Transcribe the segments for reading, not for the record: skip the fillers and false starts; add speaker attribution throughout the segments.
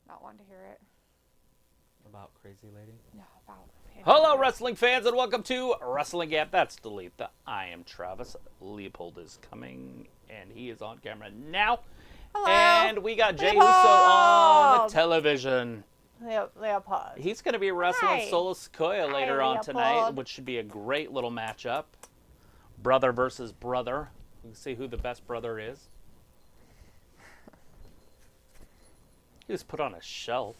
Speaker 1: Not wanting to hear it.
Speaker 2: About Crazy Lady?
Speaker 1: No, about...
Speaker 2: Hello, wrestling fans, and welcome to Wrestling Gap. That's Delete. I am Travis. Leopold is coming, and he is on camera now.
Speaker 1: Hello.
Speaker 2: And we got Jey Uso
Speaker 1: Leopold.
Speaker 2: on the television.
Speaker 1: Leopold.
Speaker 2: He's going to be wrestling
Speaker 1: Hi.
Speaker 2: Solo Sikoa later on tonight,
Speaker 1: Leopold.
Speaker 2: which should be a great little matchup. Brother versus brother. We can see who the best brother is. He was put on a shelf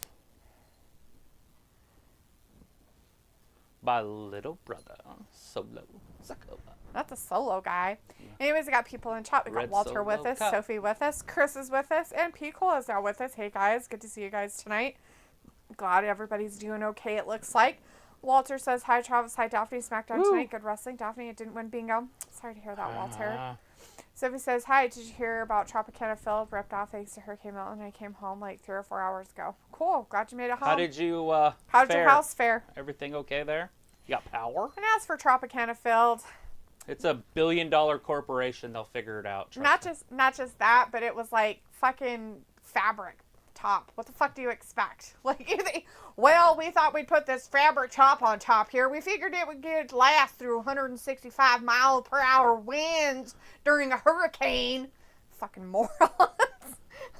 Speaker 2: by little brother Solo Sikoa.
Speaker 1: That's a Solo guy. Anyways, we got people in chat. We got
Speaker 2: Red
Speaker 1: Walter
Speaker 2: Solo
Speaker 1: with us,
Speaker 2: Cup.
Speaker 1: Sophie with us, Chris is with us, and P. Cole is now with us. Hey, guys. Good to see you guys tonight. Glad everybody's doing okay, it looks like. Walter says, hi, Travis. Hi, Daphne. Smackdown tonight. Good wrestling. Daphne, it didn't win bingo. Sorry to hear that, Walter. Sophie says, hi, did you hear about Tropicana Phil ripped off thanks to Hurricane Milton? I came home like 3 or 4 hours ago. Cool. Glad you made it home.
Speaker 2: How did you
Speaker 1: How'd
Speaker 2: fare?
Speaker 1: your house fare?
Speaker 2: Everything okay there? You got power?
Speaker 1: And as for Tropicana Field,
Speaker 2: It's a billion-dollar corporation. They'll figure it out.
Speaker 1: not just that, but it was like fucking fabric top. What the fuck do you expect? Like, well, we thought we'd put this fabric top on top here. We figured it would last through 165 mile per hour winds during a hurricane. Fucking morons.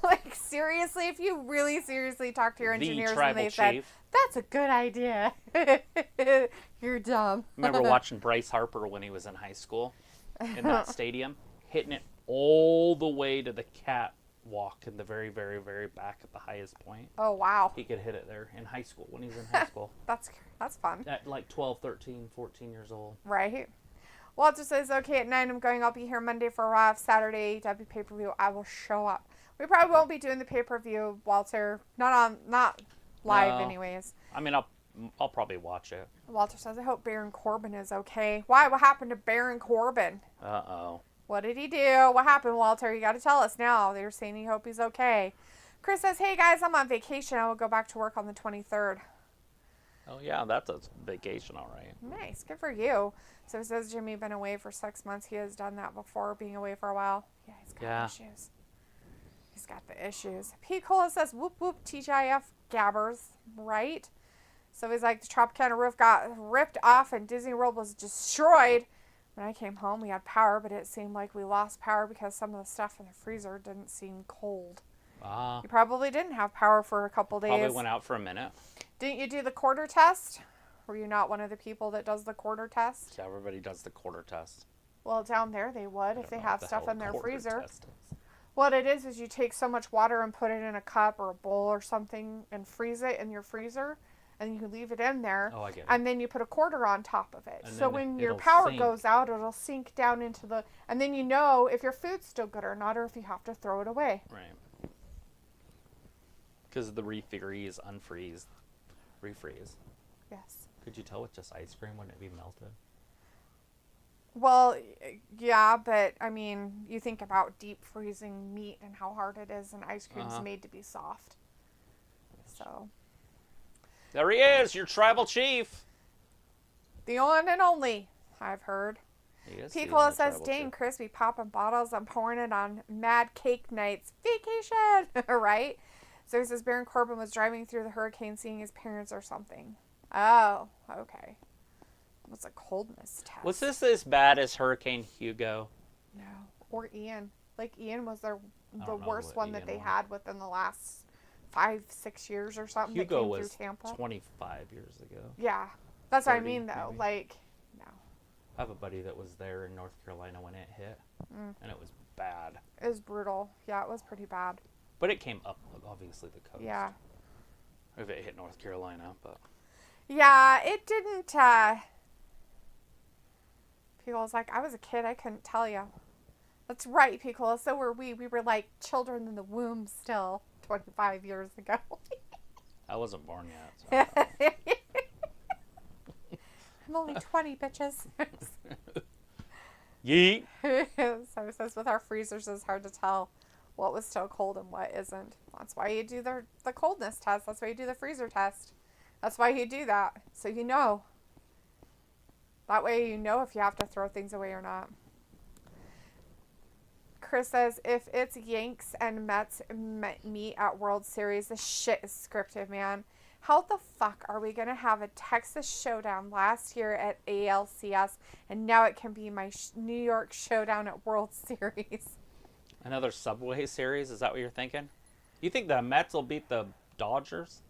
Speaker 1: Like, seriously, if you really seriously talk to your engineers and they said, that's a good idea. You're dumb.
Speaker 2: Remember watching Bryce Harper when he was in high school in that stadium, hitting it all the way to the catwalk in the very, very, very back at the highest point.
Speaker 1: Oh, wow.
Speaker 2: He could hit it there in high school, when he was in high school.
Speaker 1: That's fun.
Speaker 2: At like 12, 13, 14 years old.
Speaker 1: Right. Walter says, okay, at 9 I'm going. I'll be here Monday for Raw. Saturday, W pay-per-view. I will show up. We probably won't be doing the pay-per-view, Walter. Not live,
Speaker 2: No.
Speaker 1: anyways.
Speaker 2: I mean, I'll probably watch it.
Speaker 1: Walter says, I hope Baron Corbin is okay. Why? What happened to Baron Corbin?
Speaker 2: Uh-oh.
Speaker 1: What did he do? What happened, Walter? You got to tell us now. They're saying you hope he's okay. Chris says, hey, guys, I'm on vacation. I will go back to work on the 23rd.
Speaker 2: Oh, yeah, that's a vacation, all right.
Speaker 1: Nice. Good for you. So it says Jimmy been away for 6 months. He has done that before, being away for a while. Yeah, he's got issues. He's got the issues. P. Cola says, whoop, whoop, TGIF gabbers, right? So he's like, the Tropicana roof got ripped off and Disney World was destroyed. When I came home, we had power, but it seemed like we lost power because some of the stuff in the freezer didn't seem cold. You probably didn't have power for a couple days.
Speaker 2: Probably went out for a minute.
Speaker 1: Didn't you do the quarter test? Were you not one of the people that does the quarter test?
Speaker 2: Yeah, everybody does the quarter test.
Speaker 1: Well, down there they would if they have stuff in their freezer.
Speaker 2: Test is.
Speaker 1: What it is you take so much water and put it in a cup or a bowl or something and freeze it in your freezer, and you leave it in there.
Speaker 2: Oh, I get it.
Speaker 1: And then you put a quarter on top of it.
Speaker 2: And
Speaker 1: So
Speaker 2: then
Speaker 1: when your
Speaker 2: it'll
Speaker 1: power
Speaker 2: sink.
Speaker 1: goes out, it'll sink down into the... And then you know if your food's still good or not, or if you have to throw it away.
Speaker 2: Right. Because the refreeze, unfreeze, refreeze.
Speaker 1: Yes.
Speaker 2: Could you tell with just ice cream wouldn't it be melted?
Speaker 1: Well, yeah, but, I mean, you think about deep freezing meat and how hard it is, and ice cream's made to be soft. So...
Speaker 2: There he is, your tribal chief.
Speaker 1: The one and only, I've heard. Picola says, dang, Chris, be popping bottles. I'm pouring it on Mad Cake Nights. Vacation! Right? So he says Baron Corbin was driving through the hurricane seeing his parents or something. Oh, okay. What's a coldness test?
Speaker 2: Was this as bad as Hurricane Hugo?
Speaker 1: No. Or Ian. Like, Ian was the worst one that
Speaker 2: Ian
Speaker 1: they
Speaker 2: was.
Speaker 1: had within the last 5-6 years or something.
Speaker 2: Hugo
Speaker 1: that came
Speaker 2: was
Speaker 1: through Tampa.
Speaker 2: 25 years ago.
Speaker 1: Yeah. That's what I
Speaker 2: 30
Speaker 1: mean, though.
Speaker 2: maybe.
Speaker 1: Like, no.
Speaker 2: I have a buddy that was there in North Carolina when it hit, and it was bad.
Speaker 1: It was brutal. Yeah, it was pretty bad.
Speaker 2: But it came up, obviously, the coast.
Speaker 1: Yeah.
Speaker 2: If it hit North Carolina, but...
Speaker 1: Yeah, it didn't, People was like, I was a kid, I couldn't tell you. That's right, people. So were we. We were like children in the womb still 25 years ago.
Speaker 2: I wasn't born yet. So.
Speaker 1: I'm only 20, bitches.
Speaker 2: Yeet.
Speaker 1: So it says with our freezers, it's hard to tell what was still cold and what isn't. That's why you do the coldness test. That's why you do the freezer test. That's why you do that. So you know. That way you know if you have to throw things away or not. Chris says, if it's Yanks and Mets meet at World Series, this shit is scripted, man. How the fuck are we going to have a Texas showdown last year at ALCS, and now it can be my New York showdown at World Series?
Speaker 2: Another Subway Series? Is that what you're thinking? You think the Mets will beat the Dodgers?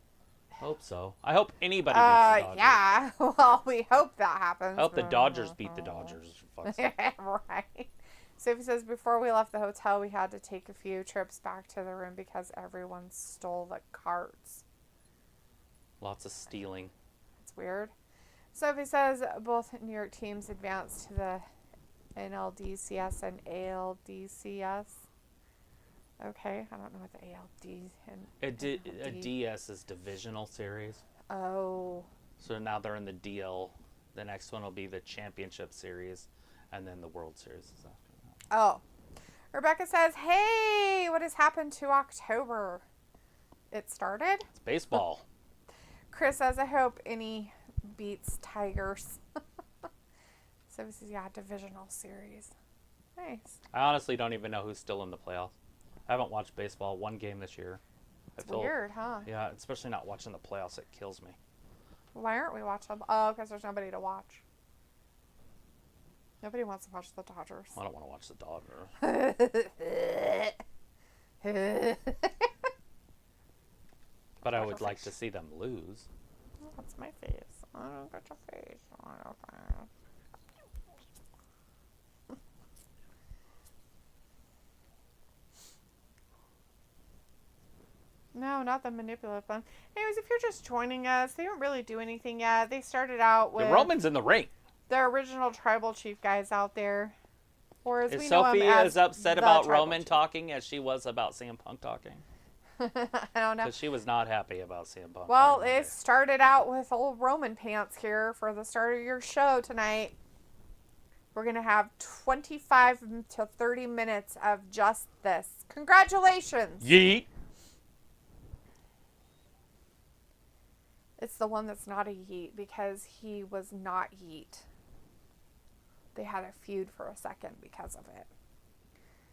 Speaker 2: Hope so. I hope anybody beats the Dodgers.
Speaker 1: Yeah. Well, we hope that happens.
Speaker 2: I hope the Dodgers beat the Dodgers.
Speaker 1: Right. Sophie says, before we left the hotel, we had to take a few trips back to the room because everyone stole the carts.
Speaker 2: Lots of stealing.
Speaker 1: It's weird. Sophie says, both New York teams advanced to the NLDCS and ALDCS. Okay, I don't know what the ALD and
Speaker 2: A DS is divisional series.
Speaker 1: Oh.
Speaker 2: So now they're in the DL. The next one will be the championship series, and then the World Series is after that.
Speaker 1: Oh. Rebecca says, hey, what has happened to October? It started?
Speaker 2: It's baseball.
Speaker 1: Chris says, I hope any beats Tigers. So this is, yeah, divisional series. Nice.
Speaker 2: I honestly don't even know who's still in the playoffs. I haven't watched baseball one game this year.
Speaker 1: It's weird, huh?
Speaker 2: Yeah, especially not watching the playoffs. It kills me.
Speaker 1: Why aren't we watching? Oh, because there's nobody to watch. Nobody wants to watch the Dodgers.
Speaker 2: I don't want to watch the Dodgers. But I would like to see them lose.
Speaker 1: Oh, that's my face. I don't got your face. No, not the manipulative one. Anyways, if you're just joining us, they don't really do anything yet. They started out with
Speaker 2: the Roman's in the ring.
Speaker 1: The original tribal chief guys out there. Or as we
Speaker 2: Sophie
Speaker 1: know him
Speaker 2: as upset
Speaker 1: the
Speaker 2: about
Speaker 1: tribal
Speaker 2: Roman
Speaker 1: chief.
Speaker 2: talking as she was about CM Punk talking?
Speaker 1: I don't know.
Speaker 2: Because she was not happy about CM Punk.
Speaker 1: Well, it started out with old Roman pants here for the start of your show tonight. We're going to have 25 to 30 minutes of just this. Congratulations.
Speaker 2: Yeet.
Speaker 1: It's the one that's not a yeet because he was not yeet. They had a feud for a second because of it.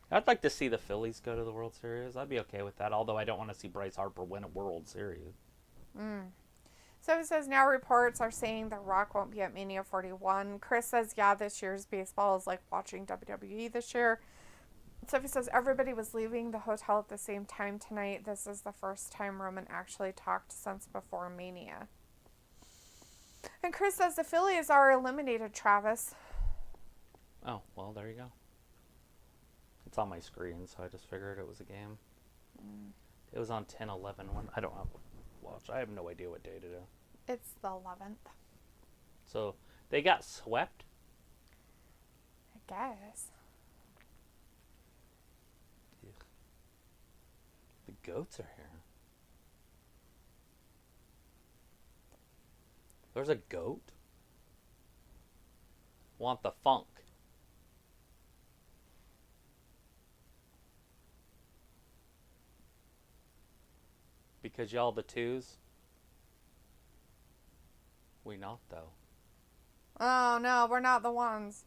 Speaker 2: I'd like to see the Phillies go to the World Series. I'd be okay with that, although I don't want to see Bryce Harper win a World Series.
Speaker 1: So it says, now reports are saying The Rock won't be at Mania 41. Chris says, yeah, this year's baseball is like watching WWE this year. Sophie says, everybody was leaving the hotel at the same time tonight. This is the first time Roman actually talked since before Mania. And Chris says, the Phillies are eliminated, Travis.
Speaker 2: Oh, well, there you go. It's on my screen, so I just figured it was a game. It was on 10/11. I don't have to watch. I have no idea what day to do.
Speaker 1: It's the 11th.
Speaker 2: So they got swept?
Speaker 1: I guess.
Speaker 2: Ugh. The goats are here. There's a goat? Want the funk. Because y'all the twos? We not, though.
Speaker 1: Oh, no, we're not the ones.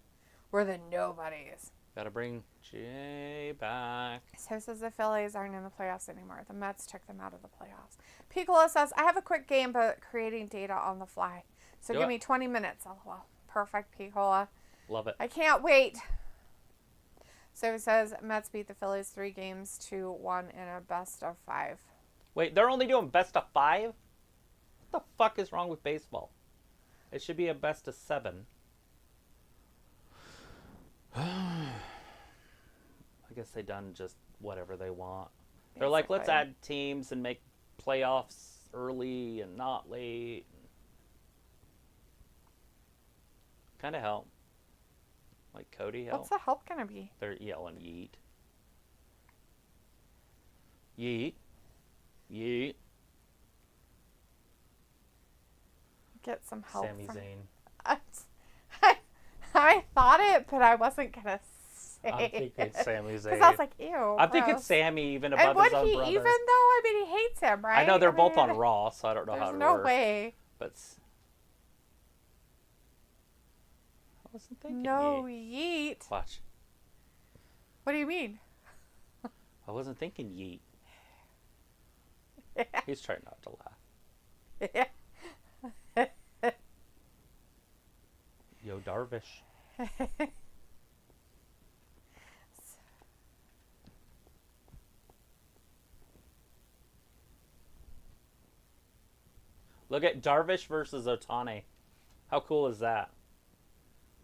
Speaker 1: We're the nobodies.
Speaker 2: Gotta bring Jay back.
Speaker 1: So says the Phillies aren't in the playoffs anymore. The Mets took them out of the playoffs. Piccolo says, I have a quick game, but creating data on the fly. So give me 20 minutes. LOL. Perfect, Piccolo.
Speaker 2: Love it.
Speaker 1: I can't wait. So it says, Mets beat the Phillies 3-1 in a best of 5.
Speaker 2: Wait, they're only doing best of 5? What the fuck is wrong with baseball? It should be a best of 7. I guess they done just whatever they want. They're like, let's add teams and make playoffs early and not late. Kind of help. Like Cody help.
Speaker 1: What's the help going to be?
Speaker 2: They're yelling yeet. Yeet. Yeet.
Speaker 1: Get some help.
Speaker 2: Sami
Speaker 1: from...
Speaker 2: Zayn.
Speaker 1: I thought it, but I wasn't going to say
Speaker 2: I'm thinking Sami Zayn.
Speaker 1: Because I was like, ew.
Speaker 2: I'm thinking
Speaker 1: gross.
Speaker 2: Sami even
Speaker 1: And
Speaker 2: above
Speaker 1: would
Speaker 2: his own
Speaker 1: he
Speaker 2: brother.
Speaker 1: even though? I mean, he hates him, right?
Speaker 2: I know they're both
Speaker 1: mean,
Speaker 2: on Raw, so I don't know how
Speaker 1: there's
Speaker 2: it
Speaker 1: no
Speaker 2: works.
Speaker 1: way.
Speaker 2: But I wasn't thinking
Speaker 1: No
Speaker 2: yeet.
Speaker 1: yeet.
Speaker 2: Watch.
Speaker 1: What do you mean?
Speaker 2: I wasn't thinking yeet. He's trying not to laugh. Yo, Darvish. Look at Darvish versus Otani. How cool is that?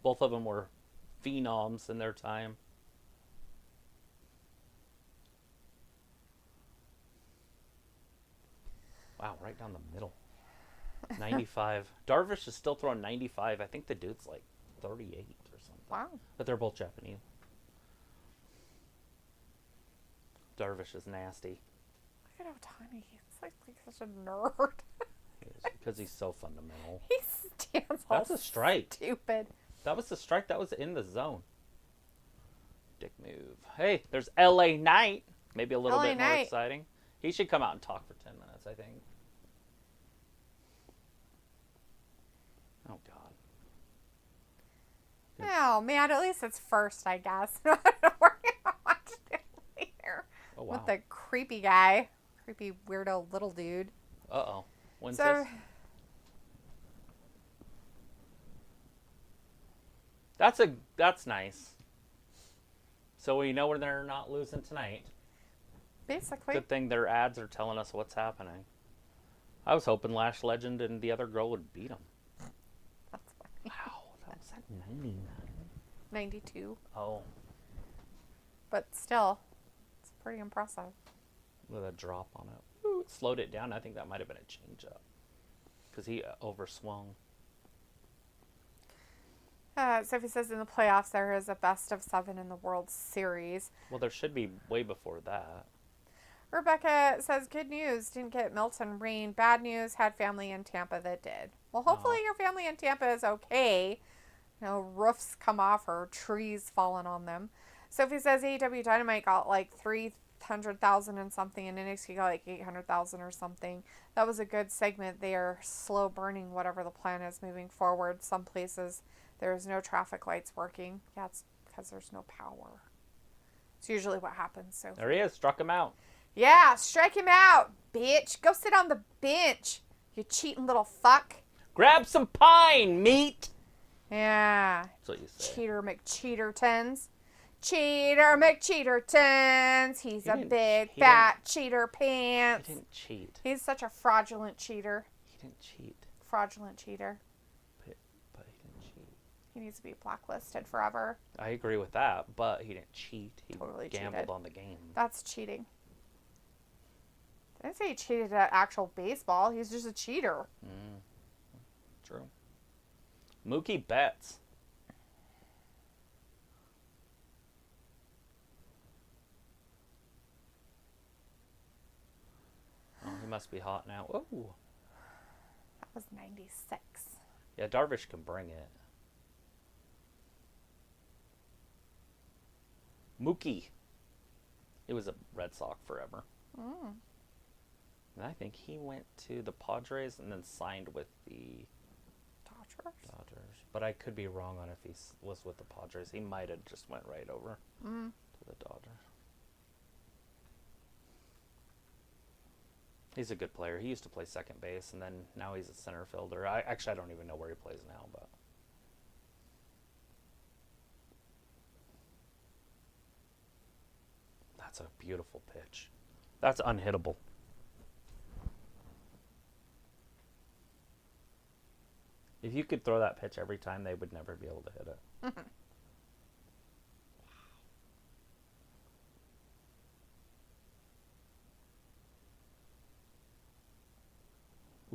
Speaker 2: Both of them were phenoms in their time. Wow, right down the middle. 95. Darvish is still throwing 95. I think the dude's like 38 or something.
Speaker 1: Wow.
Speaker 2: But they're both Japanese. Darvish is nasty.
Speaker 1: Look at Otani. He's like such a nerd.
Speaker 2: Because he's so fundamental.
Speaker 1: He stands all
Speaker 2: That's a strike.
Speaker 1: Stupid.
Speaker 2: That was the strike. That was in the zone. Dick move. Hey, there's LA Knight. Maybe a little bit more exciting. He should come out and talk for 10 minutes, I think. Oh, God.
Speaker 1: Oh, man. At least it's first, I guess. I don't know where I watched it later.
Speaker 2: Oh, wow.
Speaker 1: With the creepy guy. Creepy, weirdo little dude.
Speaker 2: Uh-oh. When's
Speaker 1: So,
Speaker 2: this? That's nice. So we know when they're not losing tonight.
Speaker 1: basically.
Speaker 2: Good thing their ads are telling us what's happening. I was hoping Lash Legend and the other girl would beat him.
Speaker 1: That's funny.
Speaker 2: Wow, that was at 99.
Speaker 1: 92.
Speaker 2: Oh,
Speaker 1: But still, it's pretty impressive.
Speaker 2: with a drop on it. Ooh, it slowed it down. I think that might have been a change-up. Because he overswung.
Speaker 1: Sophie says in the playoffs there is a best of 7 in the World Series.
Speaker 2: Well, there should be way before that.
Speaker 1: Rebecca says, good news, didn't get Milton rain. Bad news, had family in Tampa that did. Well, hopefully your family in Tampa is okay. You know, roofs come off or trees falling on them. Sophie says AEW Dynamite got like 300,000 and something, and NXT got like 800,000 or something. That was a good segment. They are slow burning whatever the plan is moving forward. Some places there's no traffic lights working. Yeah, it's because there's no power. It's usually what happens. So
Speaker 2: There he is. Struck him out.
Speaker 1: yeah, strike him out, bitch. Go sit on the bench, you cheating little fuck.
Speaker 2: Grab some pine, meat.
Speaker 1: Yeah.
Speaker 2: That's what you say.
Speaker 1: Cheater McCheatertons. Cheater McCheatertons. He's a big fat cheater pants.
Speaker 2: He didn't cheat.
Speaker 1: He's such a fraudulent cheater.
Speaker 2: He didn't cheat.
Speaker 1: Fraudulent cheater.
Speaker 2: But he didn't cheat.
Speaker 1: He needs to be blacklisted forever.
Speaker 2: I agree with that, but he didn't cheat. He
Speaker 1: Totally
Speaker 2: gambled
Speaker 1: cheated.
Speaker 2: on the game.
Speaker 1: That's cheating. I didn't say he cheated at actual baseball. He's just a cheater.
Speaker 2: True. Mookie Betts. Oh, he must be hot now. Oh.
Speaker 1: That was 96.
Speaker 2: Yeah, Darvish can bring it. Mookie. He was a Red Sox forever. And I think he went to the Padres and then signed with the Dodgers. But I could be wrong on if he was with the Padres. He might have just went right over to the Dodgers. He's a good player. He used to play second base, and then now he's a center fielder. I don't even know where he plays now, but that's a beautiful pitch. That's unhittable. If you could throw that pitch every time, they would never be able to hit it.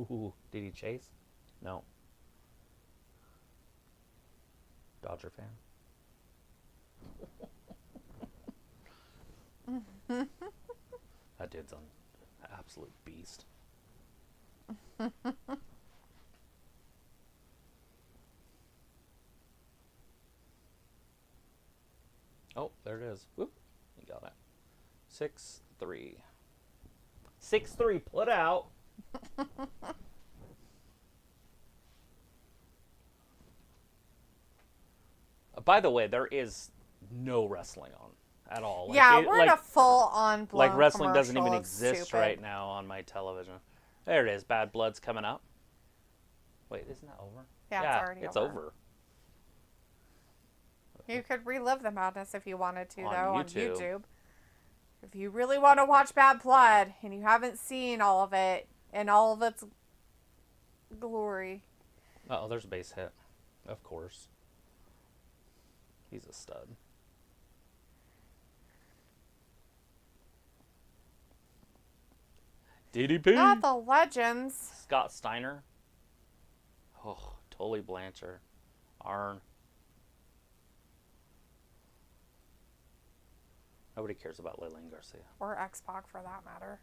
Speaker 2: Ooh, did he chase? No. Dodger fan. That dude's an absolute beast. Oh, there it is. Whoop. You got it. 6-3. 6-3, put out. By the way, there is no wrestling on at all.
Speaker 1: Yeah, we're in a full-on blown
Speaker 2: like wrestling doesn't even
Speaker 1: commercial.
Speaker 2: exist
Speaker 1: Stupid.
Speaker 2: right now on my television. There it is. Bad Blood's coming up. Wait, isn't that over?
Speaker 1: Yeah, it's already over.
Speaker 2: It's over.
Speaker 1: You could relive the madness if you wanted to,
Speaker 2: On
Speaker 1: though,
Speaker 2: YouTube.
Speaker 1: on YouTube. If you really want to watch Bad Blood and you haven't seen all of it in all of its glory.
Speaker 2: Oh, there's a base hit. Of course. He's a stud. DDP.
Speaker 1: Not the legends.
Speaker 2: Scott Steiner. Oh, Tully Blanchard. Arn. Nobody cares about Lillian Garcia.
Speaker 1: Or X-Pac, for that matter.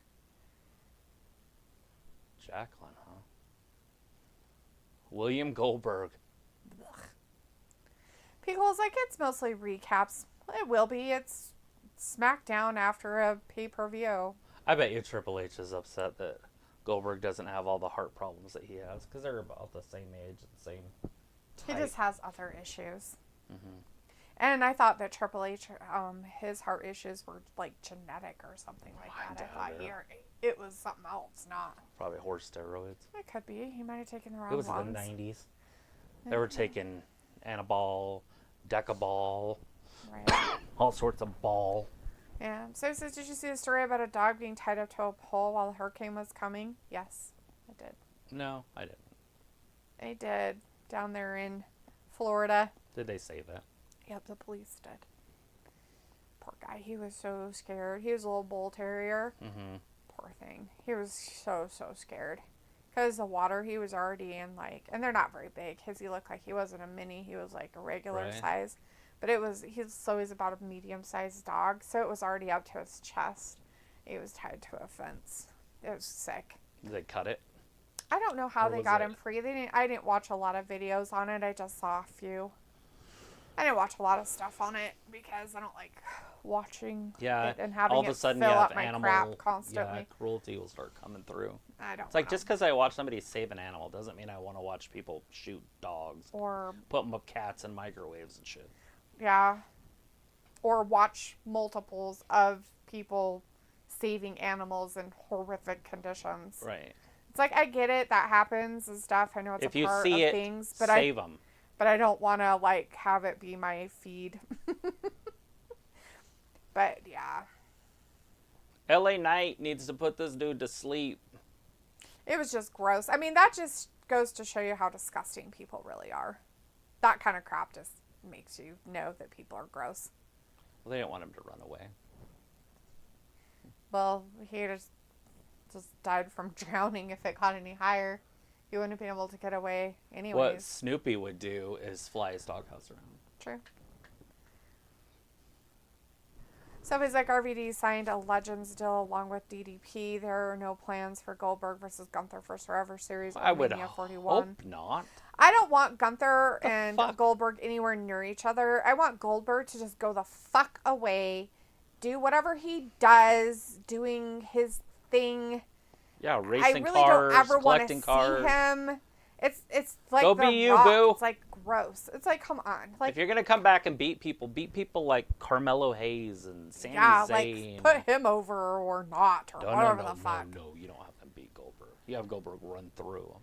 Speaker 2: Jacqueline, huh? William Goldberg.
Speaker 1: People's like, it's mostly recaps. It will be. It's SmackDown after a pay-per-view.
Speaker 2: I bet you Triple H is upset that Goldberg doesn't have all the heart problems that he has, because they're about the same age and same type.
Speaker 1: He just has other issues.
Speaker 2: Mm-hmm.
Speaker 1: And I thought that Triple H, his heart issues were like genetic or something like that. I thought it was something else, not.
Speaker 2: Probably horse steroids.
Speaker 1: It could be. He might have taken the wrong
Speaker 2: It was
Speaker 1: ones.
Speaker 2: the 90s. They were taking Anabol, Decabol,
Speaker 1: Right.
Speaker 2: all sorts of ball.
Speaker 1: Yeah. So it says, did you see the story about a dog being tied up to a pole while a hurricane was coming? Yes, I did.
Speaker 2: No, I didn't.
Speaker 1: They did. Down there in Florida.
Speaker 2: Did they say that?
Speaker 1: Yep, the police did. Poor guy. He was so scared. He was a little bull terrier.
Speaker 2: Mm-hmm.
Speaker 1: Poor thing. He was so scared. Because the water he was already in, like, and they're not very big. Because he looked like he wasn't a mini. He was like a regular size. But he's about a medium-sized dog. So it was already up to his chest. He was tied to a fence. It was sick.
Speaker 2: Did they cut it?
Speaker 1: I don't know how
Speaker 2: Or
Speaker 1: they
Speaker 2: was
Speaker 1: got
Speaker 2: it-
Speaker 1: him free. I didn't watch a lot of videos on it. I just saw a few. I didn't watch a lot of stuff on it because I don't like watching it and having
Speaker 2: all of
Speaker 1: it
Speaker 2: a sudden
Speaker 1: fill
Speaker 2: you have
Speaker 1: up my
Speaker 2: animal
Speaker 1: crap constantly.
Speaker 2: Yeah, cruelty will start coming through.
Speaker 1: I don't.
Speaker 2: It's like just because I watch somebody save an animal doesn't mean I want to watch people shoot dogs
Speaker 1: or
Speaker 2: put cats in microwaves and shit.
Speaker 1: Yeah. Or watch multiples of people saving animals in horrific conditions.
Speaker 2: Right.
Speaker 1: It's like, I get it, that happens and stuff. I know it's
Speaker 2: If
Speaker 1: a
Speaker 2: you
Speaker 1: part
Speaker 2: see
Speaker 1: of
Speaker 2: it,
Speaker 1: things, but
Speaker 2: save them.
Speaker 1: But I don't want to, like, have it be my feed. But, yeah.
Speaker 2: LA Knight needs to put this dude to sleep.
Speaker 1: It was just gross. I mean, that just goes to show you how disgusting people really are. That kind of crap just makes you know that people are gross.
Speaker 2: Well, they didn't want him to run away.
Speaker 1: Well, he just died from drowning if it got any higher. He wouldn't have been able to get away anyways.
Speaker 2: What Snoopy would do is fly his doghouse around.
Speaker 1: True. So he's like, RVD signed a Legends deal along with DDP. There are no plans for Goldberg versus Gunther for Survivor Series.
Speaker 2: I would
Speaker 1: Mania 41.
Speaker 2: hope not.
Speaker 1: I don't want Gunther and
Speaker 2: fuck?
Speaker 1: Goldberg anywhere near each other. I want Goldberg to just go the fuck away, do whatever he does, doing his thing.
Speaker 2: Yeah, racing
Speaker 1: I really
Speaker 2: cars,
Speaker 1: don't ever want to
Speaker 2: collecting
Speaker 1: see
Speaker 2: cars.
Speaker 1: him. It's like
Speaker 2: Go
Speaker 1: The
Speaker 2: be you,
Speaker 1: Rock.
Speaker 2: boo.
Speaker 1: It's like gross. It's like, come on. Like,
Speaker 2: If you're gonna come back and beat people like Carmelo Hayes and Sami
Speaker 1: yeah,
Speaker 2: Zayn.
Speaker 1: like put him over or not or whatever the fuck.
Speaker 2: No, you don't have to beat Goldberg. You have Goldberg run through him.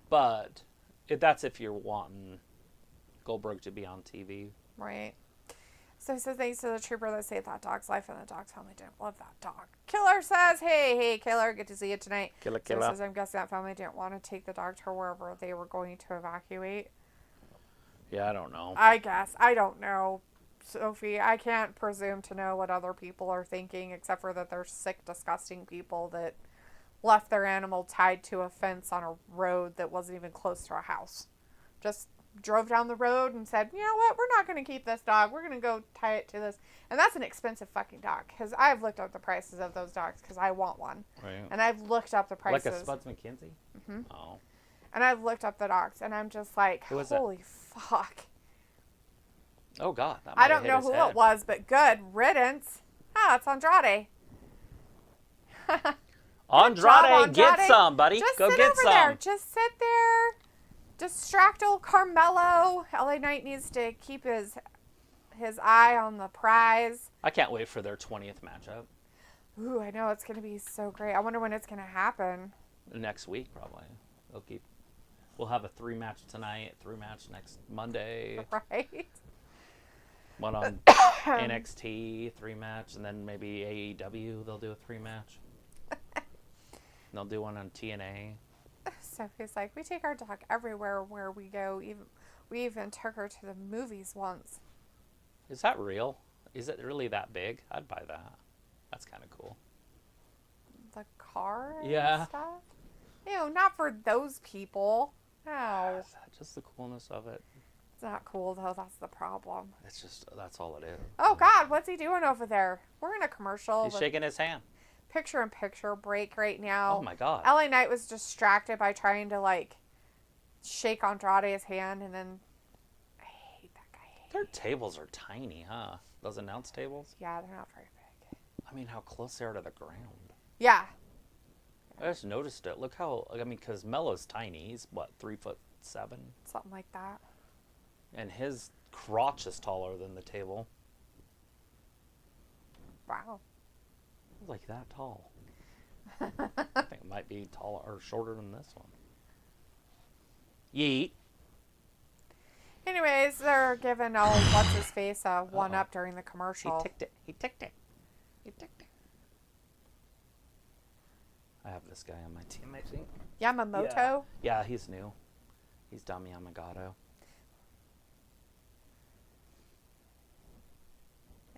Speaker 2: But that's if you're wanting Goldberg to be on TV.
Speaker 1: Right. So he says thanks to the trooper that saved that dog's life, and the dog's family didn't love that dog. Killer says, hey, Killer, good to see you tonight.
Speaker 2: Killer.
Speaker 1: So he says, I'm guessing that family didn't want to take the dog to wherever they were going to evacuate.
Speaker 2: Yeah, I don't know.
Speaker 1: I guess. I don't know, Sophie. I can't presume to know what other people are thinking, except for that they're sick, disgusting people that left their animal tied to a fence on a road that wasn't even close to a house. Just drove down the road and said, you know what, we're not going to keep this dog. We're going to go tie it to this. And that's an expensive fucking dog, because I've looked up the prices of those dogs because I want one.
Speaker 2: Right.
Speaker 1: And I've looked up the prices.
Speaker 2: Like a Spuds McKenzie?
Speaker 1: Mm-hmm.
Speaker 2: Oh.
Speaker 1: And I've looked up the dogs, and I'm just like,
Speaker 2: Who was that?
Speaker 1: holy fuck.
Speaker 2: Oh, God. That
Speaker 1: I
Speaker 2: might
Speaker 1: don't
Speaker 2: have hit
Speaker 1: know
Speaker 2: his
Speaker 1: who
Speaker 2: head.
Speaker 1: it was, but good riddance. Ah, it's Andrade.
Speaker 2: Andrade, get some, buddy.
Speaker 1: Just
Speaker 2: Go
Speaker 1: sit
Speaker 2: get
Speaker 1: over
Speaker 2: some.
Speaker 1: there. Just sit there. Distract old Carmelo. LA Knight needs to keep his his eye on the prize.
Speaker 2: I can't wait for their 20th matchup.
Speaker 1: Ooh, I know. It's going to be so great. I wonder when it's going to happen.
Speaker 2: Next week, probably. We'll have a 3-match tonight, 3-match next Monday.
Speaker 1: Right.
Speaker 2: One on NXT, 3-match, and then maybe AEW, they'll do a 3-match. They'll do one on TNA.
Speaker 1: Sophie's like, we take our dog everywhere where we go. We even took her to the movies once.
Speaker 2: Is that real? Is it really that big? I'd buy that. That's kind of cool.
Speaker 1: The car and
Speaker 2: Yeah.
Speaker 1: stuff? Ew, not for those people. No.
Speaker 2: Is that just the coolness of it?
Speaker 1: It's not cool, though. That's the problem.
Speaker 2: It's just, that's all it is.
Speaker 1: Oh, God. What's he doing over there? We're in a commercial.
Speaker 2: He's shaking his hand.
Speaker 1: Picture-in-picture break right now.
Speaker 2: Oh, my God.
Speaker 1: LA Knight was distracted by trying to, like, shake Andrade's hand, and then... I hate that guy.
Speaker 2: Their tables are tiny, huh? Those announce tables?
Speaker 1: Yeah, they're not very big.
Speaker 2: I mean, how close they are to the ground.
Speaker 1: Yeah.
Speaker 2: I just noticed it. Look how, because Melo's tiny. He's, what, 3'7"?
Speaker 1: Something like that.
Speaker 2: And his crotch is taller than the table.
Speaker 1: Wow.
Speaker 2: Like that tall. I think it might be taller or shorter than this one. Yeet.
Speaker 1: Anyways, they're giving what's-his-face a one-up during the commercial.
Speaker 2: He ticked it. He ticked it. He ticked it. I have this guy on my team, I think.
Speaker 1: Yamamoto?
Speaker 2: Yeah, he's new. He's Damian Priest.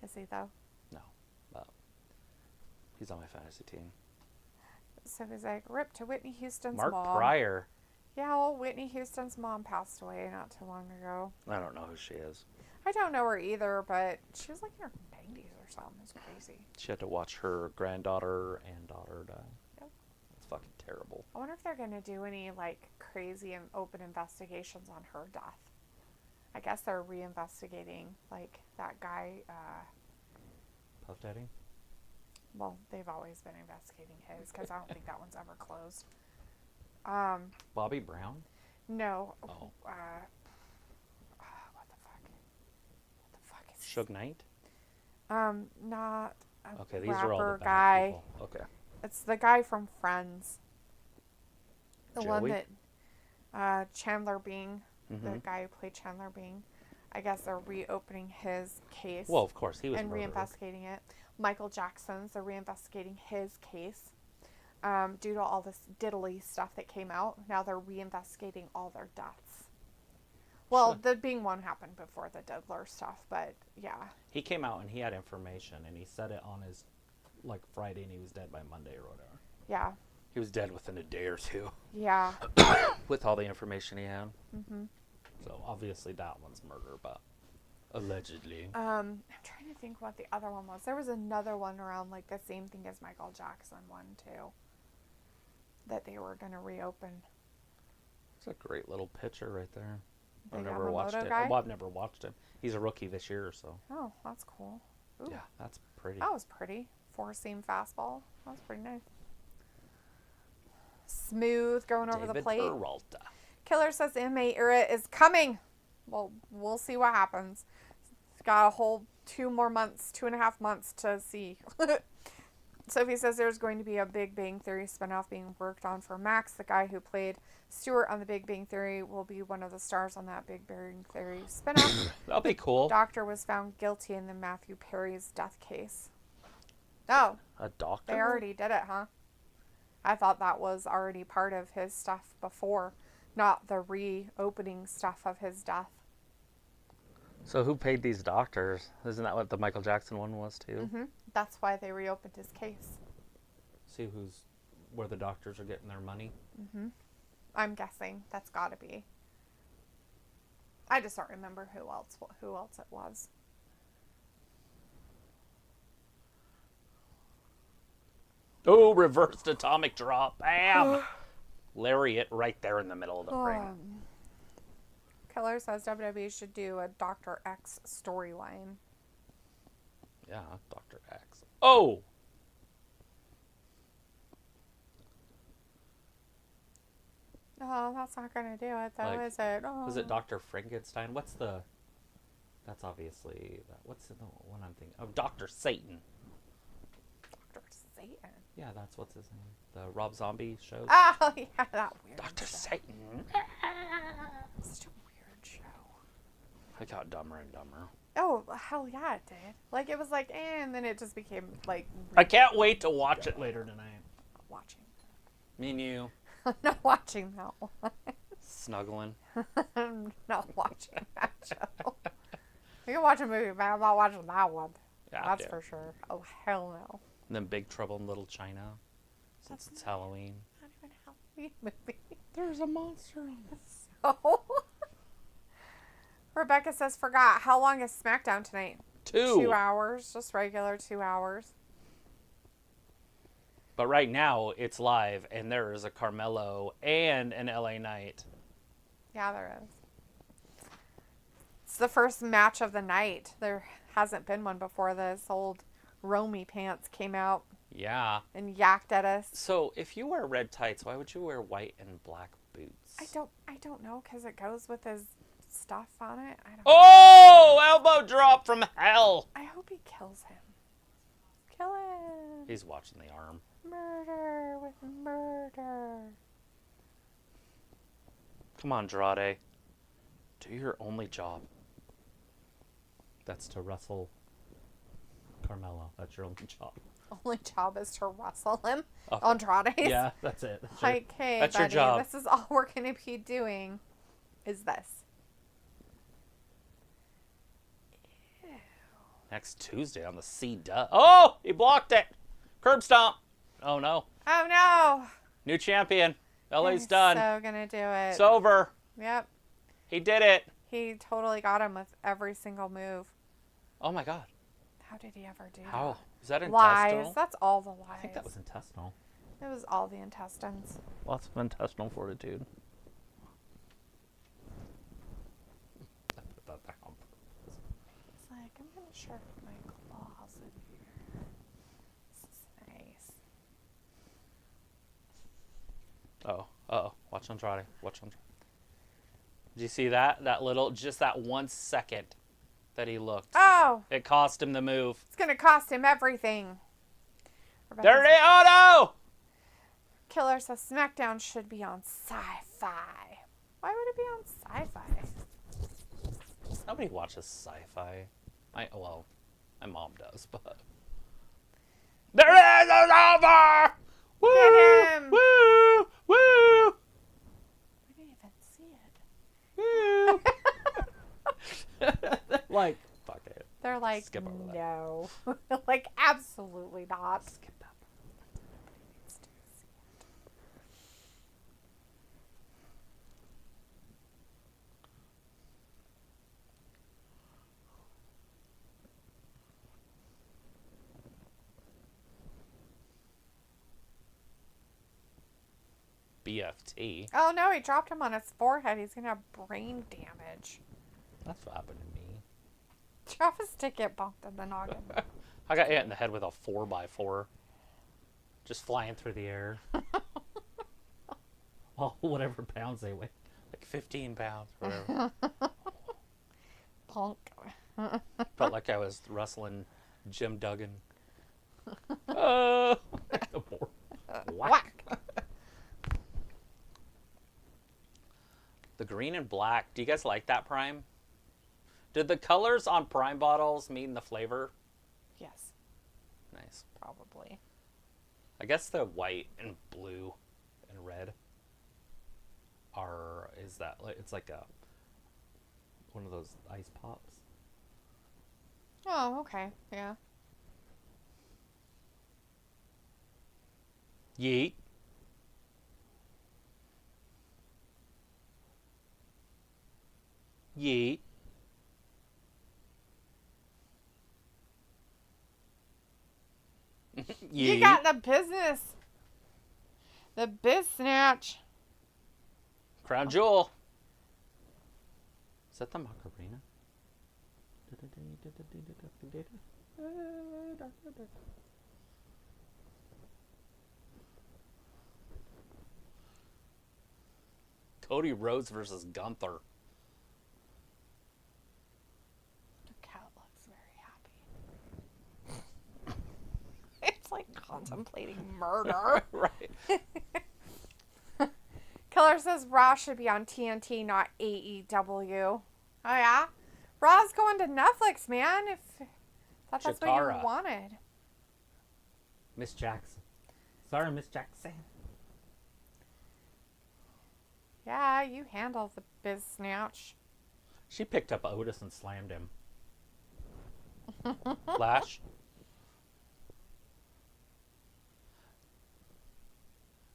Speaker 1: Is he, though?
Speaker 2: No, but he's on my fantasy team.
Speaker 1: So he's like, rip to Whitney Houston's
Speaker 2: Mark
Speaker 1: mom.
Speaker 2: Pryor.
Speaker 1: Yeah, well, Whitney Houston's mom passed away not too long ago.
Speaker 2: I don't know who she is.
Speaker 1: I don't know her either, but she was like in her 90s or something. It's crazy.
Speaker 2: She had to watch her granddaughter and daughter die.
Speaker 1: Yep.
Speaker 2: It's fucking terrible.
Speaker 1: I wonder if they're going to do any, like, crazy and open investigations on her death. I guess they're reinvestigating, like, that guy,
Speaker 2: Puff Daddy?
Speaker 1: well, they've always been investigating his, because I don't think that one's ever closed.
Speaker 2: Bobby Brown?
Speaker 1: No.
Speaker 2: Oh.
Speaker 1: What the fuck? What the fuck is
Speaker 2: Suge Knight?
Speaker 1: Not a
Speaker 2: Okay, these are all the
Speaker 1: rapper
Speaker 2: bad
Speaker 1: guy.
Speaker 2: people. Okay.
Speaker 1: It's the guy from Friends. The one
Speaker 2: Joey?
Speaker 1: that Chandler Bing, the
Speaker 2: Mm-hmm.
Speaker 1: guy who played Chandler Bing. I guess they're reopening his case.
Speaker 2: Well, of course, he was
Speaker 1: and
Speaker 2: murdered.
Speaker 1: reinvestigating it. Michael Jackson's, they're reinvestigating his case. Due to all this diddly stuff that came out, now they're reinvestigating all their deaths. Well, the Bing one happened before the Diddler stuff, but yeah.
Speaker 2: He came out and he had information, and he said it on his, like, Friday, and he was dead by Monday or whatever.
Speaker 1: Yeah.
Speaker 2: He was dead within a day or two.
Speaker 1: Yeah.
Speaker 2: With all the information he had.
Speaker 1: Mm-hmm.
Speaker 2: So, obviously, that one's murder, but allegedly.
Speaker 1: I'm trying to think what the other one was. There was another one around, like, the same thing as Michael Jackson one, too. That they were going to reopen.
Speaker 2: It's a great little picture right there.
Speaker 1: The
Speaker 2: I've never watched
Speaker 1: Yamamoto
Speaker 2: it.
Speaker 1: guy?
Speaker 2: Well, I've never watched him. He's a rookie this year, so.
Speaker 1: Oh, that's cool. Ooh,
Speaker 2: Yeah, that's pretty.
Speaker 1: that was pretty. 4-seam fastball. That was pretty nice. Smooth going over the
Speaker 2: David
Speaker 1: plate.
Speaker 2: Peralta.
Speaker 1: Killer says the inmate era is coming. Well, we'll see what happens. It's got a whole 2.5 months to see. Sophie says there's going to be a Big Bang Theory spinoff being worked on for Max. The guy who played Stewart on the Big Bang Theory will be one of the stars on that Big Bang Theory spinoff.
Speaker 2: That'll be cool.
Speaker 1: Doctor was found guilty in the Matthew Perry's death case. Oh,
Speaker 2: A doctor?
Speaker 1: they already did it, huh? I thought that was already part of his stuff before, not the reopening stuff of his death.
Speaker 2: So who paid these doctors? Isn't that what the Michael Jackson one was too?
Speaker 1: Mm-hmm. That's why they reopened his case.
Speaker 2: See where the doctors are getting their money?
Speaker 1: Mm-hmm. I'm guessing that's got to be. I just don't remember who else it was.
Speaker 2: Oh, reversed atomic drop. Bam! Lariat right there in the middle of the ring.
Speaker 1: Killer says WWE should do a Dr. X storyline.
Speaker 2: Yeah, Dr. X. Oh!
Speaker 1: Oh, that's not going to do it, though,
Speaker 2: Like,
Speaker 1: is it? Oh.
Speaker 2: Was it Dr. Frankenstein? What's the That's obviously... What's the one I'm thinking? Oh, Dr. Satan.
Speaker 1: Dr. Satan?
Speaker 2: Yeah, that's what's his name. The Rob Zombie show.
Speaker 1: Oh, yeah, that weird
Speaker 2: Dr.
Speaker 1: show.
Speaker 2: Satan.
Speaker 1: Such a weird show.
Speaker 2: It got dumber and dumber.
Speaker 1: Oh, hell yeah, it did. Like, it was like, and then it just became, like...
Speaker 2: I can't wait to watch it later tonight.
Speaker 1: I'm not watching.
Speaker 2: Me and you.
Speaker 1: I'm not watching that one.
Speaker 2: Snuggling.
Speaker 1: I'm not watching that show. We can watch a movie, but I'm not watching that one.
Speaker 2: Yeah,
Speaker 1: That's for sure. Oh, hell no.
Speaker 2: And then Big Trouble in Little China. Since it's Halloween.
Speaker 1: Not even a Halloween movie.
Speaker 2: There's a monster in it.
Speaker 1: So... Rebecca says, forgot. How long is SmackDown tonight? 2 hours. Just regular 2 hours.
Speaker 2: But right now, it's live, and there is a Carmelo and an LA Knight.
Speaker 1: Yeah, there is. It's the first match of the night. There hasn't been one before this. Old Romy Pants came out.
Speaker 2: Yeah.
Speaker 1: And yacked at us.
Speaker 2: So, if you wear red tights, why would you wear white and black boots?
Speaker 1: I don't know, because it goes with his stuff on it. I don't
Speaker 2: know. Elbow drop from hell.
Speaker 1: I hope he kills him. Kill him.
Speaker 2: He's watching the arm.
Speaker 1: Murder with murder.
Speaker 2: Come on, Andrade. Do your only job. That's to wrestle Carmelo. That's your only job.
Speaker 1: Only job is to wrestle him.
Speaker 2: Oh,
Speaker 1: Andrade.
Speaker 2: Yeah, that's it.
Speaker 1: Hey,
Speaker 2: that's
Speaker 1: buddy,
Speaker 2: your job.
Speaker 1: This is all we're going to be doing is this. Ew.
Speaker 2: Next Tuesday on the C-Dub. Oh, he blocked it. Curb stomp. Oh, no.
Speaker 1: Oh, no.
Speaker 2: New champion. LA's
Speaker 1: He's
Speaker 2: done.
Speaker 1: so going to do it.
Speaker 2: It's over.
Speaker 1: Yep.
Speaker 2: He did it.
Speaker 1: He totally got him with every single move.
Speaker 2: Oh, my God.
Speaker 1: How did he ever do
Speaker 2: How?
Speaker 1: that?
Speaker 2: Is that
Speaker 1: Lies.
Speaker 2: intestinal?
Speaker 1: That's all the lies.
Speaker 2: I think that was intestinal.
Speaker 1: It was all the intestines.
Speaker 2: Lots of intestinal fortitude. I put that back on purpose.
Speaker 1: It's like, I'm going to sharpen my claws in here. This is nice.
Speaker 2: Uh-oh. Watch Andrade. Watch Andrade. Did you see that? Just that 1 second that he looked.
Speaker 1: Oh!
Speaker 2: It cost him the move.
Speaker 1: It's going to cost him everything.
Speaker 2: There it is. Oh, no!
Speaker 1: Killer says SmackDown should be on Sci-Fi. Why would it be on Sci-Fi?
Speaker 2: Nobody watches sci-fi. My mom does, but... There it is! It's over! Woo!
Speaker 1: Get him!
Speaker 2: Woo! Woo!
Speaker 1: We didn't even see it.
Speaker 2: Woo! Like, fuck it.
Speaker 1: They're like,
Speaker 2: Skip over that.
Speaker 1: no. Like, absolutely not.
Speaker 2: Skip that. BFT.
Speaker 1: Oh, no, he dropped him on his forehead. He's going to have brain damage.
Speaker 2: That's what happened to me.
Speaker 1: Travis did get bumped in the noggin.
Speaker 2: I got hit in the head with a 4x4. Just flying through the air. Oh, whatever pounds they weigh. Like 15 pounds, whatever.
Speaker 1: Punk.
Speaker 2: Felt like I was wrestling Jim Duggan. Oh! The board. Whack! The green and black. Do you guys like that Prime? Did the colors on Prime bottles mean the flavor?
Speaker 1: Yes.
Speaker 2: Nice.
Speaker 1: Probably.
Speaker 2: I guess the white and blue and red it's like one of those ice pops.
Speaker 1: Oh, okay. Yeah.
Speaker 2: Yeet. Yeet.
Speaker 1: You got the business. The biz snatch.
Speaker 2: Crown Jewel. Is that the Macarena? Cody Rhodes versus Gunther.
Speaker 1: murder.
Speaker 2: Right.
Speaker 1: Killer says Raw should be on TNT, not AEW. Oh, yeah? Raw's going to Netflix, man. If that's what
Speaker 2: Chitara.
Speaker 1: you wanted.
Speaker 2: Miss Jackson. Sorry, Miss Jackson.
Speaker 1: Yeah, you handle the biz snatch.
Speaker 2: She picked up Otis and slammed him. Flash.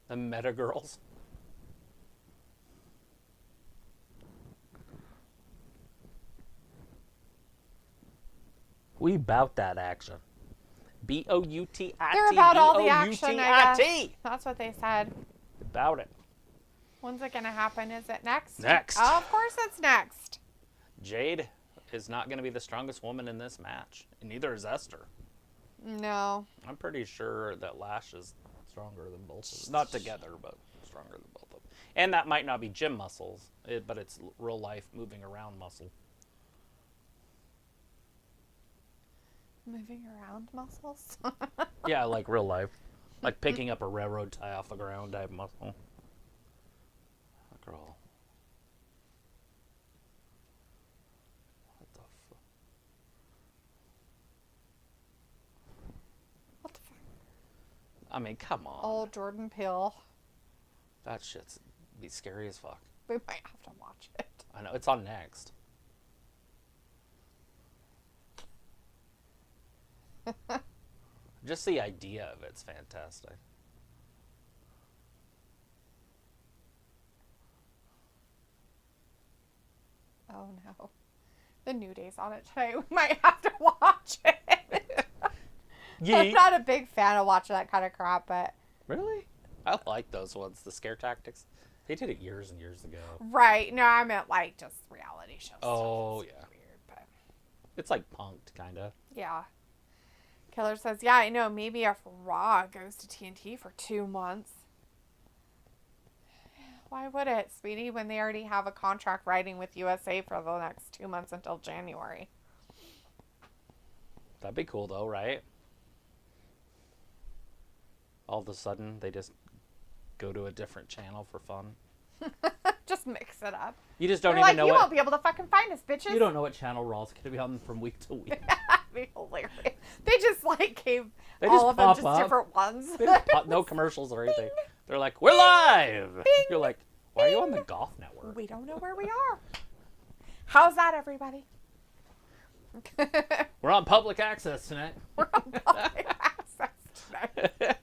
Speaker 2: The Meta Girls. We bout that action. B-O-U-T-I-T.
Speaker 1: They're about all the action, I
Speaker 2: B-O-U-T-I-T.
Speaker 1: guess. That's what they said.
Speaker 2: About it.
Speaker 1: When's it going to happen? Is it next?
Speaker 2: Next.
Speaker 1: Oh, of course it's next.
Speaker 2: Jade is not going to be the strongest woman in this match. And neither is Esther.
Speaker 1: No.
Speaker 2: I'm pretty sure that Lash is stronger than both of them. Not together, but stronger than both of them. And that might not be gym muscles, but it's real life moving around muscle.
Speaker 1: Moving around muscles?
Speaker 2: Yeah, like real life. Like picking up a railroad tie off the ground type muscle. Girl. What the fuck?
Speaker 1: What the fuck?
Speaker 2: I mean, come on.
Speaker 1: Old Jordan Peele.
Speaker 2: That shit's be scary as fuck.
Speaker 1: We might have to watch it.
Speaker 2: I know, it's on next. Just the idea of it's fantastic.
Speaker 1: Oh no. The New Day's on it today. We might have to watch it. I'm not a big fan of watching that kind of crap, but...
Speaker 2: Really? I like those ones, the scare tactics. They did it years and years ago.
Speaker 1: Right. No, I meant like just reality shows.
Speaker 2: Oh, yeah.
Speaker 1: Weird, but...
Speaker 2: It's like Punk'd, kind of.
Speaker 1: Yeah. Killer says, yeah, I know. Maybe if Raw goes to TNT for 2 months. Why would it, sweetie, when they already have a contract writing with USA for the next 2 months until January?
Speaker 2: That'd be cool, though, right? All of a sudden, they just go to a different channel for fun.
Speaker 1: Just mix it up.
Speaker 2: You just don't
Speaker 1: They're
Speaker 2: even
Speaker 1: like,
Speaker 2: know
Speaker 1: you
Speaker 2: what...
Speaker 1: won't be able to fucking find us, bitches.
Speaker 2: You don't know what channel Raw's going to be on from week to week.
Speaker 1: That'd be hilarious. They just like gave
Speaker 2: They
Speaker 1: all
Speaker 2: just
Speaker 1: of them
Speaker 2: pop
Speaker 1: just
Speaker 2: up.
Speaker 1: different ones.
Speaker 2: They don't pop, no commercials or anything. They're like, we're live!
Speaker 1: Bing.
Speaker 2: You're like, why are you on the Golf Network?
Speaker 1: We don't know where we are. How's that, everybody?
Speaker 2: We're on public access tonight.
Speaker 1: We're on public access tonight.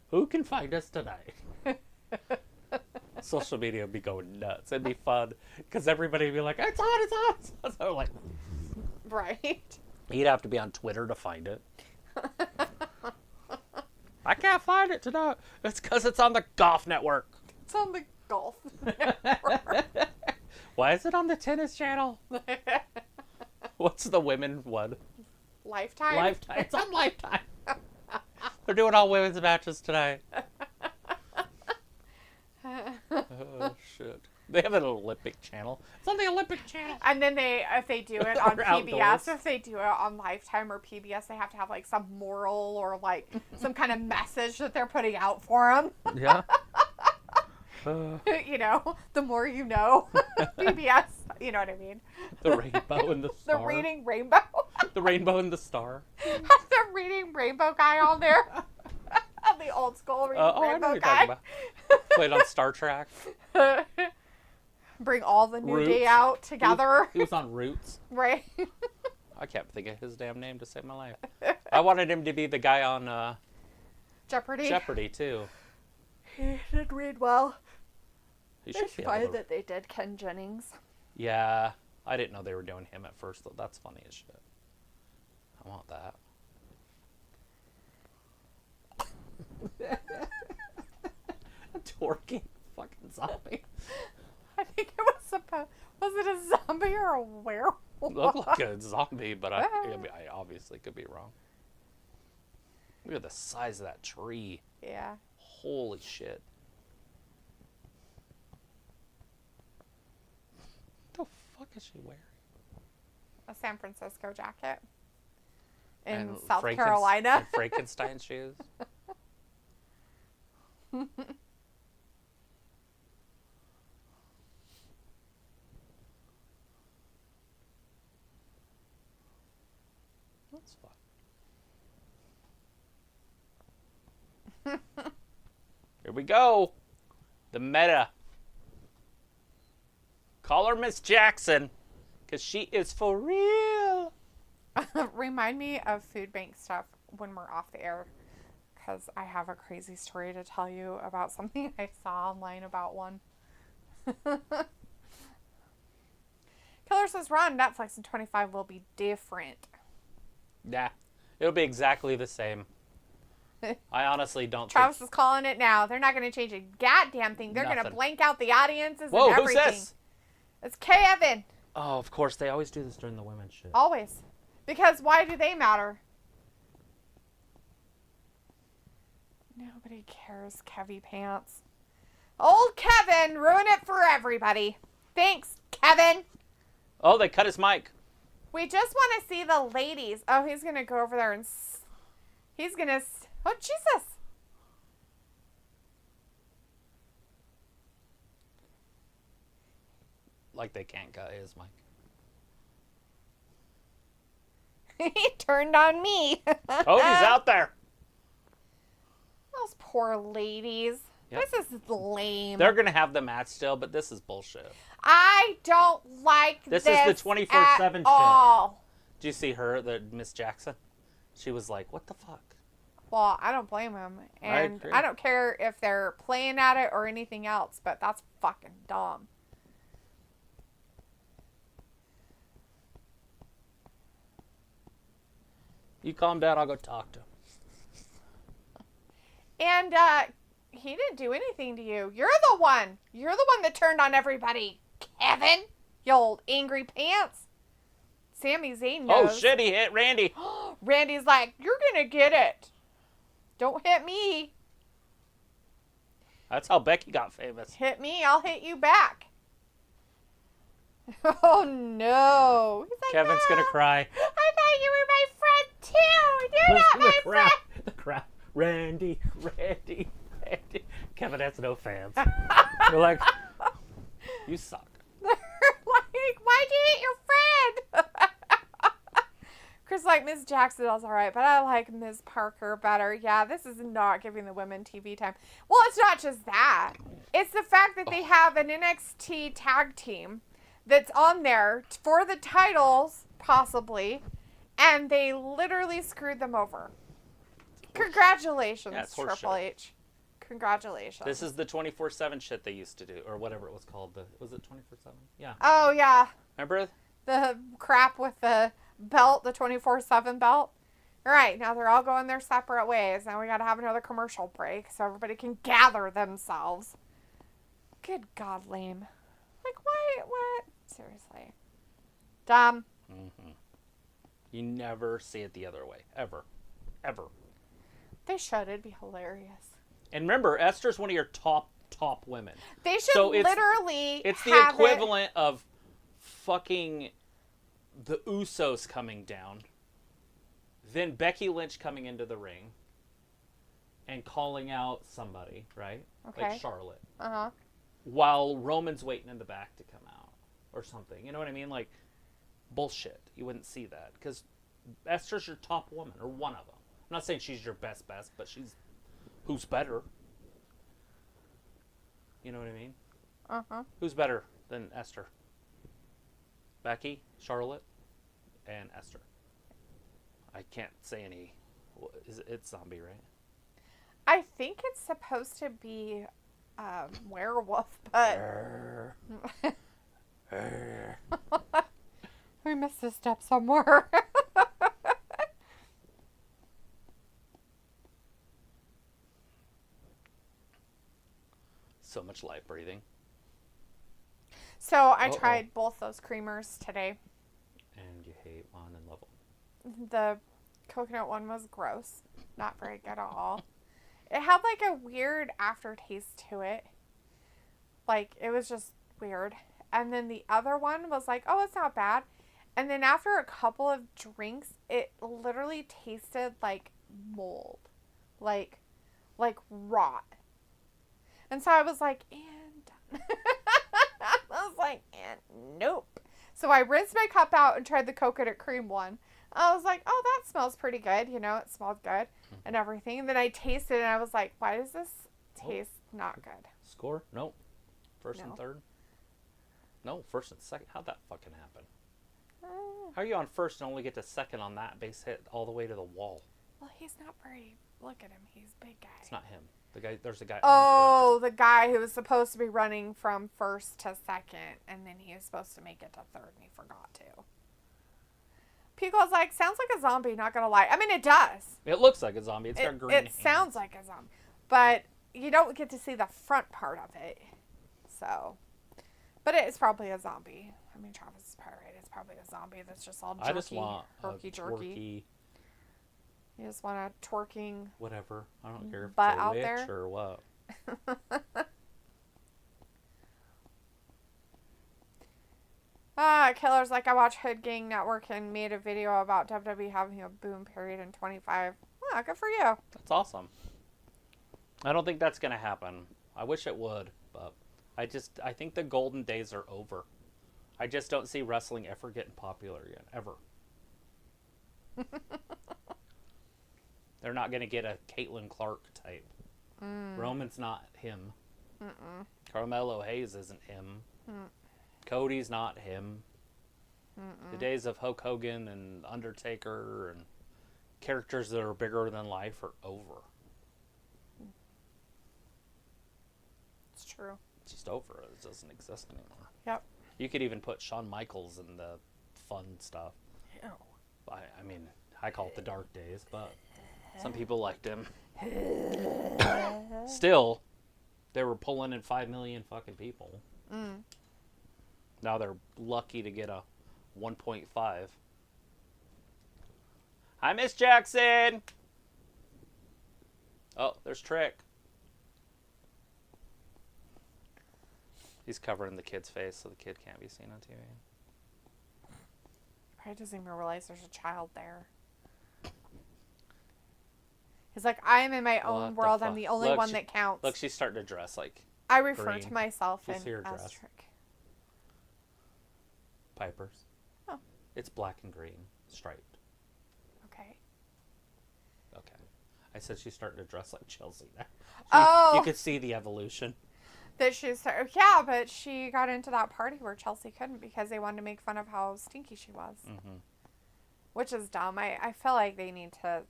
Speaker 2: Who can find us tonight? Social media would be going nuts. It'd be fun because everybody would be like, it's on, it's on. It's on. So like,
Speaker 1: Right.
Speaker 2: you'd have to be on Twitter to find it. I can't find it tonight. It's because it's on the Golf Network.
Speaker 1: It's on the Golf Network.
Speaker 2: Why is it on the Tennis Channel? What's the women one?
Speaker 1: Lifetime?
Speaker 2: Lifetime. It's on Lifetime. They're doing all women's matches tonight. Oh, shit. They have an Olympic channel. It's on the Olympic channel.
Speaker 1: And then if they do it on
Speaker 2: Or
Speaker 1: PBS,
Speaker 2: outdoors.
Speaker 1: if they do it on Lifetime or PBS, they have to have like some moral or like some kind of message that they're putting out for them.
Speaker 2: Yeah.
Speaker 1: You know, the more you know. PBS, you know what I mean.
Speaker 2: The rainbow and the star.
Speaker 1: The reading rainbow.
Speaker 2: The rainbow and the star.
Speaker 1: The reading rainbow guy on there. The old school reading
Speaker 2: I know
Speaker 1: rainbow
Speaker 2: what you're talking
Speaker 1: guy.
Speaker 2: about. Played on Star Trek.
Speaker 1: Bring all the New
Speaker 2: Roots.
Speaker 1: Day out together.
Speaker 2: He was on Roots.
Speaker 1: Right.
Speaker 2: I can't think of his damn name to save my life. I wanted him to be the guy on
Speaker 1: Jeopardy.
Speaker 2: Jeopardy, too.
Speaker 1: He did read well.
Speaker 2: He should
Speaker 1: It's
Speaker 2: be
Speaker 1: fine
Speaker 2: able to...
Speaker 1: that they did Ken Jennings.
Speaker 2: Yeah. I didn't know they were doing him at first, though. That's funny as shit. I want that. A twerking fucking zombie.
Speaker 1: I think it was was it a zombie or a werewolf?
Speaker 2: Looked like a zombie, but I obviously could be wrong. Look at the size of that tree.
Speaker 1: Yeah.
Speaker 2: Holy shit. What the fuck is she wearing?
Speaker 1: A San Francisco jacket. in South Carolina.
Speaker 2: And Frankenstein shoes. That's fun. Here we go. The meta. Call her Miss Jackson, because she is for real.
Speaker 1: Remind me of food bank stuff when we're off the air, because I have a crazy story to tell you about something I saw online about one. Killer says, Raw on Netflix in 25 will be different.
Speaker 2: Nah, it'll be exactly the same. I honestly don't
Speaker 1: Travis is calling it now. They're not going to change a goddamn thing. They're going to blank out the audiences and everything.
Speaker 2: Who's this?
Speaker 1: It's Kevin.
Speaker 2: Oh, of course. They always do this during the women's shit.
Speaker 1: Always. Because why do they matter? Nobody cares, Kevy Pants. Old Kevin, ruin it for everybody. Thanks, Kevin.
Speaker 2: Oh, they cut his mic.
Speaker 1: We just want to see the ladies. Oh, he's going to go over there and... He's going to... Oh, Jesus.
Speaker 2: Like they can't cut his mic.
Speaker 1: He turned on me.
Speaker 2: Oh, he's out there.
Speaker 1: Those poor ladies.
Speaker 2: Yep.
Speaker 1: This is lame.
Speaker 2: They're going to have the match still, but this is bullshit.
Speaker 1: I don't like this
Speaker 2: This is the 24/7 shit.
Speaker 1: All.
Speaker 2: Did you see her, the Miss Jackson? She was like, what the fuck?
Speaker 1: Well, I don't blame him. And
Speaker 2: agree.
Speaker 1: I don't care if they're playing at it or anything else, but that's fucking dumb.
Speaker 2: You calm down, I'll go talk to him.
Speaker 1: And he didn't do anything to you. You're the one. You're the one that turned on everybody, Kevin. You old angry pants. Sami Zayn knows.
Speaker 2: Oh, shit, he hit Randy.
Speaker 1: Randy's like, you're going to get it. Don't hit me.
Speaker 2: That's how Becky got famous.
Speaker 1: Hit me, I'll hit you back. Oh, no. He's like,
Speaker 2: Kevin's
Speaker 1: no,
Speaker 2: going to cry.
Speaker 1: I thought you were my friend, too. You're not my friend.
Speaker 2: The crap. Randy. Kevin has no fans. They're like, you suck.
Speaker 1: They're like, why'd you hit your friend? Chris like, Ms. Jackson is all right, but I like Ms. Parker better. Yeah, this is not giving the women TV time. Well, it's not just that. It's the fact that they have an NXT tag team that's on there for the titles, possibly, and they literally screwed them over. Congratulations, Triple H. Congratulations.
Speaker 2: This is the 24/7 shit they used to do, or whatever it was called. Was it 24/7? Yeah.
Speaker 1: Oh, yeah.
Speaker 2: Remember?
Speaker 1: The crap with the belt, the 24/7 belt. All right, now they're all going their separate ways. Now we got to have another commercial break so everybody can gather themselves. Good God, lame. Like, why? What? Seriously. Dumb.
Speaker 2: Mm-hmm. You never see it the other way. Ever. Ever.
Speaker 1: They should. It'd be hilarious.
Speaker 2: And remember, Esther's one of your top women.
Speaker 1: They should literally
Speaker 2: It's the
Speaker 1: have
Speaker 2: equivalent of fucking the Usos coming down, then Becky Lynch coming into the ring and calling out somebody, right?
Speaker 1: Okay.
Speaker 2: Like Charlotte.
Speaker 1: Uh-huh.
Speaker 2: While Roman's waiting in the back to come out or something. You know what I mean? Like, bullshit. You wouldn't see that because Esther's your top woman or one of them. I'm not saying she's your best, but she's who's better. You know what I mean?
Speaker 1: Uh-huh.
Speaker 2: Who's better than Esther? Becky, Charlotte, and Esther. I can't say any. It's zombie, right?
Speaker 1: I think it's supposed to be werewolf, but we missed a step somewhere.
Speaker 2: So much light breathing.
Speaker 1: So I tried both those creamers today.
Speaker 2: And you hate one and love one.
Speaker 1: The coconut one was gross. Not very good at all. It had like a weird aftertaste to it. Like, it was just weird. And then the other one was like, oh, it's not bad. And then after a couple of drinks, it literally tasted like mold. Like rot. And so I was like, and I was like, and nope. So I rinsed my cup out and tried the coconut cream one. I was like, oh, that smells pretty good. You know, it smelled good and everything. And then I tasted it and I was like, why does this taste not good?
Speaker 2: Score? Nope. First and third? No, first and second. How'd that fucking happen? How are you on first and only get to second on that base hit all the way to the wall?
Speaker 1: Well, he's not very... Look at him. He's a big guy.
Speaker 2: It's not him. The guy. There's a guy.
Speaker 1: Oh, the guy who was supposed to be running from first to second, and then he was supposed to make it to third, and he forgot to. Pico's like, sounds like a zombie, not gonna lie. I mean, it does.
Speaker 2: It looks like a zombie. It's got green hands.
Speaker 1: It sounds like a zombie. But you don't get to see the front part of it. So. But it's probably a zombie. I mean, Travis is probably right. It's probably a zombie that's just all jerky.
Speaker 2: I just want
Speaker 1: jerky. You just want a twerking...
Speaker 2: Whatever. I don't care if
Speaker 1: butt
Speaker 2: it's a
Speaker 1: out
Speaker 2: witch
Speaker 1: there.
Speaker 2: Or what.
Speaker 1: Killer's like, I watched Hood Gang Network and made a video about WWE having a boom period in 25. Oh, good for you.
Speaker 2: That's awesome. I don't think that's going to happen. I wish it would, but I think the golden days are over. I just don't see wrestling ever getting popular again. Ever. They're not going to get a Caitlin Clark type. Roman's not him. Carmelo Hayes isn't him. Cody's not him. The days of Hulk Hogan and Undertaker and characters that are bigger than life are over.
Speaker 1: It's true.
Speaker 2: It's just over. It doesn't exist anymore.
Speaker 1: Yep.
Speaker 2: You could even put Shawn Michaels in the fun stuff.
Speaker 1: Ew.
Speaker 2: I mean, I call it the dark days, but some people liked him. Still, they were pulling in 5 million fucking people. Now they're lucky to get a 1.5. Hi, Miss Jackson! Oh, there's Trick. He's covering the kid's face so the kid can't be seen on TV.
Speaker 1: Probably doesn't even realize there's a child there. He's like, I am in my own world. I'm the only one that counts.
Speaker 2: Look, she's starting to dress like
Speaker 1: I refer
Speaker 2: green.
Speaker 1: to myself
Speaker 2: Just
Speaker 1: in
Speaker 2: her
Speaker 1: as
Speaker 2: dress.
Speaker 1: Trick.
Speaker 2: Pipers.
Speaker 1: Oh.
Speaker 2: It's black and green, striped.
Speaker 1: Okay.
Speaker 2: Okay. I said she's starting to dress like Chelsea now.
Speaker 1: Oh.
Speaker 2: You could see the evolution.
Speaker 1: That she's... Yeah, but she got into that party where Chelsea couldn't because they wanted to make fun of how stinky she was.
Speaker 2: Mm-hmm.
Speaker 1: Which is dumb. I feel like they need to...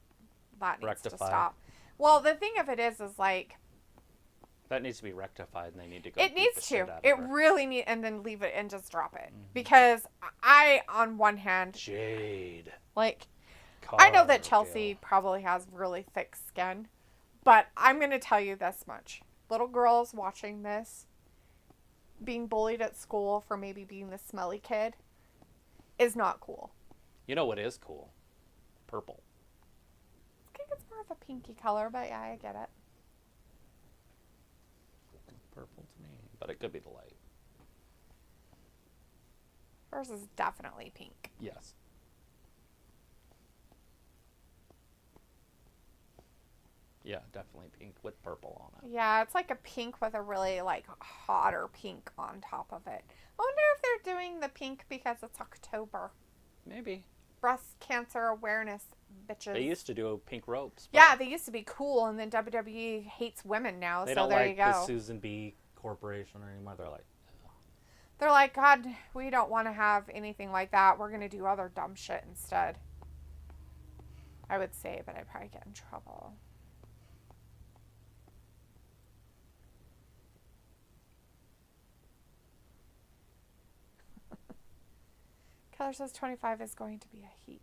Speaker 1: That needs
Speaker 2: Rectify.
Speaker 1: to stop. Well, the thing of it is like...
Speaker 2: That needs to be rectified and they need to go
Speaker 1: It
Speaker 2: beat
Speaker 1: needs
Speaker 2: the shit
Speaker 1: to.
Speaker 2: out of
Speaker 1: It
Speaker 2: her.
Speaker 1: really needs... And then leave it and just drop it. Because I, on one hand...
Speaker 2: Jade.
Speaker 1: Like... I know that
Speaker 2: Cargill.
Speaker 1: Chelsea probably has really thick skin. But I'm going to tell you this much. Little girls watching this, being bullied at school for maybe being the smelly kid, is not cool.
Speaker 2: You know what is cool? Purple.
Speaker 1: I think it's more of a pinky color, but yeah, I get it.
Speaker 2: Purple to me. But it could be the light.
Speaker 1: Hers is definitely pink.
Speaker 2: Yes. Yeah, definitely pink with purple on it.
Speaker 1: Yeah, it's like a pink with a really like hotter pink on top of it. I wonder if they're doing the pink because it's October.
Speaker 2: Maybe.
Speaker 1: Breast cancer awareness, bitches.
Speaker 2: They used to do pink ropes.
Speaker 1: Yeah, they used to be cool, and then WWE hates women now,
Speaker 2: They
Speaker 1: so
Speaker 2: don't
Speaker 1: there
Speaker 2: like
Speaker 1: you go.
Speaker 2: the Susan B. Corporation anymore.
Speaker 1: They're like, God, we don't want to have anything like that. We're going to do other dumb shit instead. I would say, but I'd probably get in trouble. Keller says 25 is going to be a heat.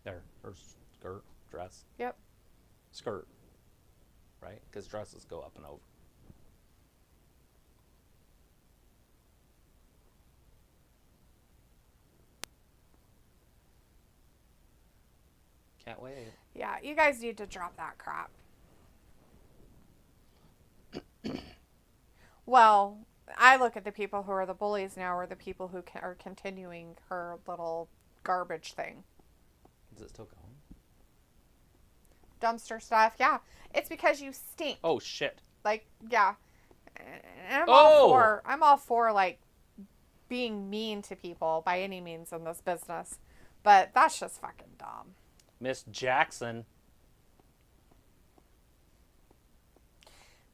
Speaker 2: There, her skirt, dress.
Speaker 1: Yep.
Speaker 2: Skirt, right? Because dresses go up and over. Can't wait.
Speaker 1: Yeah, you guys need to drop that crap. Well, I look at the people who are the bullies now are the people who are continuing her little garbage thing.
Speaker 2: Is it still going?
Speaker 1: Dumpster stuff, yeah. It's because you stink.
Speaker 2: Oh, shit.
Speaker 1: Like, yeah. And I'm all for, like, being mean to people by any means in this business. But that's just fucking dumb.
Speaker 2: Miss Jackson.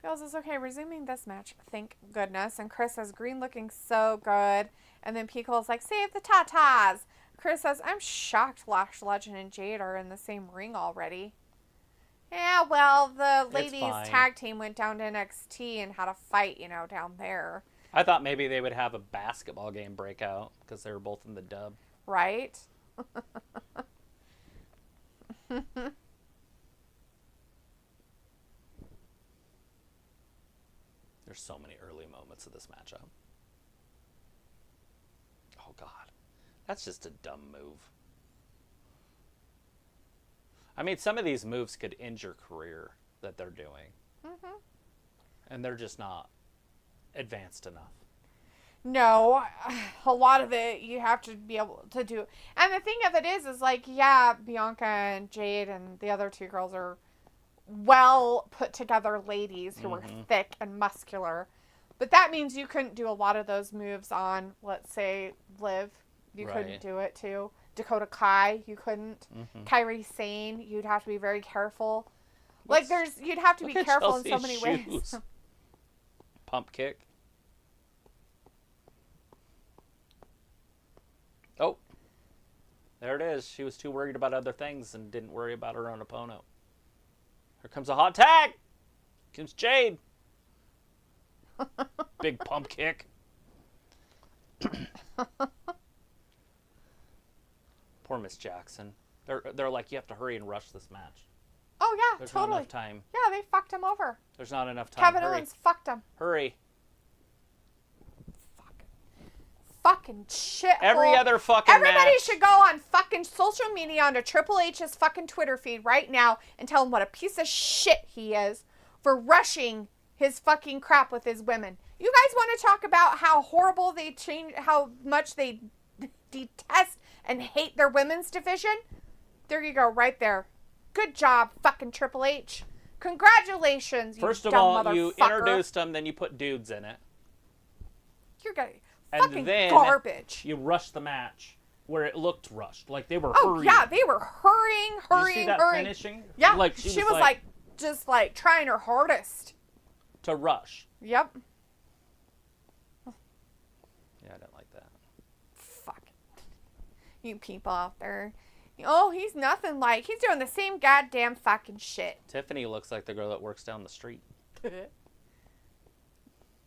Speaker 1: Feels it's okay. Resuming this match. Thank goodness. And Chris says, Green looking so good. And then Picole's like, save the tatas. Chris says, I'm shocked Lash Legend and Jade are in the same ring already. Yeah, well, the ladies tag team went down to NXT and had a fight, down there.
Speaker 2: I thought maybe they would have a basketball game breakout because they were both in the dub.
Speaker 1: Right?
Speaker 2: There's so many early moments of this matchup. Oh, God. That's just a dumb move. I mean, some of these moves could end your career that they're doing. Mm-hmm. And they're just not advanced enough.
Speaker 1: No, a lot of it you have to be able to do. And the thing of it is like, yeah, Bianca and Jade and the other two girls are well put together ladies who are thick and muscular. But that means you couldn't do a lot of those moves on, let's say, Liv. You couldn't do it too. Dakota Kai, you couldn't. Kairi Sane, you'd have to be very careful. Like, you'd have to be careful in so many ways.
Speaker 2: Pump kick. Oh. There it is. She was too worried about other things and didn't worry about her own opponent. Here comes a hot tag. Here comes Jade. Big pump kick. Poor Miss Jackson. They're like, you have to hurry and rush this match.
Speaker 1: Oh, yeah,
Speaker 2: There's
Speaker 1: totally.
Speaker 2: not enough time.
Speaker 1: Yeah, they fucked him over.
Speaker 2: There's not enough time.
Speaker 1: Kevin Owens fucked him.
Speaker 2: Hurry.
Speaker 1: Fucking shit.
Speaker 2: Every other fucking
Speaker 1: Everybody
Speaker 2: match.
Speaker 1: should go on fucking social media onto Triple H's fucking Twitter feed right now and tell him what a piece of shit he is for rushing his fucking crap with his women. You guys want to talk about how horrible they change, how much they detest and hate their women's division? There you go, right there. Good job, fucking Triple H. Congratulations, you
Speaker 2: First of
Speaker 1: dumb
Speaker 2: all,
Speaker 1: motherfucker.
Speaker 2: you introduced them, then you put dudes in it.
Speaker 1: You're gonna
Speaker 2: And
Speaker 1: fucking
Speaker 2: then
Speaker 1: garbage.
Speaker 2: You rushed the match where it looked rushed. Like they were
Speaker 1: Oh,
Speaker 2: hurrying.
Speaker 1: yeah, they were hurrying.
Speaker 2: Did you see that finishing?
Speaker 1: Yeah,
Speaker 2: Like
Speaker 1: she was like, just like trying her hardest.
Speaker 2: To rush.
Speaker 1: Yep.
Speaker 2: Yeah, I didn't like that.
Speaker 1: Fuck. You people out there. Oh, he's nothing like. He's doing the same goddamn fucking shit.
Speaker 2: Tiffany looks like the girl that works down the street.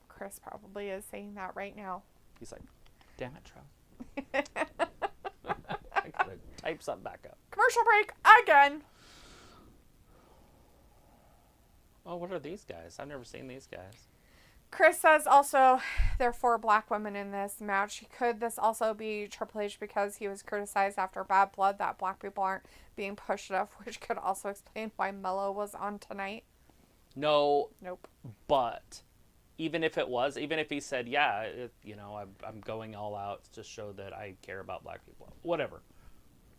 Speaker 1: Chris probably is saying that right now.
Speaker 2: He's like, damn it, Trout. I gotta type something back up.
Speaker 1: Commercial break again.
Speaker 2: Oh, what are these guys? I've never seen these guys.
Speaker 1: Chris says also there are 4 black women in this match. Could this also be Triple H because he was criticized after Bad Blood that black people aren't being pushed enough, which could also explain why Mello was on tonight?
Speaker 2: No.
Speaker 1: Nope.
Speaker 2: But even if it was, even if he said, yeah, I'm going all out to show that I care about black people. Whatever.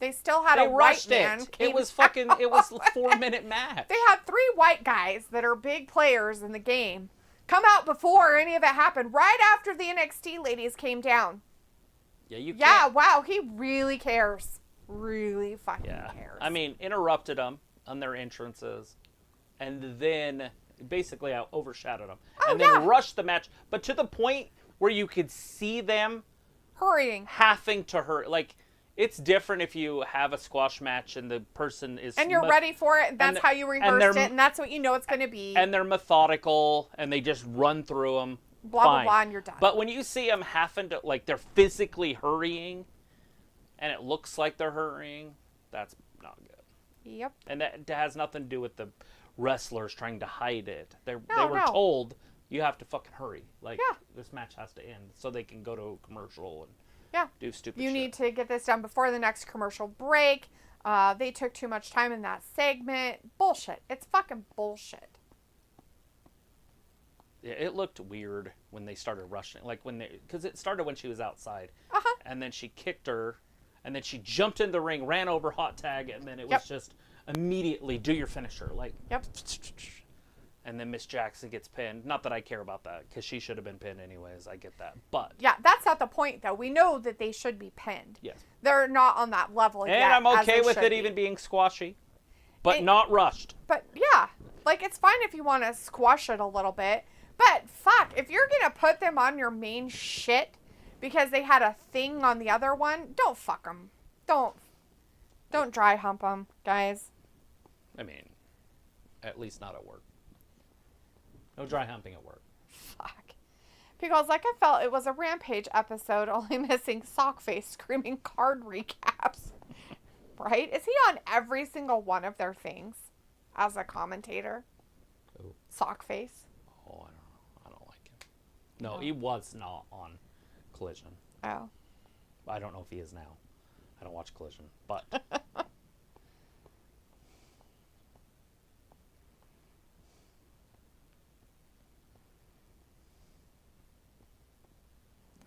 Speaker 1: They still had
Speaker 2: They
Speaker 1: a white
Speaker 2: rushed
Speaker 1: man.
Speaker 2: it was a 4-minute match.
Speaker 1: They had 3 white guys that are big players in the game come out before any of it happened, right after the NXT ladies came down.
Speaker 2: Yeah, you can't.
Speaker 1: Yeah, wow, he really cares. Really fucking cares.
Speaker 2: I mean, interrupted them on their entrances, and then basically overshadowed them. And then rushed the match, but to the point where you could see them
Speaker 1: hurrying.
Speaker 2: Having to hurry. Like, it's different if you have a squash match and the person is...
Speaker 1: And you're ready for it, and that's how you rehearsed it, and that's what you know it's going to be.
Speaker 2: And they're methodical, and they just run through them.
Speaker 1: Blah, blah, blah, and you're done.
Speaker 2: But when you see them having to, like, they're physically hurrying, and it looks like they're hurrying, that's not good.
Speaker 1: Yep.
Speaker 2: And that has nothing to do with the wrestlers trying to hide it. They were told, you have to fucking hurry. Like, this match has to end so they can go to a commercial and... do stupid shit.
Speaker 1: You need to get this done before the next commercial break. They took too much time in that segment. Bullshit. It's fucking bullshit.
Speaker 2: it looked weird when they started rushing. Like because it started when she was outside.
Speaker 1: Uh-huh.
Speaker 2: And then she kicked her, and then she jumped in the ring, ran over hot tag, and then it was just immediately do your finisher. Like, and then Miss Jackson gets pinned. Not that I care about that, because she should have been pinned anyways. I get that. But
Speaker 1: yeah, that's not the point, though. We know that they should be pinned.
Speaker 2: Yes.
Speaker 1: They're not on that level yet.
Speaker 2: And I'm okay with it even being squashy, but not rushed.
Speaker 1: But, yeah. Like, it's fine if you want to squash it a little bit. But, fuck, if you're going to put them on your main shit because they had a thing on the other one, don't fuck them. Don't dry hump them, guys.
Speaker 2: I mean, at least not at work. No dry humping at work.
Speaker 1: Fuck. Because, like, I felt it was a Rampage episode, only missing Sockface screaming card recaps. Right? Is he on every single one of their things as a commentator?
Speaker 2: Who?
Speaker 1: Sockface.
Speaker 2: Oh, I don't know. I don't like him. No, he was not on Collision.
Speaker 1: Oh.
Speaker 2: I don't know if he is now. I don't watch Collision, but that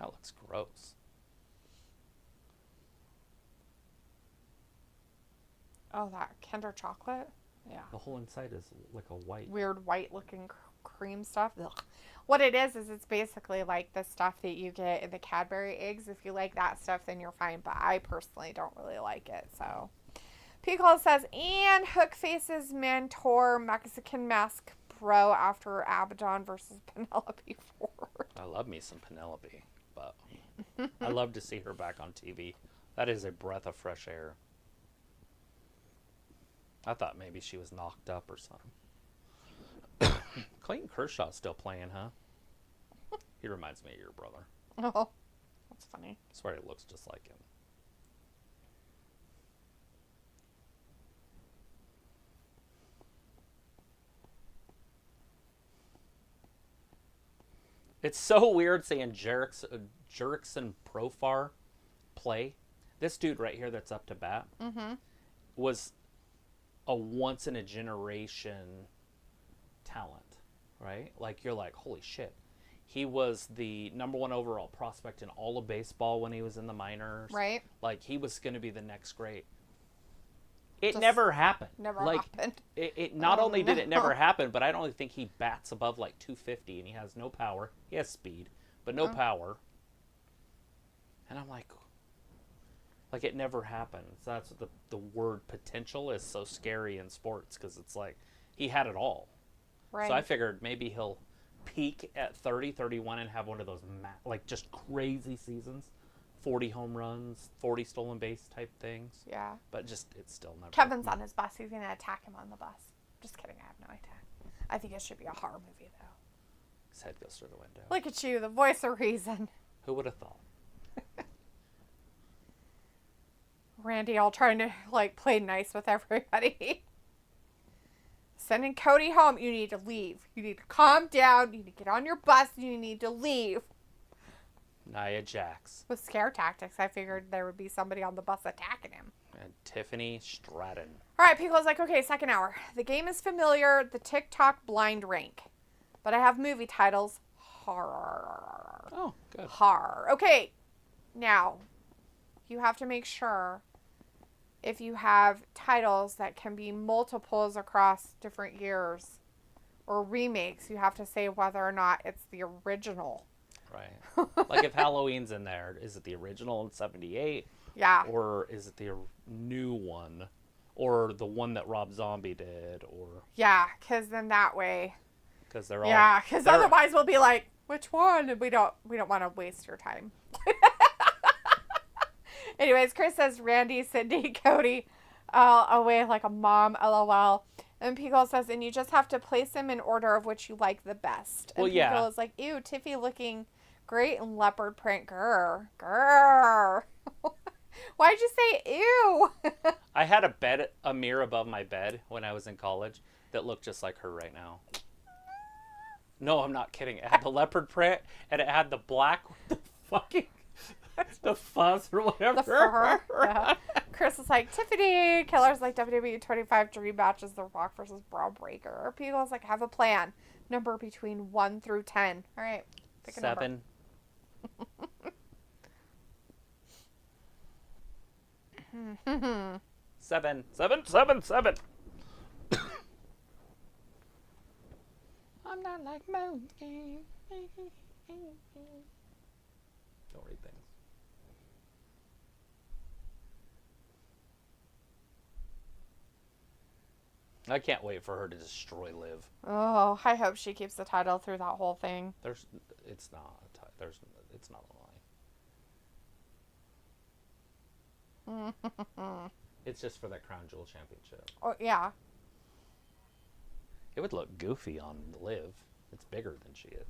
Speaker 2: looks gross.
Speaker 1: Oh, that Kinder Chocolate? Yeah.
Speaker 2: The whole inside is like a white.
Speaker 1: Weird white looking cream stuff. Ugh. What it is it's basically like the stuff that you get in the Cadbury eggs. If you like that stuff, then you're fine. But I personally don't really like it. So, Pickle says, and Hook faces mentor Mexican Mask Pro after Abaddon versus Penelope Ford.
Speaker 2: I love me some Penelope, but I love to see her back on TV. That is a breath of fresh air. I thought maybe she was knocked up or something. Clayton Kershaw's still playing, huh? He reminds me of your brother.
Speaker 1: Oh, that's funny.
Speaker 2: I swear he looks just like him. It's so weird seeing Jerickson Profar play. This dude right here that's up to bat was a once-in-a-generation talent, right? Like, you're like, holy shit. He was the #1 overall prospect in all of baseball when he was in the minors.
Speaker 1: Right.
Speaker 2: Like, he was going to be the next great. It never happened.
Speaker 1: Never happened.
Speaker 2: It not only did it never happen, but I don't think he bats above like 250, and he has no power. He has speed, but no power. And I'm like it never happened. So that's what the word potential is so scary in sports, because it's like he had it all.
Speaker 1: Right.
Speaker 2: So I figured maybe he'll peak at 30, 31 and have one of those like just crazy seasons. 40 home runs, 40 stolen base type things.
Speaker 1: Yeah.
Speaker 2: But just, it's still never.
Speaker 1: Kevin's on his bus. He's going to attack him on the bus. Just kidding. I have no idea. I think it should be a horror movie, though.
Speaker 2: His head goes through the window.
Speaker 1: Look at you, the voice of reason.
Speaker 2: Who would have thought?
Speaker 1: Randy all trying to, like, play nice with everybody. Sending Cody home. You need to leave. You need to calm down. You need to get on your bus. You need to leave.
Speaker 2: Nia Jax.
Speaker 1: With scare tactics, I figured there would be somebody on the bus attacking him.
Speaker 2: And Tiffany Stratton.
Speaker 1: All right, Pico's like, okay, second hour. The game is familiar, the TikTok blind rank. But I have movie titles. Horror.
Speaker 2: Oh, good.
Speaker 1: Horror. Okay, now, you have to make sure if you have titles that can be multiples across different years or remakes, you have to say whether or not it's the original.
Speaker 2: Right. Like if Halloween's in there, is it the original in 78?
Speaker 1: Yeah.
Speaker 2: Or is it the new one? Or the one that Rob Zombie did? Or
Speaker 1: yeah, because then that way.
Speaker 2: Because they're all.
Speaker 1: Yeah, because otherwise we'll be like, which one? And we don't want to waste your time. Anyways, Chris says Randy, Cindy, Cody, away like a mom, LOL. And Pico says, and you just have to place them in order of which you like the best. And
Speaker 2: well, yeah.
Speaker 1: Pico is like, ew, Tiffy looking great in leopard print. Grr. Why'd you say ew?
Speaker 2: I had a mirror above my bed when I was in college that looked just like her right now. No, I'm not kidding. It had the leopard print, and it had the black with the fucking, the fuzz or whatever.
Speaker 1: The fur. Yeah. Chris is like, Tiffany. Killer's like, WWE 25 dream matches, The Rock versus Braun Breaker. People's like, have a plan. Number between 1 through 10. All right. Pick a
Speaker 2: 7.
Speaker 1: number.
Speaker 2: 7. 7. 7. 7. I'm not like most games. Don't read things. I can't wait for her to destroy Liv.
Speaker 1: Oh, I hope she keeps the title through that whole thing.
Speaker 2: It's not a lie. It's just for that Crown Jewel Championship.
Speaker 1: Oh, yeah.
Speaker 2: It would look goofy on Liv. It's bigger than she is.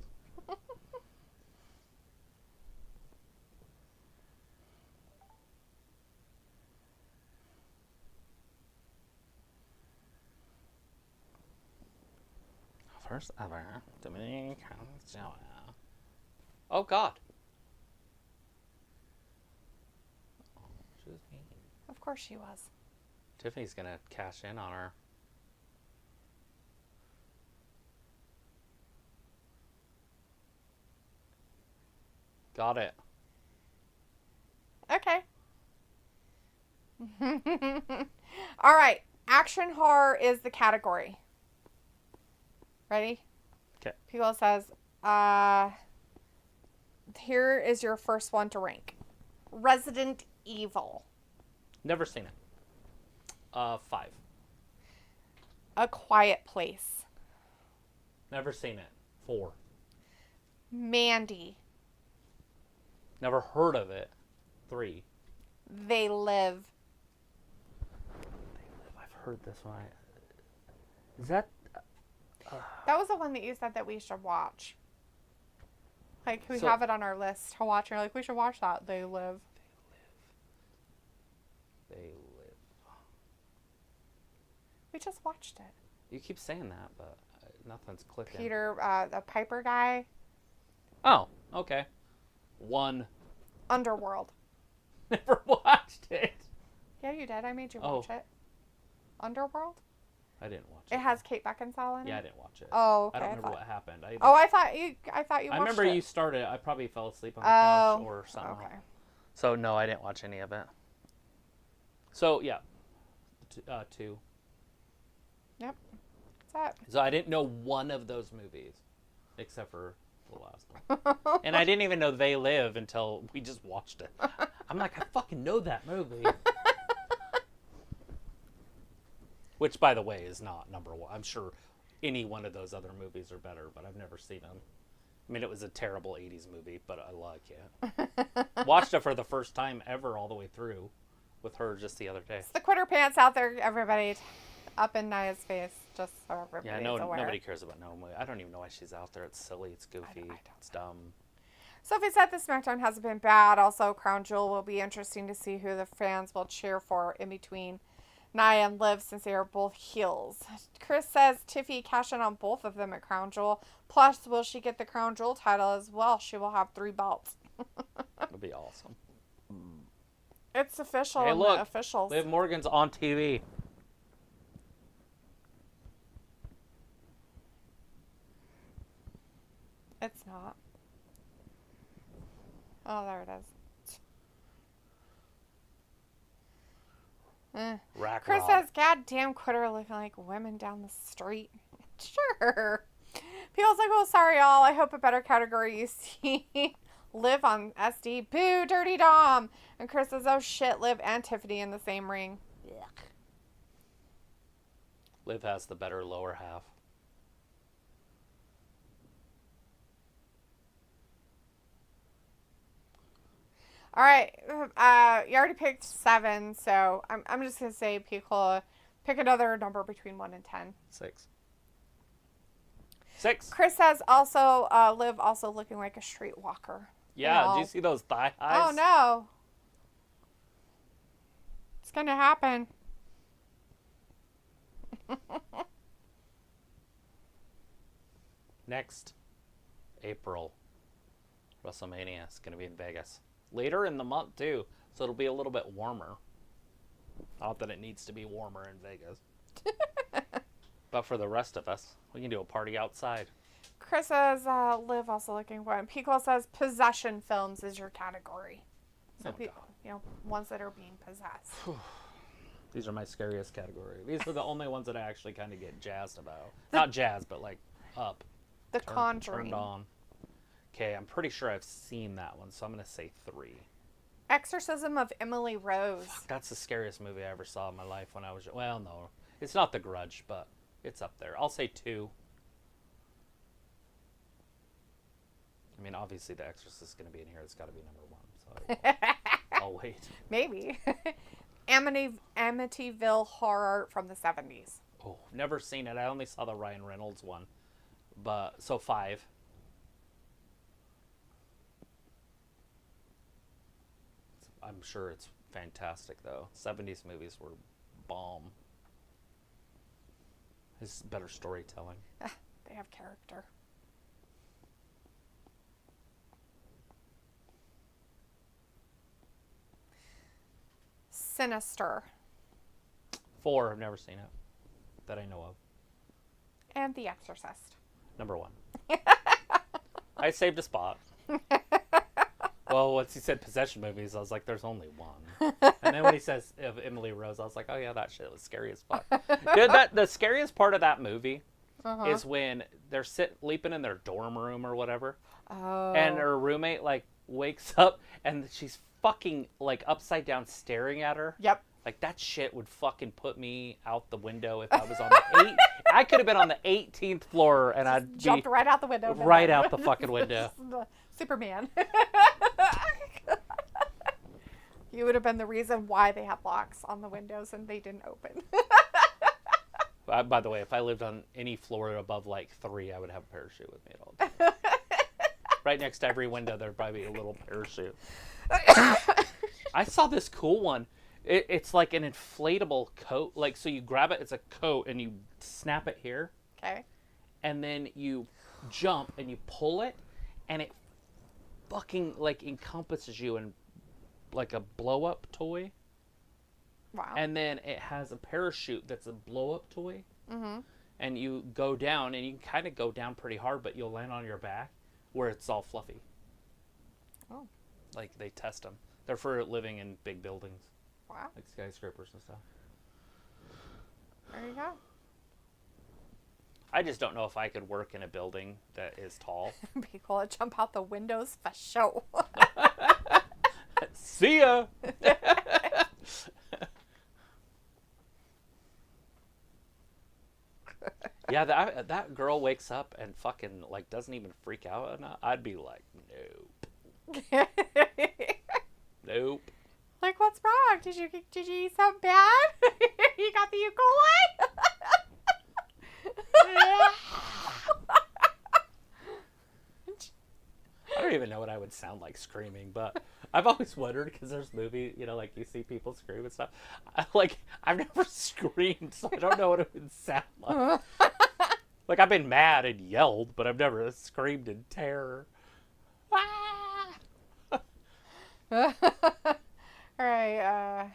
Speaker 2: First ever Dominik Mysterio. Oh God. Oh, she was mean.
Speaker 1: Of course she was.
Speaker 2: Tiffany's gonna cash in on her. Got it.
Speaker 1: Okay. All right. Action horror is the category. Ready?
Speaker 2: Okay.
Speaker 1: People says, here is your first one to rank. Resident Evil.
Speaker 2: Never seen it. 5.
Speaker 1: A Quiet Place.
Speaker 2: Never seen it. 4.
Speaker 1: Mandy.
Speaker 2: Never heard of it. 3.
Speaker 1: They Live.
Speaker 2: I've heard this one. Is that...
Speaker 1: That was the one that you said that we should watch. Like, we have it on our list to watch. And you're like, we should watch that. They Live.
Speaker 2: They Live.
Speaker 1: We just watched it.
Speaker 2: You keep saying that, but nothing's clicking.
Speaker 1: Peter, the Piper guy.
Speaker 2: Oh, okay. 1.
Speaker 1: Underworld.
Speaker 2: Never watched it.
Speaker 1: Yeah, you did. I made you watch it. Underworld?
Speaker 2: I didn't watch it.
Speaker 1: It has Kate Beckinsale in it?
Speaker 2: Yeah, I didn't watch it.
Speaker 1: Oh, okay.
Speaker 2: I don't remember what happened.
Speaker 1: I thought you watched it.
Speaker 2: I remember you started. I probably fell asleep on the couch or something.
Speaker 1: Okay.
Speaker 2: So, no, I didn't watch any of it. So, yeah. 2.
Speaker 1: Yep. That's it.
Speaker 2: So, I didn't know one of those movies, except for the last one. And I didn't even know They Live until we just watched it. I'm like, I fucking know that movie. Which, by the way, is not number 1. I'm sure any one of those other movies are better, but I've never seen them. I mean, it was a terrible 80s movie, but I like it. Watched it for the first time ever all the way through with her just the other day.
Speaker 1: It's the Quitter Pants out there, everybody. Up in Naya's face, just so everybody's aware.
Speaker 2: Nobody cares about no movie. I don't even know why she's out there. It's silly. It's goofy. It's dumb.
Speaker 1: Sophie said the SmackDown hasn't been bad. Also, Crown Jewel will be interesting to see who the fans will cheer for in between Nia and Liv, since they are both heels. Chris says Tiffy cash in on both of them at Crown Jewel. Plus, will she get the Crown Jewel title as well? She will have 3 belts.
Speaker 2: That'd be awesome.
Speaker 1: It's official.
Speaker 2: Hey, look,
Speaker 1: the officials.
Speaker 2: Liv Morgan's on TV.
Speaker 1: It's not. Oh, there it is. Chris says, God damn, Quitter looking like women down the street. Sure. People's like, oh, sorry, y'all. I hope a better category you see. Liv on SD. Boo, Dirty Dom. And Chris says, oh, shit, Liv and Tiffany in the same ring. Yuck.
Speaker 2: Liv has the better lower half.
Speaker 1: All right. You already picked 7, so I'm just going to say pick another number between 1 and 10.
Speaker 2: 6. 6.
Speaker 1: Chris says also Liv also looking like a streetwalker.
Speaker 2: Yeah, did you see those thigh highs?
Speaker 1: Oh, no. It's going to happen.
Speaker 2: Next April, WrestleMania is going to be in Vegas. Later in the month, too, so it'll be a little bit warmer. Not that it needs to be warmer in Vegas. But for the rest of us, we can do a party outside.
Speaker 1: Chris says, Liv also looking for it. And Pico says, possession films is your category. So, ones that are being possessed.
Speaker 2: These are my scariest category. These are the only ones that I actually kind of get jazzed about. Not jazzed, but like up.
Speaker 1: The Conjuring.
Speaker 2: Turned on. Okay, I'm pretty sure I've seen that one, so I'm going to say 3.
Speaker 1: Exorcism of Emily Rose.
Speaker 2: Fuck, that's the scariest movie I ever saw in my life when I was... Well, no. It's not The Grudge, but it's up there. I'll say 2. I mean, obviously The Exorcist is going to be in here. It's got to be number 1, so I'll wait.
Speaker 1: Maybe. Amityville Horror from the 70s.
Speaker 2: Oh, never seen it. I only saw the Ryan Reynolds one. But, so 5. I'm sure it's fantastic, though. 70s movies were bomb. It's better storytelling.
Speaker 1: They have character. Sinister.
Speaker 2: 4, I've never seen it. That I know of.
Speaker 1: And The Exorcist.
Speaker 2: Number 1. I saved a spot. Well, once he said possession movies, I was like, there's only 1. And then when he says of Emily Rose, I was like, oh yeah, that shit was scary as fuck. Dude, the scariest part of that movie is when they're sleeping in their dorm room or whatever.
Speaker 1: Oh.
Speaker 2: And her roommate, like, wakes up and she's fucking, like, upside down staring at her.
Speaker 1: Yep.
Speaker 2: Like, that shit would fucking put me out the window if I was on the I could have been on the 18th floor and I'd
Speaker 1: jumped right out the window.
Speaker 2: Right out the fucking window.
Speaker 1: Superman. You would have been the reason why they had locks on the windows and they didn't open.
Speaker 2: By the way, if I lived on any floor above, like, 3, I would have a parachute with me at all times. Right next to every window, there'd probably be a little parachute. I saw this cool one. It's like an inflatable coat. Like, so you grab it, it's a coat, and you snap it here.
Speaker 1: Okay.
Speaker 2: And then you jump, and you pull it, and it fucking, like, encompasses you in, like, a blow-up toy.
Speaker 1: Wow.
Speaker 2: And then it has a parachute that's a blow-up toy.
Speaker 1: Mm-hmm.
Speaker 2: And you go down, and you can kind of go down pretty hard, but you'll land on your back where it's all fluffy.
Speaker 1: Oh.
Speaker 2: Like, they test them. They're for living in big buildings.
Speaker 1: Wow.
Speaker 2: Like skyscrapers and stuff.
Speaker 1: There you go.
Speaker 2: I just don't know if I could work in a building that is tall.
Speaker 1: Be cool to jump out the windows for show.
Speaker 2: See ya! Yeah, that girl wakes up and fucking, like, doesn't even freak out enough. I'd be like, nope. Nope.
Speaker 1: Like, what's wrong? Did you eat something bad? You got the E. coli?
Speaker 2: I don't even know what I would sound like screaming, but I've always wondered, because there's movies, you know, like you see people scream and stuff. I've never screamed, so I don't know what it would sound like. Like, I've been mad and yelled, but I've never screamed in terror.
Speaker 1: All right.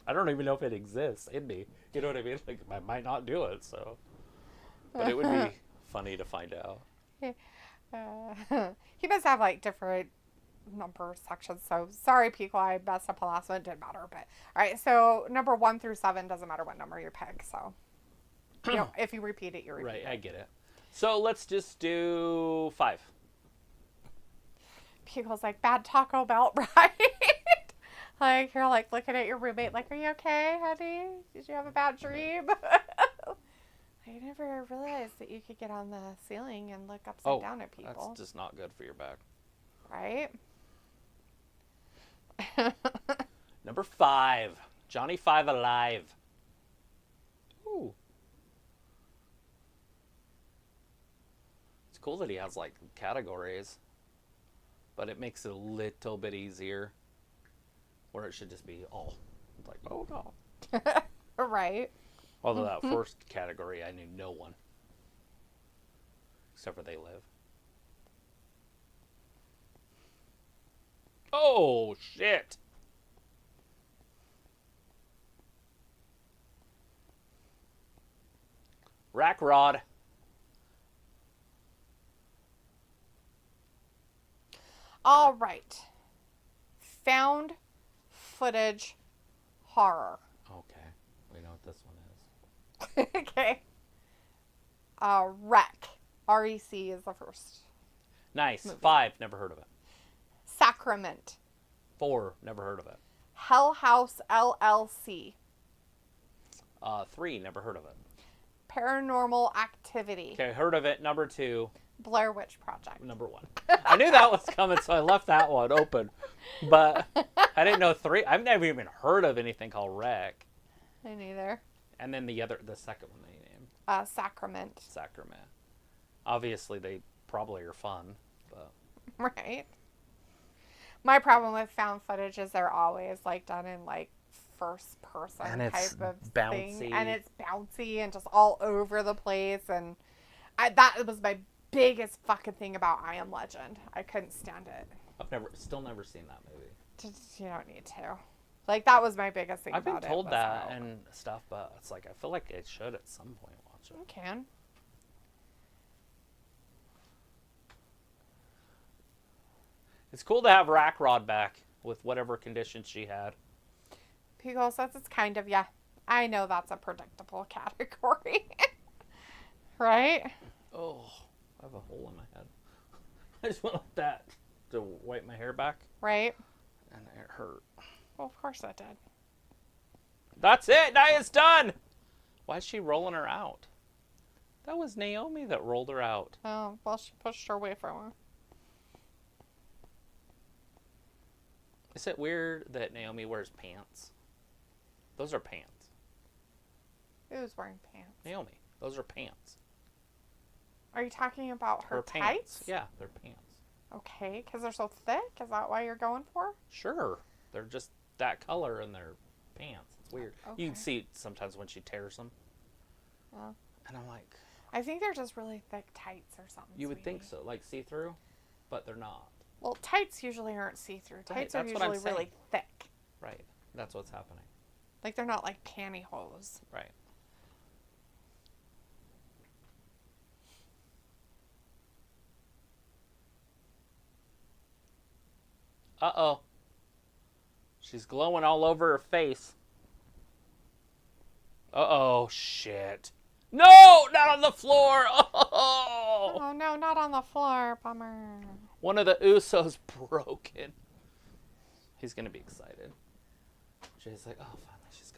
Speaker 2: I don't even know if it exists in me. You know what I mean? Like, I might not do it, so. But it would be funny to find out.
Speaker 1: He must have, like, different number sections. So, sorry, Pico, I messed up the last one. It didn't matter. But, all right. So, number 1 through 7 doesn't matter what number you pick. So, you know, if you repeat it, you repeat it.
Speaker 2: Right, I get it. So, let's just do 5.
Speaker 1: Pico's like, bad Taco Bell, right? Like, you're, like, looking at your roommate, like, are you okay, honey? Did you have a bad dream? I never realized that you could get on the ceiling and look upside down at people.
Speaker 2: That's just not good for your back.
Speaker 1: Right?
Speaker 2: Number 5. Johnny 5 Alive. Ooh. It's cool that he has, like, categories. But it makes it a little bit easier. Or it should just be all. Like, oh no.
Speaker 1: Right.
Speaker 2: Although that first category, I knew no one. Except for They Live. Oh, shit. Rack Rod.
Speaker 1: All right. Found footage horror.
Speaker 2: Okay. We know what this one is.
Speaker 1: Okay. Wreck. R-E-C is the first.
Speaker 2: Nice.
Speaker 1: Movie.
Speaker 2: 5. Never heard of it.
Speaker 1: Sacrament.
Speaker 2: 4. Never heard of it.
Speaker 1: Hell House LLC.
Speaker 2: 3. Never heard of it.
Speaker 1: Paranormal Activity.
Speaker 2: Okay, heard of it. Number 2.
Speaker 1: Blair Witch Project.
Speaker 2: Number 1. I knew that was coming, so I left that one open. But I didn't know 3. I've never even heard of anything called Wreck.
Speaker 1: Me neither.
Speaker 2: And then the second one they named.
Speaker 1: Sacrament.
Speaker 2: Sacrament. Obviously, they probably are fun, but...
Speaker 1: Right. My problem with found footage is they're always like done in like first person
Speaker 2: And it's
Speaker 1: type of
Speaker 2: bouncy.
Speaker 1: thing, and it's bouncy and just all over the place. And that was my biggest fucking thing about I Am Legend. I couldn't stand it.
Speaker 2: I've still never seen that movie.
Speaker 1: Just, you don't need to. Like, that was my biggest thing
Speaker 2: I've been
Speaker 1: about it.
Speaker 2: told that and stuff, but it's like I feel like I should at some point watch it.
Speaker 1: You can.
Speaker 2: It's cool to have Rack Rod back with whatever conditions she had.
Speaker 1: Pico says it's kind of, yeah. I know that's a predictable category. Right?
Speaker 2: Oh, I have a hole in my head. I just went like that to wipe my hair back.
Speaker 1: Right?
Speaker 2: And it hurt.
Speaker 1: Well, of course it did.
Speaker 2: That's it. Nia's done. Why is she rolling her out? That was Naomi that rolled her out.
Speaker 1: Oh, well, she pushed her away from her.
Speaker 2: Is it weird that Naomi wears pants? Those are pants.
Speaker 1: Who's wearing pants?
Speaker 2: Naomi, those are pants.
Speaker 1: Are you talking about her
Speaker 2: pants.
Speaker 1: tights?
Speaker 2: Yeah, they're pants.
Speaker 1: Okay, because they're so thick? Is that why you're going for?
Speaker 2: Sure. They're just that color in their pants. It's weird.
Speaker 1: Okay.
Speaker 2: You can see it sometimes when she tears them.
Speaker 1: Yeah.
Speaker 2: And I'm like...
Speaker 1: I think they're just really thick tights or something.
Speaker 2: You would think so. Like see-through, but they're not.
Speaker 1: Well, tights usually aren't see-through. Tights are
Speaker 2: that's what I'm
Speaker 1: usually really thick.
Speaker 2: Right. That's what's happening.
Speaker 1: Like, they're not like pantyhose.
Speaker 2: Right. Uh-oh. She's glowing all over her face. Uh-oh, shit. No! Not on the floor! Oh!
Speaker 1: Oh, no, not on the floor. Bummer.
Speaker 2: One of the Usos broken. He's going to be excited. Jay's like, oh, finally she's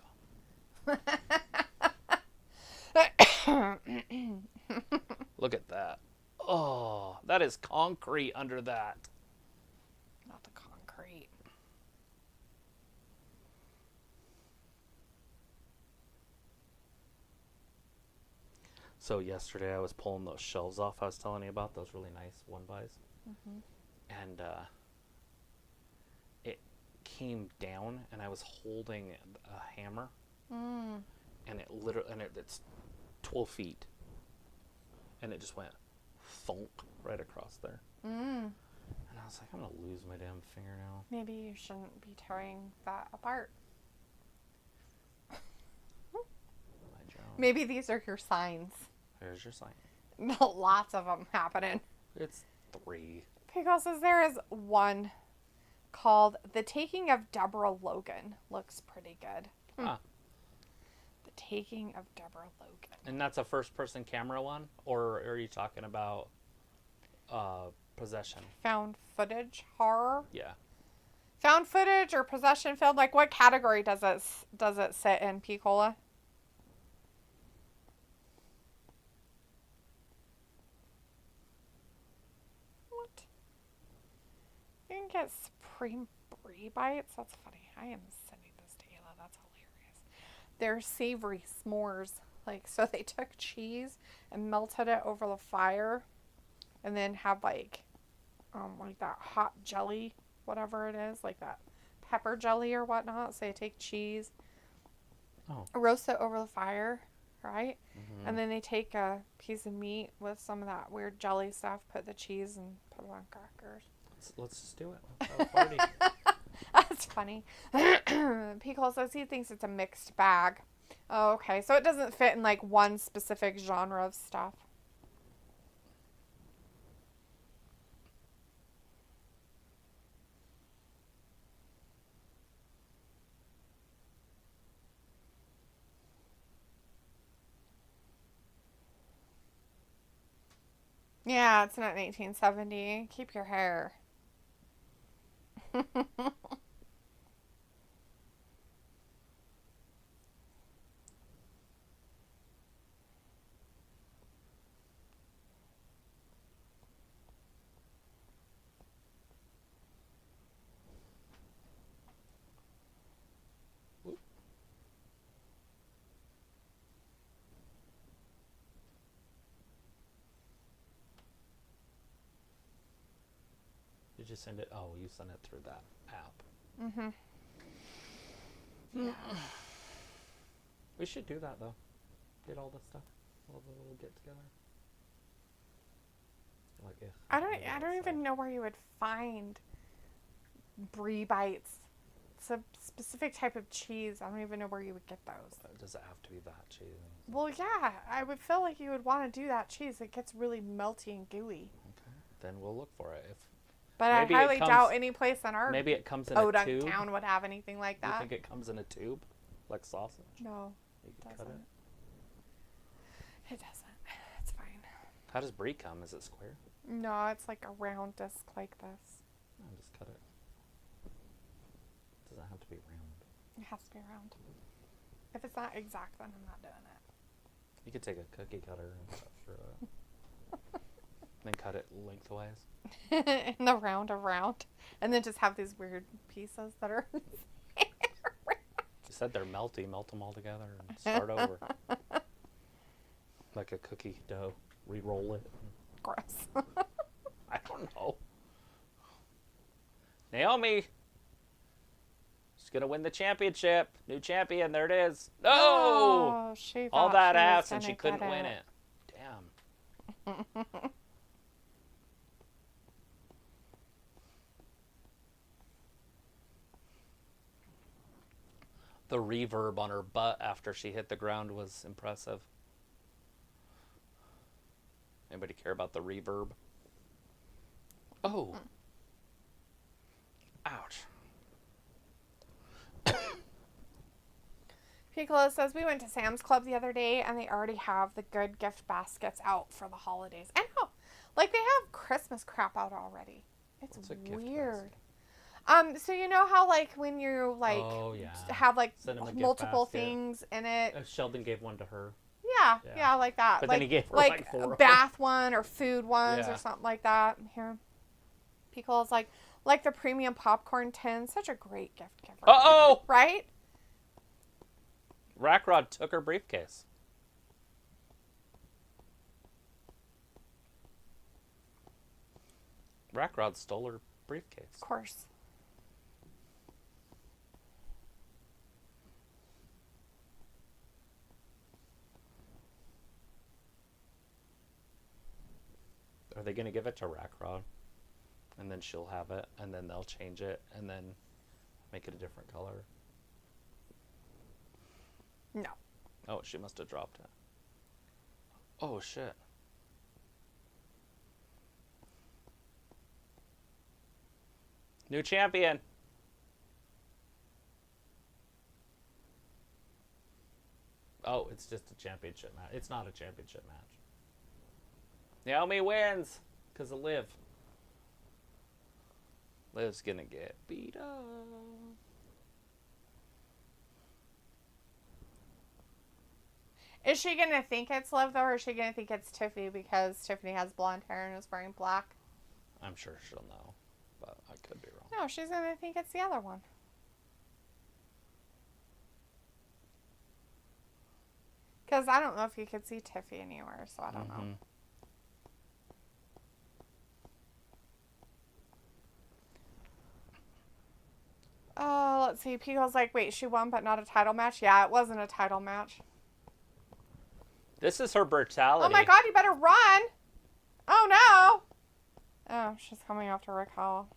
Speaker 2: gone. Look at that. Oh, that is concrete under that.
Speaker 1: Not the concrete.
Speaker 2: So yesterday I was pulling those shelves off I was telling you about, those really nice one-buys. Mm-hmm. And it came down and I was holding a hammer. Mm. And it literally, it's 12 feet. And it just went thunk right across there. Mm. And I was like, I'm going to lose my damn fingernail.
Speaker 1: Maybe you shouldn't be tearing that apart. Maybe these are your signs.
Speaker 2: There's your sign.
Speaker 1: Lots of them happening.
Speaker 2: It's 3.
Speaker 1: Pickle says there is one called The Taking of Deborah Logan. Looks pretty good.
Speaker 2: Huh.
Speaker 1: The Taking of Deborah Logan.
Speaker 2: And that's a first-person camera one? Or are you talking about possession?
Speaker 1: Found footage horror?
Speaker 2: Yeah.
Speaker 1: Found footage or possession film? Like, what category does it sit in, Picola? What? You can get Supreme Brie Bites? That's funny. I am sending this to Ayla. That's hilarious. They're savory s'mores. Like, so they took cheese and melted it over the fire and then have like that hot jelly, whatever it is, like that pepper jelly or whatnot. So you take cheese, roast it over the fire, right? Mm-hmm. And then they take a piece of meat with some of that weird jelly stuff, put the cheese and put it on crackers.
Speaker 2: Let's just do it. Let's have a party.
Speaker 1: That's funny. Pickle says he thinks it's a mixed bag. Oh, okay. So it doesn't fit in like one specific genre of stuff. Yeah, it's not 1970. Keep your hair.
Speaker 2: Did you send it? Oh, you sent it through that app.
Speaker 1: Mm-hmm. Yeah.
Speaker 2: We should do that though. Get all this stuff. All the little get together. Like,
Speaker 1: I don't even know where you would find brie bites. It's a specific type of cheese. I don't even know where you would get those.
Speaker 2: Does it have to be that cheese?
Speaker 1: Well, yeah. I would feel like you would want to do that cheese. It gets really melty and gooey.
Speaker 2: Okay. Then we'll look for it.
Speaker 1: But I highly doubt any place in our
Speaker 2: maybe it comes in a tube.
Speaker 1: town would have anything like that.
Speaker 2: You think it comes in a tube? Like sausage?
Speaker 1: No.
Speaker 2: You can cut it?
Speaker 1: It doesn't. It's fine.
Speaker 2: How does brie come? Is it square?
Speaker 1: No, it's like a round disc like this.
Speaker 2: No, just cut it. It doesn't have to be round.
Speaker 1: It has to be round. If it's not exact, then I'm not doing it.
Speaker 2: You could take a cookie cutter and cut through it. Then cut it lengthwise.
Speaker 1: In the round around. And then just have these weird pieces that are...
Speaker 2: You said they're melty. Melt them all together and start over. Like a cookie dough. Re-roll it.
Speaker 1: Gross.
Speaker 2: I don't know. Naomi! She's going to win the championship. New champion. There it is. No!
Speaker 1: Oh, she
Speaker 2: all
Speaker 1: thought
Speaker 2: that
Speaker 1: she
Speaker 2: ass
Speaker 1: was
Speaker 2: and she
Speaker 1: gonna
Speaker 2: couldn't
Speaker 1: get
Speaker 2: win it. Damn. The reverb on her butt after she hit the ground was impressive. Anybody care about the reverb? Oh. Ouch.
Speaker 1: Piccolo says, we went to Sam's Club the other day and they already have the good gift baskets out for the holidays. I know. Like they have Christmas crap out already. It's weird. So you know how like when you like have like multiple things in it.
Speaker 2: Sheldon gave one to her.
Speaker 1: Yeah, like that.
Speaker 2: But
Speaker 1: like,
Speaker 2: then he gave her
Speaker 1: like
Speaker 2: 4
Speaker 1: a bath one or food ones or something like that. Here, Piccolo's like the premium popcorn tin. Such a great gift giver.
Speaker 2: Uh-oh!
Speaker 1: Right?
Speaker 2: Rackrod took her briefcase. Rackrod stole her briefcase.
Speaker 1: Of course.
Speaker 2: Are they going to give it to Rackrod? And then she'll have it, and then they'll change it, and then make it a different color?
Speaker 1: No.
Speaker 2: Oh, she must have dropped it. Oh, shit. New champion. Oh, it's just a championship match. It's not a championship match. Naomi wins because of Liv. Liv's gonna get beat up.
Speaker 1: Is she gonna think it's Liv though, or is she gonna think it's Tiffany because Tiffany has blonde hair and is wearing black?
Speaker 2: I'm sure she'll know, but I could be wrong.
Speaker 1: No, she's gonna think it's the other one. Because I don't know if you could see Tiffy anywhere, so I don't know. Let's see. Pico's like, wait, she won, but not a title match? Yeah, it wasn't a title match.
Speaker 2: This is her brutality.
Speaker 1: Oh my god, you better run! Oh no! Oh, she's coming after Rick Hall.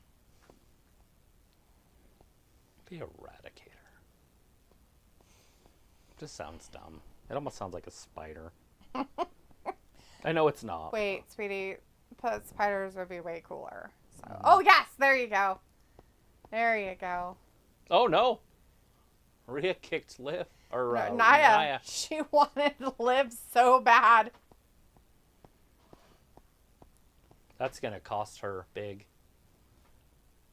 Speaker 2: The Eradicator. Just sounds dumb. It almost sounds like a spider. I know it's not.
Speaker 1: Wait, sweetie. But spiders would be way cooler. So. Oh, yes! There you go. There you go.
Speaker 2: Oh, no. Rhea kicked Liv. Or
Speaker 1: No,
Speaker 2: Nia.
Speaker 1: Nia. She wanted to live so bad.
Speaker 2: That's going to cost her big.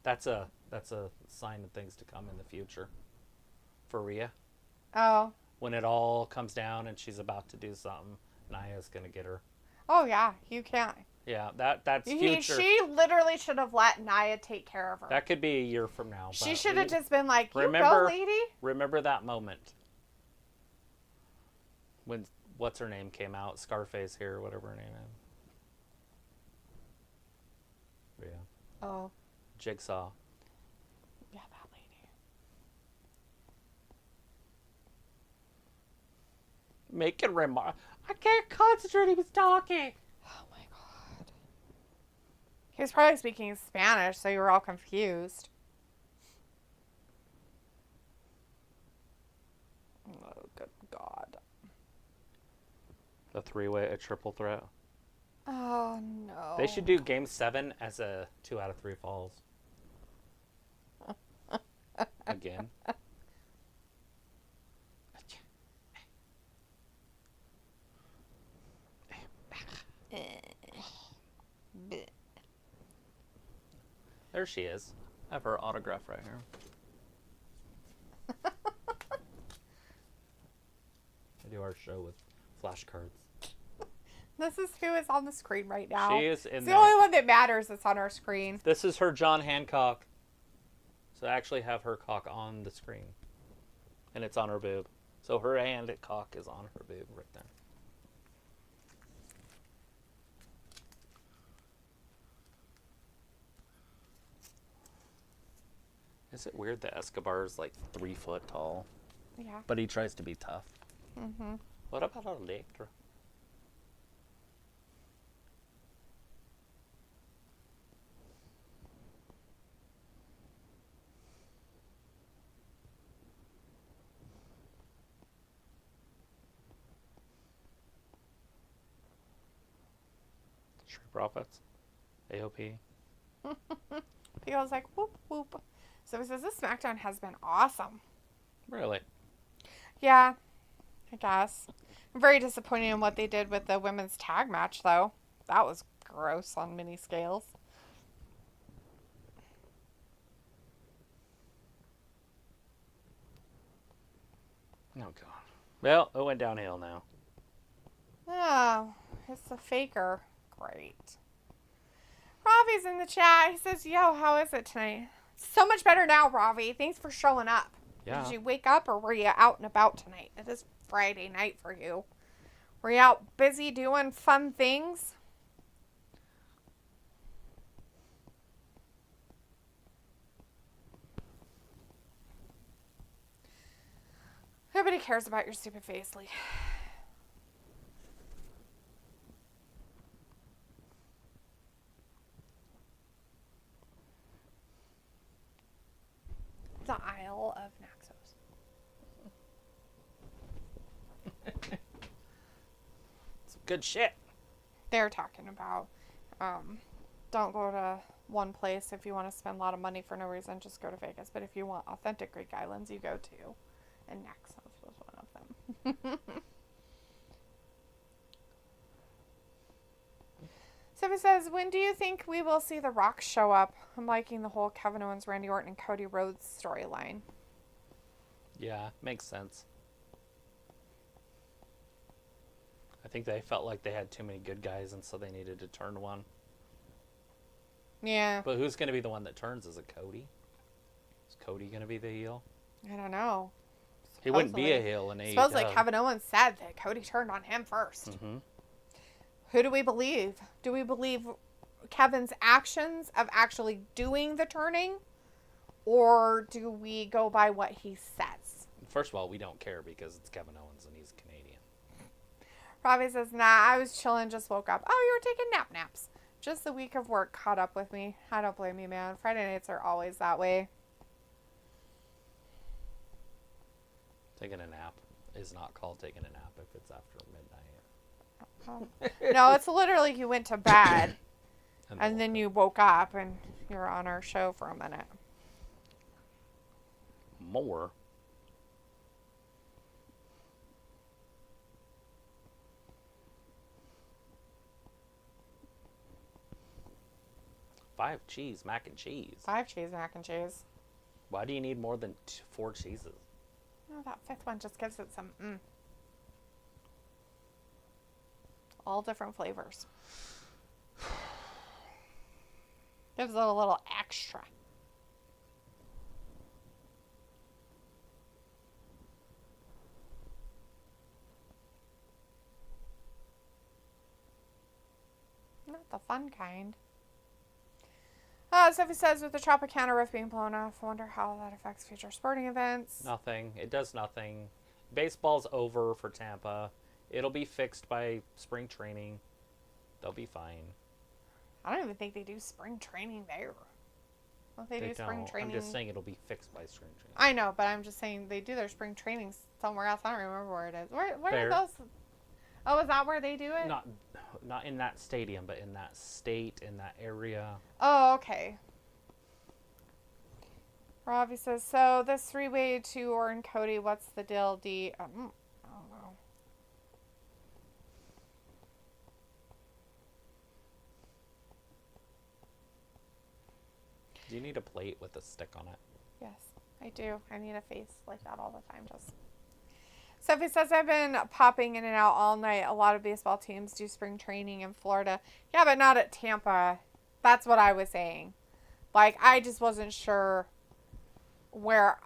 Speaker 2: That's a sign of things to come in the future for Rhea.
Speaker 1: Oh.
Speaker 2: When it all comes down and she's about to do something, Nia's going to get her.
Speaker 1: Oh, yeah. You can't.
Speaker 2: Yeah, that's future.
Speaker 1: She literally should have let Nia take care of her.
Speaker 2: That could be a year from now.
Speaker 1: She should have just been like, you go, lady.
Speaker 2: Remember that moment. When, what's her name came out? Scarface here, whatever her name is. Rhea.
Speaker 1: Oh.
Speaker 2: Jigsaw.
Speaker 1: Yeah, that lady.
Speaker 2: Make it remark. I can't concentrate. He was talking.
Speaker 1: Oh my god. He was probably speaking Spanish, so you were all confused. Oh, good god.
Speaker 2: A three-way, a triple threat.
Speaker 1: Oh no.
Speaker 2: They should do Game 7 as a 2 out of 3 falls. Again. There she is. I have her autograph right here. I do our show with flashcards.
Speaker 1: This is who is on the screen right now.
Speaker 2: She is in
Speaker 1: it's
Speaker 2: there.
Speaker 1: the only one that matters that's on our screen.
Speaker 2: This is her John Hancock. So I actually have her cock on the screen. And it's on her boob. So her hand at cock is on her boob right there. Is it weird that Escobar is like 3 foot tall?
Speaker 1: Yeah.
Speaker 2: But he tries to be tough.
Speaker 1: Mm-hmm.
Speaker 2: What about Electra? Street Profits? AOP?
Speaker 1: People's like, whoop, whoop. So he says this SmackDown has been awesome.
Speaker 2: Really?
Speaker 1: Yeah, I guess. I'm very disappointed in what they did with the women's tag match, though. That was gross on many scales.
Speaker 2: Oh, God. Well, it went downhill now.
Speaker 1: Oh, it's a faker. Great. Ravi's in the chat. He says, yo, how is it tonight? So much better now, Ravi. Thanks for showing up.
Speaker 2: Yeah.
Speaker 1: Did you wake up or were you out and about tonight? It is Friday night for you. Were you out busy doing fun things? Nobody cares about your stupid face, Lee. The Isle of Naxos.
Speaker 2: Some good shit.
Speaker 1: They're talking about don't go to one place if you want to spend a lot of money for no reason, just go to Vegas. But if you want authentic Greek islands, you go to. And Naxos was one of them. So it says, when do you think we will see The Rock show up? I'm liking the whole Kevin Owens, Randy Orton, and Cody Rhodes storyline.
Speaker 2: Yeah, makes sense. I think they felt like they had too many good guys, and so they needed to turn one.
Speaker 1: Yeah.
Speaker 2: But who's going to be the one that turns? Is it Cody? Is Cody going to be the heel?
Speaker 1: I don't know.
Speaker 2: He wouldn't be a heel in AEW.
Speaker 1: Supposedly Kevin Owens said that Cody turned on him first.
Speaker 2: Mm-hmm.
Speaker 1: Who do we believe? Do we believe Kevin's actions of actually doing the turning? Or do we go by what he says?
Speaker 2: First of all, we don't care because it's Kevin Owens and he's Canadian.
Speaker 1: Robbie says, nah, I was chilling, just woke up. Oh, you were taking naps. Just the week of work caught up with me. I don't blame you, man. Friday nights are always that way.
Speaker 2: Taking a nap is not called taking a nap if it's after midnight.
Speaker 1: No, it's literally you went to bed and then you woke up and you were on our show for a minute.
Speaker 2: More. Five cheese mac and cheese.
Speaker 1: 5 cheese mac and cheese.
Speaker 2: Why do you need more than 4 cheeses?
Speaker 1: No, that 5th one just gives it some all different flavors. Gives it a little extra. Not the fun kind. Sophie says, with the Tropicana roof being blown off, I wonder how that affects future sporting events.
Speaker 2: Nothing. It does nothing. Baseball's over for Tampa. It'll be fixed by spring training. They'll be fine.
Speaker 1: I don't even think they do spring training there. Well, they do spring training.
Speaker 2: I'm just saying it'll be fixed by spring training.
Speaker 1: I know, but I'm just saying they do their spring training somewhere else. I don't remember where it is. Where are those? Oh, is that where they do it?
Speaker 2: Not in that stadium, but in that state, in that area.
Speaker 1: Oh, okay. Robbie says, so this 3-way to Orton Cody, what's the deal, D? I don't know.
Speaker 2: Do you need a plate with a stick on it?
Speaker 1: Yes, I do. I need a face like that all the time. Just. Sophie says, I've been popping in and out all night. A lot of baseball teams do spring training in Florida. Yeah, but not at Tampa. That's what I was saying. Like, I just wasn't sure where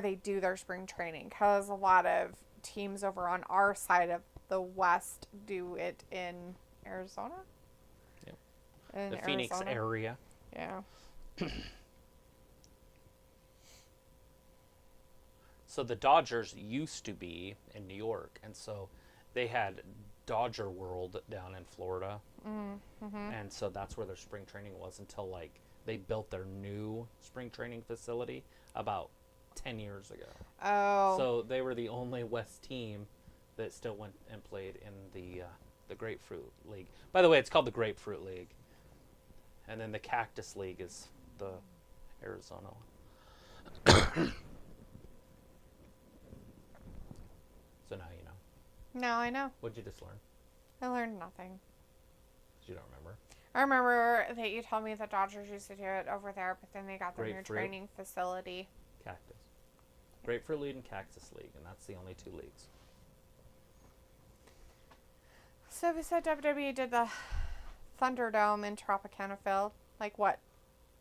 Speaker 1: they do their spring training, because a lot of teams over on our side of the West do it in Arizona.
Speaker 2: Yep.
Speaker 1: In
Speaker 2: the Phoenix
Speaker 1: Arizona.
Speaker 2: area.
Speaker 1: Yeah.
Speaker 2: So the Dodgers used to be in New York, and so they had Dodger World down in Florida.
Speaker 1: Mm-hmm.
Speaker 2: And so that's where their spring training was until, like, they built their new spring training facility about 10 years ago.
Speaker 1: Oh.
Speaker 2: So they were the only West team that still went and played in the Grapefruit League. By the way, it's called the Grapefruit League. And then the Cactus League is the Arizona one. So now you know.
Speaker 1: Now I know.
Speaker 2: What'd you just learn?
Speaker 1: I learned nothing.
Speaker 2: You don't remember?
Speaker 1: I remember that you told me the Dodgers used to do it over there, but then they got their new
Speaker 2: Grapefruit.
Speaker 1: training facility.
Speaker 2: Cactus. Grapefruit League and Cactus League, and that's the only 2 leagues.
Speaker 1: So we said WWE did the Thunderdome in Tropicana Field, like what,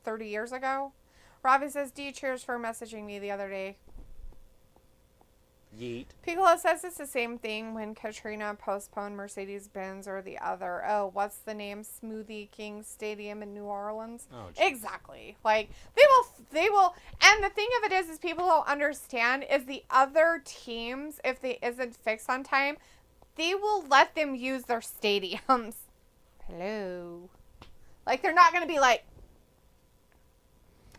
Speaker 1: 30 years ago? Robbie says, D, cheers for messaging me the other day.
Speaker 2: Yeet.
Speaker 1: Piccolo says it's the same thing when Katrina postponed Mercedes-Benz or the other. Oh, what's the name? Smoothie King Stadium in New Orleans.
Speaker 2: Oh, geez.
Speaker 1: Exactly. Like they will. And the thing of it is people don't understand is the other teams, if they isn't fixed on time, they will let them use their stadiums. Hello. Like they're not going to be like.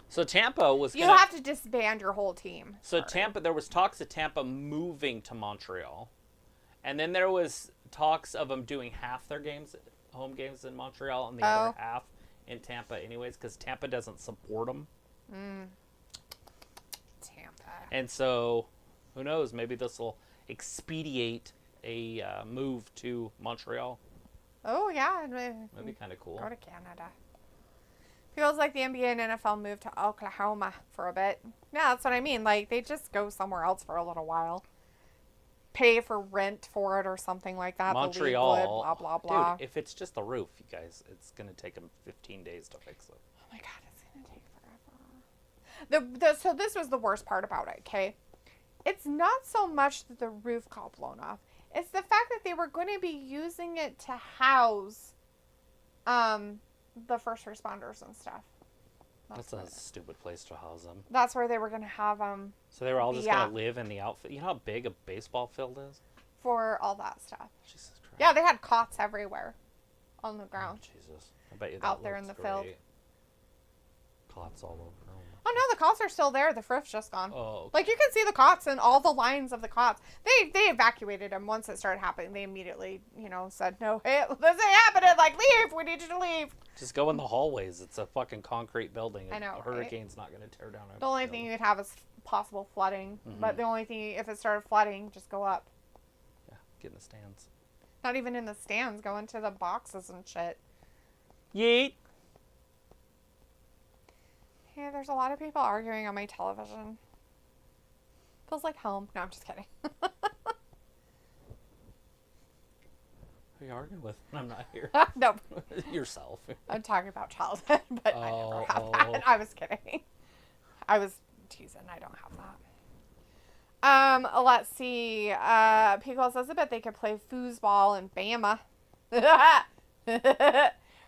Speaker 2: So Tampa was.
Speaker 1: You have to disband your whole team.
Speaker 2: So Tampa, there was talks of Tampa moving to Montreal, and then there was talks of them doing half their games, home games in Montreal, and the other half in Tampa, anyways, because Tampa doesn't support them.
Speaker 1: Tampa.
Speaker 2: And so, who knows? Maybe this will expedite a move to Montreal.
Speaker 1: Oh yeah,
Speaker 2: That'd be kind of cool.
Speaker 1: Go to Canada. Feels like the NBA and NFL moved to Oklahoma for a bit. Yeah, that's what I mean. Like, they just go somewhere else for a little while. Pay for rent for it or something like that.
Speaker 2: Montreal.
Speaker 1: The league would, blah, blah, blah.
Speaker 2: Dude, if it's just the roof, you guys, it's going to take them 15 days to fix it.
Speaker 1: Oh my God, it's going to take forever. So this was the worst part about it, okay? It's not so much that the roof got blown off. It's the fact that they were going to be using it to house, the first responders and stuff.
Speaker 2: That's a stupid place to house them.
Speaker 1: That's where they were going to have them.
Speaker 2: So they were all just going to live in the outfit. You know how big a baseball field is?
Speaker 1: For all that stuff.
Speaker 2: Jesus Christ.
Speaker 1: Yeah, they had cots everywhere on the ground.
Speaker 2: Oh, Jesus. I bet you that
Speaker 1: out there in the field.
Speaker 2: Cots all over.
Speaker 1: Oh, no, the cots are still there. The roof's just gone.
Speaker 2: Oh, okay.
Speaker 1: Like, you can see the cots and all the lines of the cots. They evacuated them once it started happening. They immediately, said, no, hey, this ain't happening. Like, leave. We need you to leave.
Speaker 2: Just go in the hallways. It's a fucking concrete building.
Speaker 1: I know,
Speaker 2: A hurricane's not going to tear down.
Speaker 1: The only thing you could have is possible flooding. Mm-hmm. But the only thing, if it started flooding, just go up.
Speaker 2: Yeah, get in the stands.
Speaker 1: Not even in the stands. Go into the boxes and shit.
Speaker 2: Yeet.
Speaker 1: Hey, there's a lot of people arguing on my television. Feels like home. No, I'm just kidding.
Speaker 2: Who are you arguing with? I'm not here.
Speaker 1: No.
Speaker 2: Yourself.
Speaker 1: I'm talking about childhood, but I never have that. I was kidding. I was teasing. I don't have that. Let's see. Pico says, I bet they could play foosball in Bama.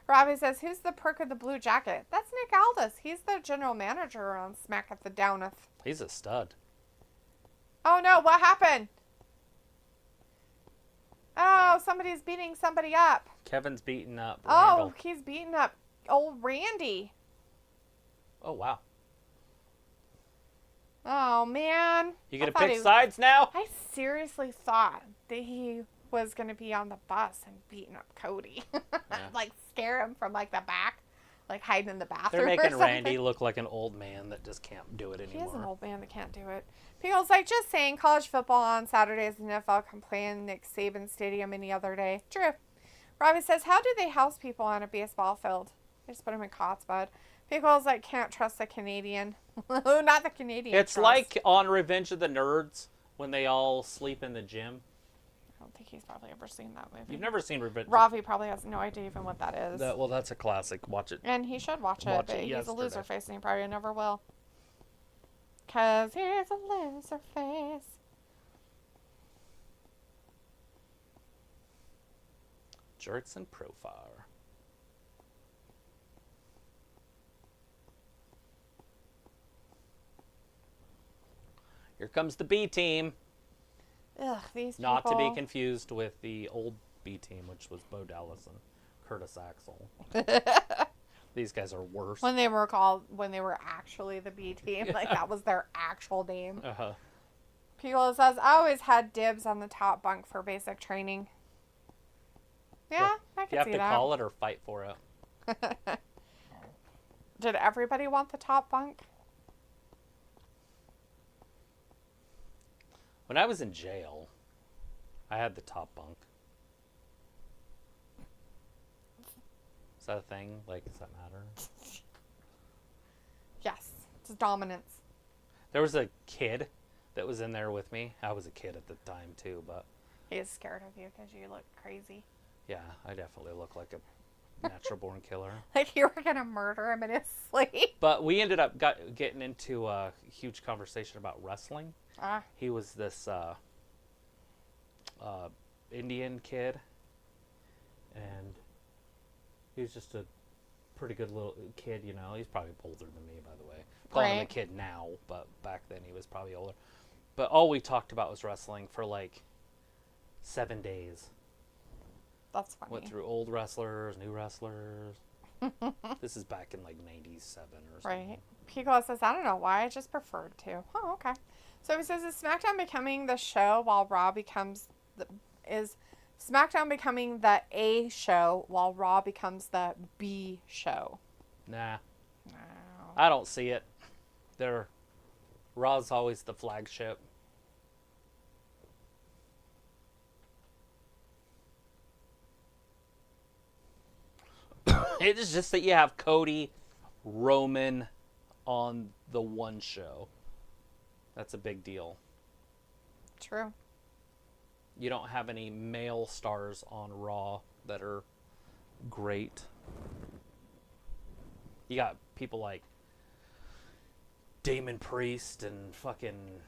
Speaker 1: Robbie says, who's the perk of the blue jacket? That's Nick Aldis. He's the general manager on Smack at the Downeth.
Speaker 2: He's a stud.
Speaker 1: Oh, no. What happened? Oh, somebody's beating somebody up.
Speaker 2: Kevin's beating up Randall.
Speaker 1: Oh, he's beating up old Randy.
Speaker 2: Oh, wow.
Speaker 1: Oh, man.
Speaker 2: You gonna pick sides now?
Speaker 1: I seriously thought that he was going to be on the bus and beating up Cody. Yeah. Like, scare him from, like, the back. Like, hiding in the bathroom.
Speaker 2: They're making Randy look like an old man that just can't do it anymore.
Speaker 1: He is an old man that can't do it. People's like, just saying, college football on Saturdays, the NFL can play in Nick Saban Stadium any other day. True. Robbie says, how do they house people on a baseball field? They just put them in cots, bud. People's like, can't trust the Canadian. Not the Canadian.
Speaker 2: It's like on Revenge of the Nerds when they all sleep in the gym.
Speaker 1: I don't think he's probably ever seen that movie.
Speaker 2: You've never seen Revenge?
Speaker 1: Ravi probably has no idea even what that is.
Speaker 2: Well, that's a classic. Watch it.
Speaker 1: And he should watch it, but he's a loser face and he probably never will. Because he's a loser face.
Speaker 2: Jerkson Profile. Here comes the B team.
Speaker 1: Ugh, these people.
Speaker 2: Not to be confused with the old B team, which was Bo Dallas and Curtis Axel. These guys are worse.
Speaker 1: When they were actually the B team, like that was their actual name.
Speaker 2: Uh-huh.
Speaker 1: Piccolo says, I always had dibs on the top bunk for basic training. Yeah, I can see that.
Speaker 2: You have to call it or fight for it.
Speaker 1: Did everybody want the top bunk?
Speaker 2: When I was in jail, I had the top bunk. Is that a thing? Like, does that matter?
Speaker 1: Yes. It's dominance.
Speaker 2: There was a kid that was in there with me. I was a kid at the time, too, but...
Speaker 1: He is scared of you because you look crazy.
Speaker 2: Yeah, I definitely look like a natural-born killer.
Speaker 1: Like you were going to murder him in his sleep.
Speaker 2: But we ended up getting into a huge conversation about wrestling. He was this Indian kid, and he was just a pretty good little kid, you know. He's probably older than me, by the way. I'm calling him a kid now, but back then he was probably older. But all we talked about was wrestling for like 7 days.
Speaker 1: That's funny.
Speaker 2: Went through old wrestlers, new wrestlers. This is back in like 97 or something. Right.
Speaker 1: Pico says, I don't know why, I just preferred to. Oh, okay. So he says, is SmackDown becoming the show while Raw becomes is SmackDown becoming the A show while Raw becomes the B show?
Speaker 2: Nah.
Speaker 1: No.
Speaker 2: I don't see it. Raw's always the flagship. It is just that you have Cody, Roman on the one show. That's a big deal.
Speaker 1: True.
Speaker 2: You don't have any male stars on Raw that are great. You got people like Damian Priest and fucking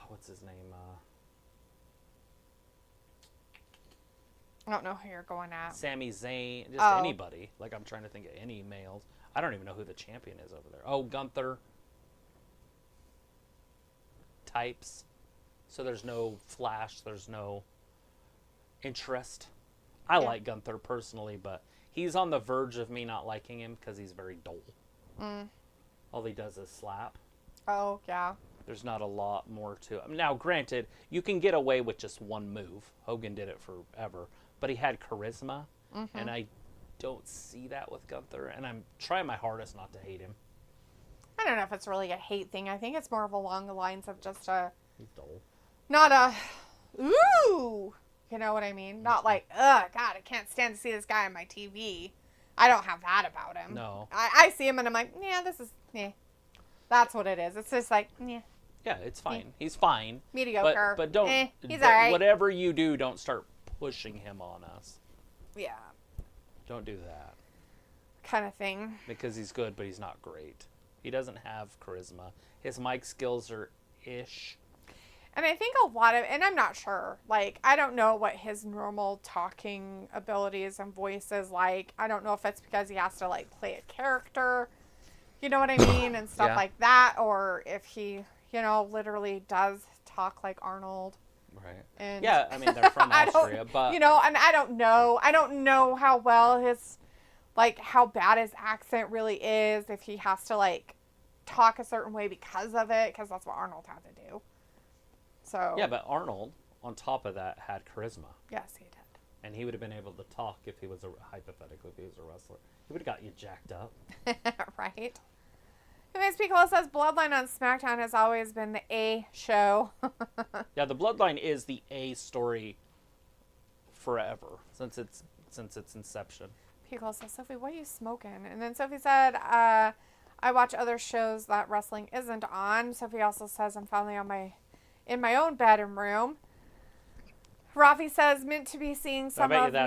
Speaker 2: what's his name?
Speaker 1: I don't know who you're going at.
Speaker 2: Sami Zayn, just anybody. Like, I'm trying to think of any males. I don't even know who the champion is over there. Oh, Gunther. Types. So there's no flash. There's no interest. I like Gunther personally, but he's on the verge of me not liking him because he's very dull. All he does is slap.
Speaker 1: Oh, yeah.
Speaker 2: There's not a lot more to it. Now, granted, you can get away with just one move. Hogan did it forever. But he had charisma, and I don't see that with Gunther, and I'm trying my hardest not to hate him.
Speaker 1: I don't know if it's really a hate thing. I think it's more of along the lines of just a...
Speaker 2: He's dull.
Speaker 1: Not a... Ooh! You know what I mean? Not like, ugh, God, I can't stand to see this guy on my TV. I don't have that about him.
Speaker 2: No.
Speaker 1: I see him and I'm like, yeah, this is... Yeah. That's what it is. It's just like, yeah.
Speaker 2: Yeah, it's fine. He's fine.
Speaker 1: Mediocre.
Speaker 2: But don't...
Speaker 1: he's all right.
Speaker 2: Whatever you do, don't start pushing him on us.
Speaker 1: Yeah.
Speaker 2: Don't do that.
Speaker 1: Kind of thing.
Speaker 2: Because he's good, but he's not great. He doesn't have charisma. His mic skills are ish.
Speaker 1: And I think a lot of, and I'm not sure, like, I don't know what his normal talking abilities and voice is like. I don't know if it's because he has to, like, play a character, you know what I mean, and stuff like that, or if he, you know, literally does talk like Arnold.
Speaker 2: Right.
Speaker 1: And
Speaker 2: yeah, I mean, they're from Austria, but...
Speaker 1: You know, and I don't know how well his, like, how bad his accent really is, if he has to, like, talk a certain way because of it, because that's what Arnold had to do. So...
Speaker 2: Yeah, but Arnold, on top of that, had charisma.
Speaker 1: Yes, he did.
Speaker 2: And he would have been able to talk if he was, hypothetically, if he was a wrestler. He would have got you jacked up.
Speaker 1: Right. Anyways, Piccolo says Bloodline on SmackDown has always been the A show.
Speaker 2: Yeah, the Bloodline is the A story forever, since its inception.
Speaker 1: Piccolo says, Sophie, what are you smoking? And then Sophie said, I watch other shows that wrestling isn't on. Sophie also says, I'm finally in my own bedroom room. Rafi says, meant to be seeing some of the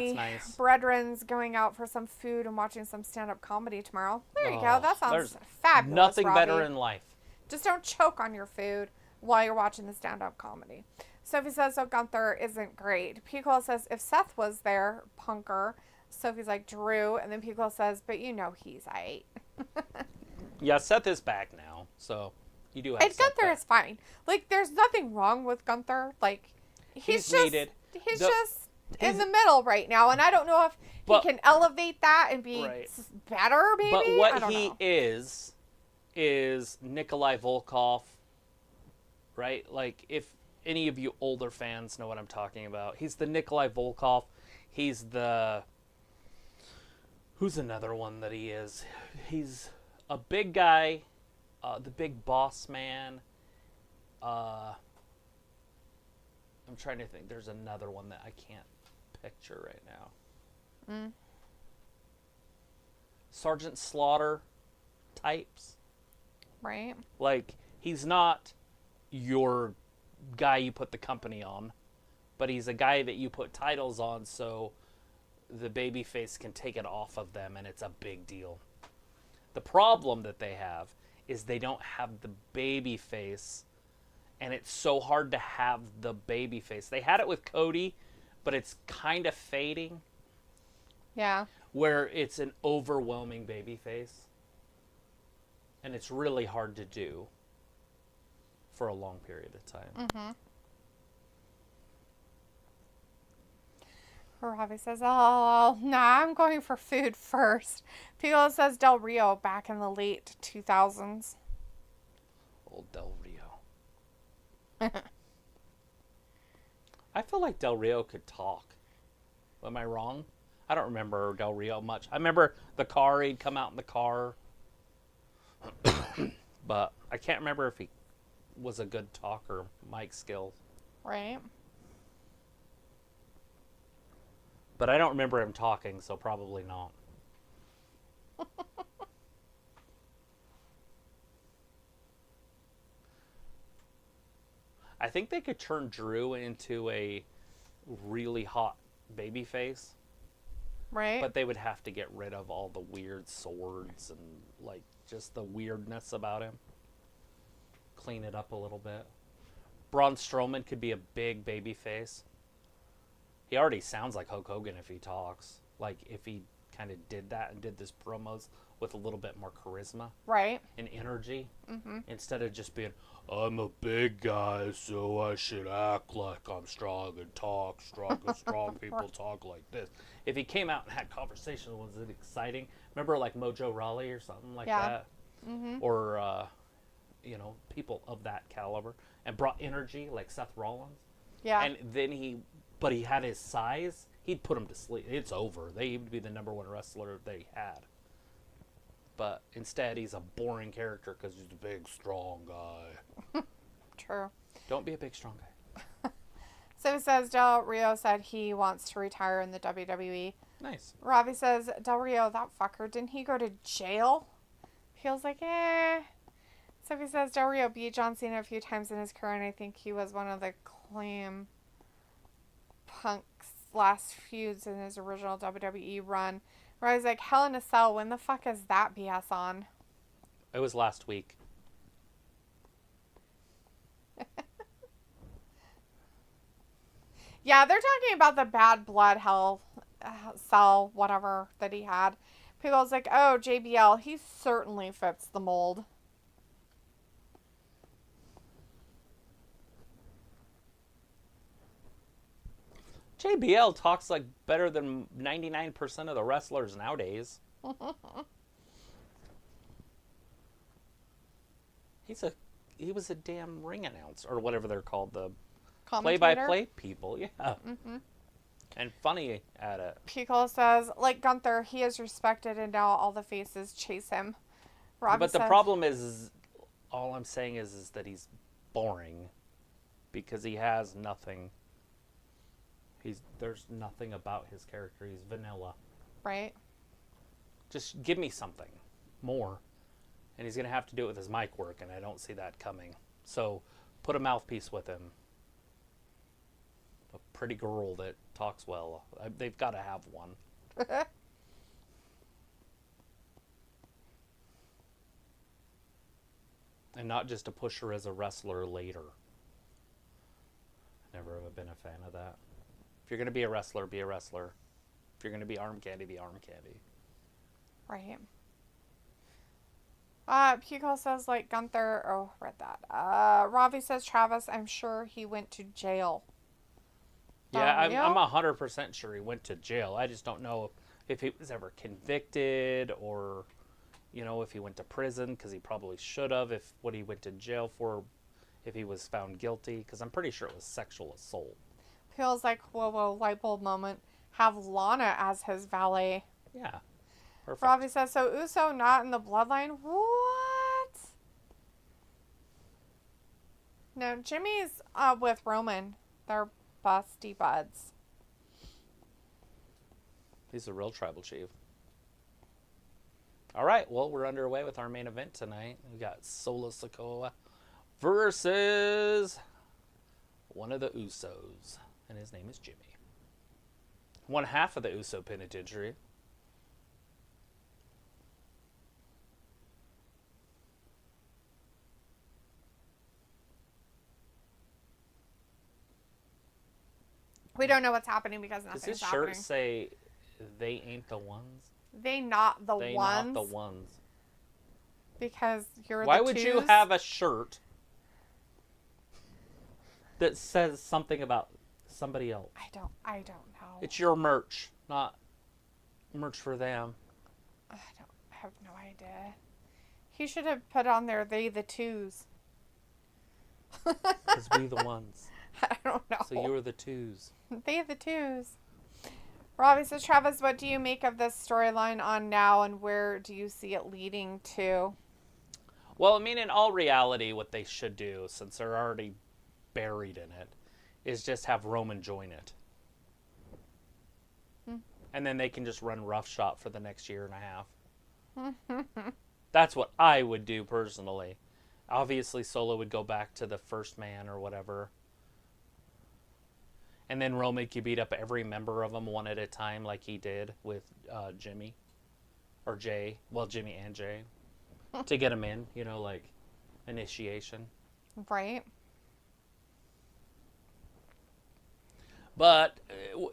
Speaker 1: brethrens going out for some food and watching some stand-up comedy tomorrow. There you go. That sounds fabulous,
Speaker 2: nothing
Speaker 1: Rafi.
Speaker 2: better in life.
Speaker 1: Just don't choke on your food while you're watching the stand-up comedy. Sophie says, so Gunther isn't great. Piccolo says, if Seth was there, punker. Sophie's like, Drew. And then Piccolo says, but you know he's aight.
Speaker 2: Yeah, Seth is back now, so you do have
Speaker 1: And
Speaker 2: Seth
Speaker 1: Gunther
Speaker 2: back.
Speaker 1: is fine. Like, there's nothing wrong with Gunther. Like, he's just
Speaker 2: needed.
Speaker 1: He's just in the middle right now, and I don't know if he can elevate that and be better, maybe.
Speaker 2: But what he is Nikolai Volkov, right? Like, if any of you older fans know what I'm talking about, he's the Nikolai Volkov. He's the... Who's another one that he is? He's a big guy, the big boss man. I'm trying to think. There's another one that I can't picture right now. Sergeant Slaughter types.
Speaker 1: Right.
Speaker 2: Like, he's not your guy you put the company on, but he's a guy that you put titles on so the babyface can take it off of them, and it's a big deal. The problem that they have is they don't have the babyface, and it's so hard to have the babyface. They had it with Cody, but it's kind of fading.
Speaker 1: Yeah.
Speaker 2: Where it's an overwhelming babyface. And it's really hard to do for a long period of time.
Speaker 1: Ravi says, oh, nah, I'm going for food first. Piccolo says Del Rio back in the late 2000s.
Speaker 2: Old Del Rio. I feel like Del Rio could talk. Am I wrong? I don't remember Del Rio much. I remember the car, he'd come out in the car. But I can't remember if he was a good talker, mic skills.
Speaker 1: Right.
Speaker 2: But I don't remember him talking, so probably not. I think they could turn Drew into a really hot babyface.
Speaker 1: Right.
Speaker 2: But they would have to get rid of all the weird swords and, like, just the weirdness about him. Clean it up a little bit. Braun Strowman could be a big babyface. He already sounds like Hulk Hogan if he talks. Like, if he kind of did that and did this promos with a little bit more charisma.
Speaker 1: Right.
Speaker 2: And energy. Mm-hmm. Instead of just being, I'm a big guy, so I should act like I'm strong and talk strong, because strong people talk like this. If he came out and had conversations, was it exciting? Remember like Mojo Rawley or something like that? Mm-hmm. Or, people of that caliber. And brought energy like Seth Rollins.
Speaker 1: Yeah.
Speaker 2: And then but he had his size, he'd put him to sleep. It's over. They would be the number one wrestler they had. But instead, he's a boring character because he's a big, strong guy.
Speaker 1: True.
Speaker 2: Don't be a big, strong guy.
Speaker 1: So it says Del Rio said he wants to retire in the WWE.
Speaker 2: Nice.
Speaker 1: Robbie says, Del Rio, that fucker, didn't he go to jail? Feels like, Sophie says Del Rio beat John Cena a few times in his career, and I think he was one of the Claim Punk's last feuds in his original WWE run. Where I was like, Hell in a Cell, when the fuck is that BS on?
Speaker 2: It was last week.
Speaker 1: Yeah, they're talking about the bad blood Hell Cell, whatever, that he had. People's like, oh, JBL, he certainly fits the mold.
Speaker 2: JBL talks like better than 99% of the wrestlers nowadays. He was a damn ring announcer, or whatever they're called, the play-by-play people. Yeah. Mm-hmm. And funny at it.
Speaker 1: Pico says, like Gunther, he is respected, and now all the faces chase him. Robbie
Speaker 2: but the problem is all I'm saying is that he's boring because he has nothing. There's nothing about his character. He's vanilla.
Speaker 1: Right.
Speaker 2: Just give me something more. And he's going to have to do it with his mic work, and I don't see that coming. So put a mouthpiece with him. A pretty girl that talks well. They've got to have one. And not just to push her as a wrestler later. Never have been a fan of that. If you're going to be a wrestler, be a wrestler. If you're going to be arm candy, be arm candy.
Speaker 1: Right. Pico says, like, Gunther... Oh, read that. Ravi says, Travis, I'm sure he went to jail.
Speaker 2: Yeah, I'm 100% sure he went to jail. I just don't know if he was ever convicted or, if he went to prison, because he probably should have, if what he went to jail for, if he was found guilty, because I'm pretty sure it was sexual assault.
Speaker 1: Feels like, whoa, light bulb moment. Have Lana as his valet.
Speaker 2: Yeah. Perfect.
Speaker 1: Ravi says, so Uso not in the bloodline? What? No, Jimmy's with Roman. They're busty buds.
Speaker 2: He's a real tribal chief. All right, well, we're underway with our main event tonight. We got Solo Sikoa versus one of the Usos. And his name is Jimmy. One half of the Uso Penitentiary.
Speaker 1: We don't know what's happening because nothing's happening.
Speaker 2: Does his shirt say, they ain't the ones?
Speaker 1: They not the
Speaker 2: they
Speaker 1: ones?
Speaker 2: They not the ones.
Speaker 1: Because you're
Speaker 2: Why
Speaker 1: the
Speaker 2: would
Speaker 1: twos?
Speaker 2: you have a shirt that says something about somebody else?
Speaker 1: I don't know.
Speaker 2: It's your merch, not merch for them.
Speaker 1: I have no idea. He should have put on there, they the twos.
Speaker 2: Because we the ones.
Speaker 1: I don't know.
Speaker 2: So you were the twos.
Speaker 1: They the twos. Robbie says, Travis, what do you make of this storyline on now, and where do you see it leading to?
Speaker 2: Well, I mean, in all reality, what they should do, since they're already buried in it, is just have Roman join it. And then they can just run roughshod for the next year and a half. That's what I would do personally. Obviously, Solo would go back to the first man or whatever. And then Roman could beat up every member of them one at a time like he did with Jimmy. Or Jay. Well, Jimmy and Jay. To get him in, like initiation.
Speaker 1: Right.
Speaker 2: But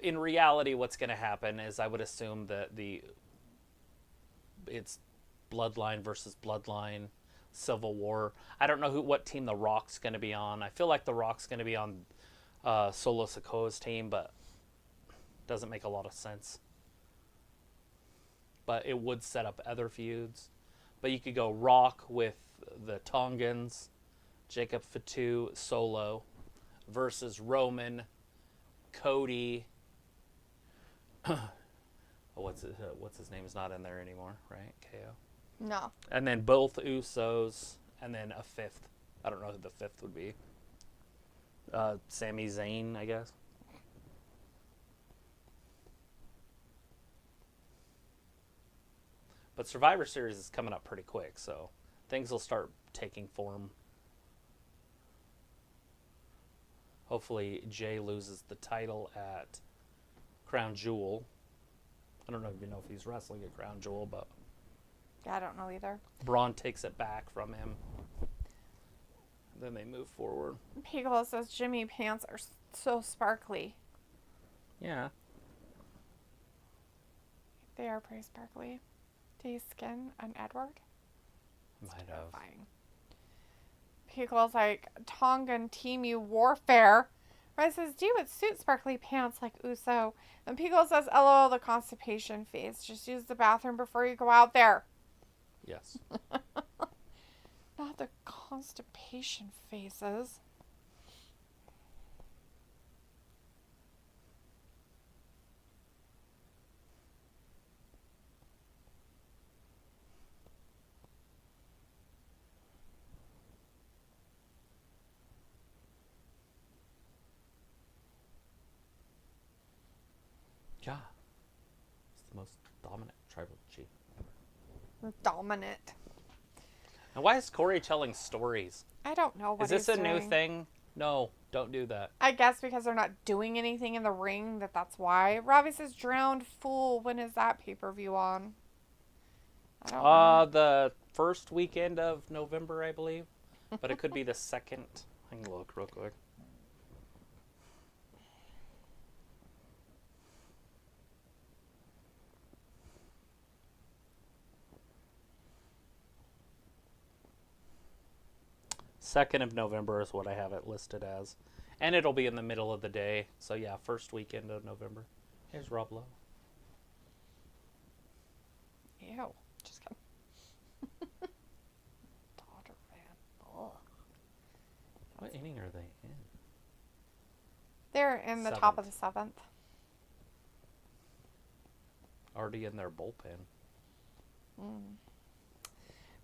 Speaker 2: in reality, what's going to happen is I would assume that the it's Bloodline versus Bloodline, Civil War. I don't know what team The Rock's going to be on. I feel like The Rock's going to be on Solo Sikoa's team, but doesn't make a lot of sense. But it would set up other feuds. But you could go Rock with the Tongans, Jacob Fatu, Solo, versus Roman, Cody. What's his name is not in there anymore, right? KO.
Speaker 1: No.
Speaker 2: And then both Usos, and then a fifth. I don't know who the fifth would be. Sami Zayn, I guess. But Survivor Series is coming up pretty quick, so things will start taking form. Hopefully Jay loses the title at Crown Jewel. I don't even know if he's wrestling at Crown Jewel, but...
Speaker 1: Yeah, I don't know either.
Speaker 2: Braun takes it back from him. Then they move forward.
Speaker 1: Piccolo says Jimmy pants are so sparkly.
Speaker 2: Yeah.
Speaker 1: They are pretty sparkly. Do you skin an Edward?
Speaker 2: Might have.
Speaker 1: Piccolo's like, Tongan Team U Warfare. Red says, do it suit sparkly pants like Uso. And Piccolo says, LOL, the constipation face. Just use the bathroom before you go out there.
Speaker 2: Yes.
Speaker 1: Not the constipation faces.
Speaker 2: Yeah. It's the most dominant tribal chief ever.
Speaker 1: Dominant.
Speaker 2: And why is Corey telling stories?
Speaker 1: I don't know what
Speaker 2: Is this
Speaker 1: he's
Speaker 2: a new
Speaker 1: doing.
Speaker 2: thing? No, don't do that.
Speaker 1: I guess because they're not doing anything in the ring, that's why. Robbie says, drowned fool. When is that pay-per-view on? I don't know.
Speaker 2: The first weekend of November, I believe. But it could be the second. I can look real quick. Second of November is what I have it listed as. And it'll be in the middle of the day. So yeah, first weekend of November. Here's Rob Lowe.
Speaker 1: Ew. Just kidding. Daughter fan. Ugh.
Speaker 2: What inning are they in?
Speaker 1: They're in the top of the 7th.
Speaker 2: Already in their bullpen.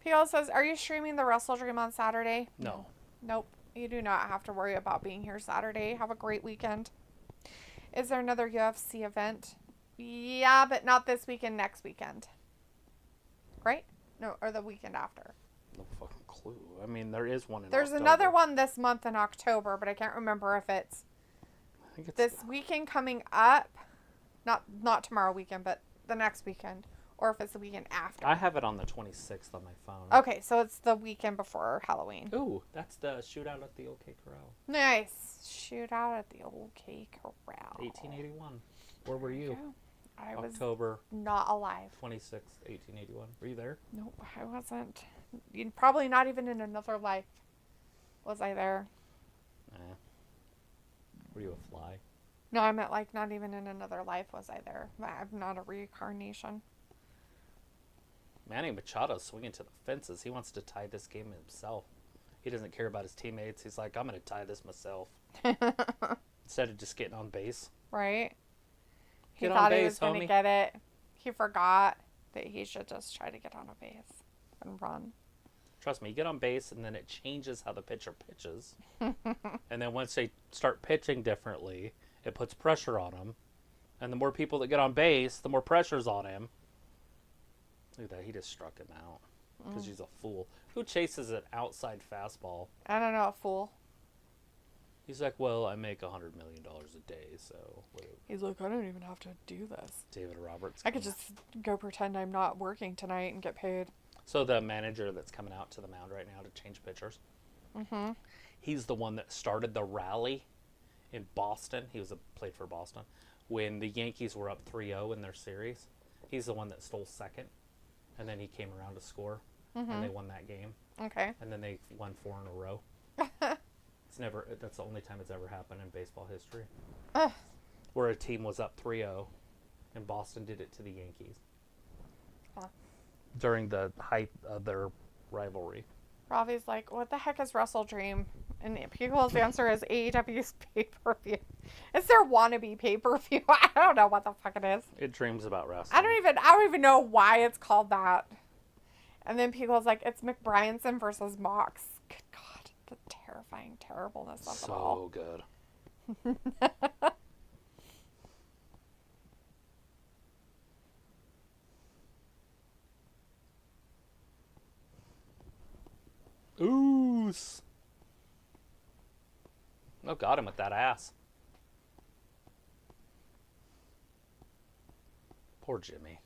Speaker 1: P.O. says, are you streaming the Wrestle Dream on Saturday?
Speaker 2: No.
Speaker 1: Nope. You do not have to worry about being here Saturday. Have a great weekend. Is there another UFC event? Yeah, but not this weekend, next weekend. Right? No, or the weekend after.
Speaker 2: No fucking clue. I mean, there is one in
Speaker 1: There's
Speaker 2: October.
Speaker 1: another one this month in October, but I can't remember if it's
Speaker 2: I think it's
Speaker 1: this weekend coming up. Not tomorrow weekend, but the next weekend. Or if it's the weekend after.
Speaker 2: I have it on the 26th on my phone.
Speaker 1: Okay, so it's the weekend before Halloween.
Speaker 2: Ooh, that's the shootout at the OK Corral.
Speaker 1: Nice. Shootout at the OK Corral.
Speaker 2: 1881. Where were you?
Speaker 1: I was
Speaker 2: October
Speaker 1: not alive.
Speaker 2: 26th, 1881. Were you there?
Speaker 1: Nope, I wasn't. Probably not even in another life was I there.
Speaker 2: Nah. Were you a fly?
Speaker 1: No, I meant like not even in another life was I there. I'm not a reincarnation.
Speaker 2: Manny Machado's swinging to the fences. He wants to tie this game himself. He doesn't care about his teammates. He's like, I'm going to tie this myself. Instead of just getting on base.
Speaker 1: Right? He
Speaker 2: Get on
Speaker 1: thought he
Speaker 2: base,
Speaker 1: was going to
Speaker 2: homie.
Speaker 1: get it. He forgot that he should just try to get on a base and run.
Speaker 2: Trust me, you get on base and then it changes how the pitcher pitches. And then once they start pitching differently, it puts pressure on them. And the more people that get on base, the more pressure's on him. Look at that, he just struck him out. Because he's a fool. Who chases an outside fastball?
Speaker 1: I don't know, a fool.
Speaker 2: He's like, well, I make $100 million a day, so... Whatever.
Speaker 1: He's like, I don't even have to do this.
Speaker 2: David Roberts.
Speaker 1: I could just go pretend I'm not working tonight and get paid.
Speaker 2: So the manager that's coming out to the mound right now to change pitchers, he's the one that started the rally in Boston. He played for Boston. When the Yankees were up 3-0 in their series, he's the one that stole second.
Speaker 3: and then he came around to score, and they won that game.
Speaker 1: Okay.
Speaker 3: And then they won 4 in a row. That's the only time it's ever happened in baseball history. Where a team was up 3-0, and Boston did it to the Yankees. During the height of their rivalry.
Speaker 1: Ravi's like, what the heck is Wrestle Dream? And people's answer is AEW's pay-per-view. It's their wannabe pay-per-view. I don't know what the fuck it is.
Speaker 3: It dreams about wrestling.
Speaker 1: I don't even know why it's called that. And then people's like, it's McBryanson versus Mox. Good God, the terrifying terribleness of it all.
Speaker 3: So good. Oos. Oh, got him with that ass. Poor Jimmy.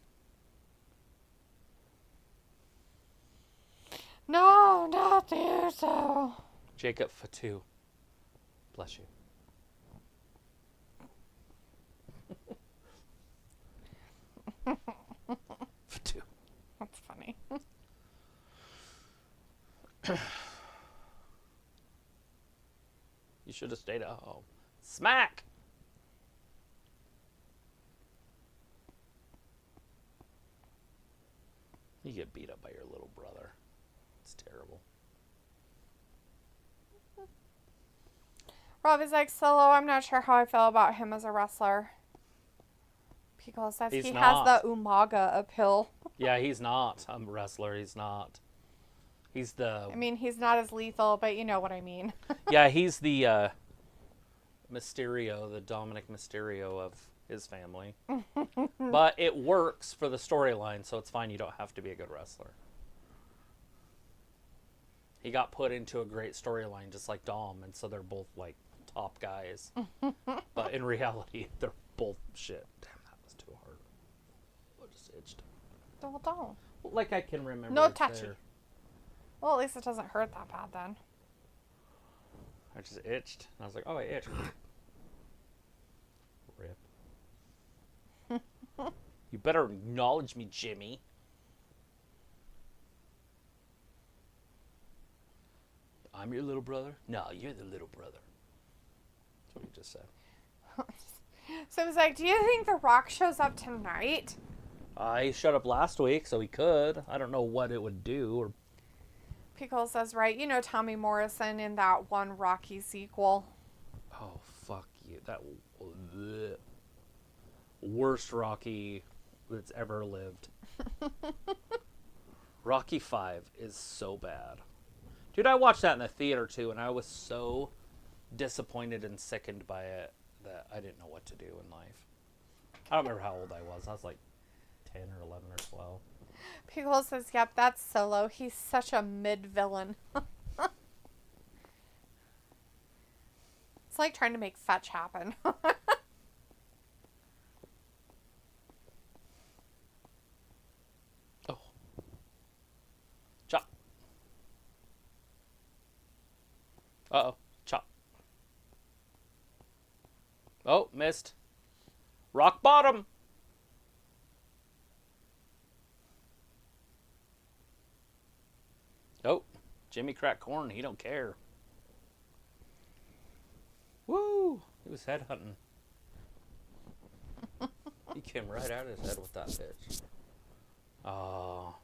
Speaker 1: No, not you, so.
Speaker 3: Jacob Fatu. Bless you. Fatu.
Speaker 1: That's funny.
Speaker 3: You should have stayed at home. Smack! You get beat up by your little brother. It's terrible.
Speaker 1: Rob is like, Solo, I'm not sure how I feel about him as a wrestler. Pico says
Speaker 3: He's
Speaker 1: he
Speaker 3: not.
Speaker 1: has the Umaga appeal.
Speaker 3: Yeah, he's not a wrestler. He's not. He's the...
Speaker 1: I mean, he's not as lethal, but you know what I mean.
Speaker 3: Yeah, he's the Mysterio, the Dominik Mysterio of his family. But it works for the storyline, so it's fine. You don't have to be a good wrestler. He got put into a great storyline just like Dom, and so they're both like top guys. But in reality, they're both shit. Damn, that was too hard. I just itched.
Speaker 1: Don't.
Speaker 3: Like I can remember.
Speaker 1: No
Speaker 3: it's
Speaker 1: touchy.
Speaker 3: there.
Speaker 1: Well, at least it doesn't hurt that bad then.
Speaker 3: I just itched. And I was like, oh, I itched. Rip. You better acknowledge me, Jimmy. I'm your little brother? No, you're the little brother. That's what he just said.
Speaker 1: So it was like, do you think The Rock shows up tonight?
Speaker 3: He showed up last week, so he could. I don't know what it would do. Or
Speaker 1: Pickle says, right, you know Tommy Morrison in that one Rocky sequel.
Speaker 3: oh, fuck you. That bleh. Worst Rocky that's ever lived. Rocky 5 is so bad. Dude, I watched that in the theater too, and I was so disappointed and sickened by it that I didn't know what to do in life. I don't remember how old I was. I was like 10 or 11 or 12.
Speaker 1: Pickle says, yep, that's Solo. He's such a mid-villain. It's like trying to make fetch happen.
Speaker 3: Oh. Chop. Uh-oh. Chop. Oh, missed. Rock bottom. Oh, Jimmy cracked corn. He don't care. Woo! He was headhunting. He came right out of his head with that bitch. Oh.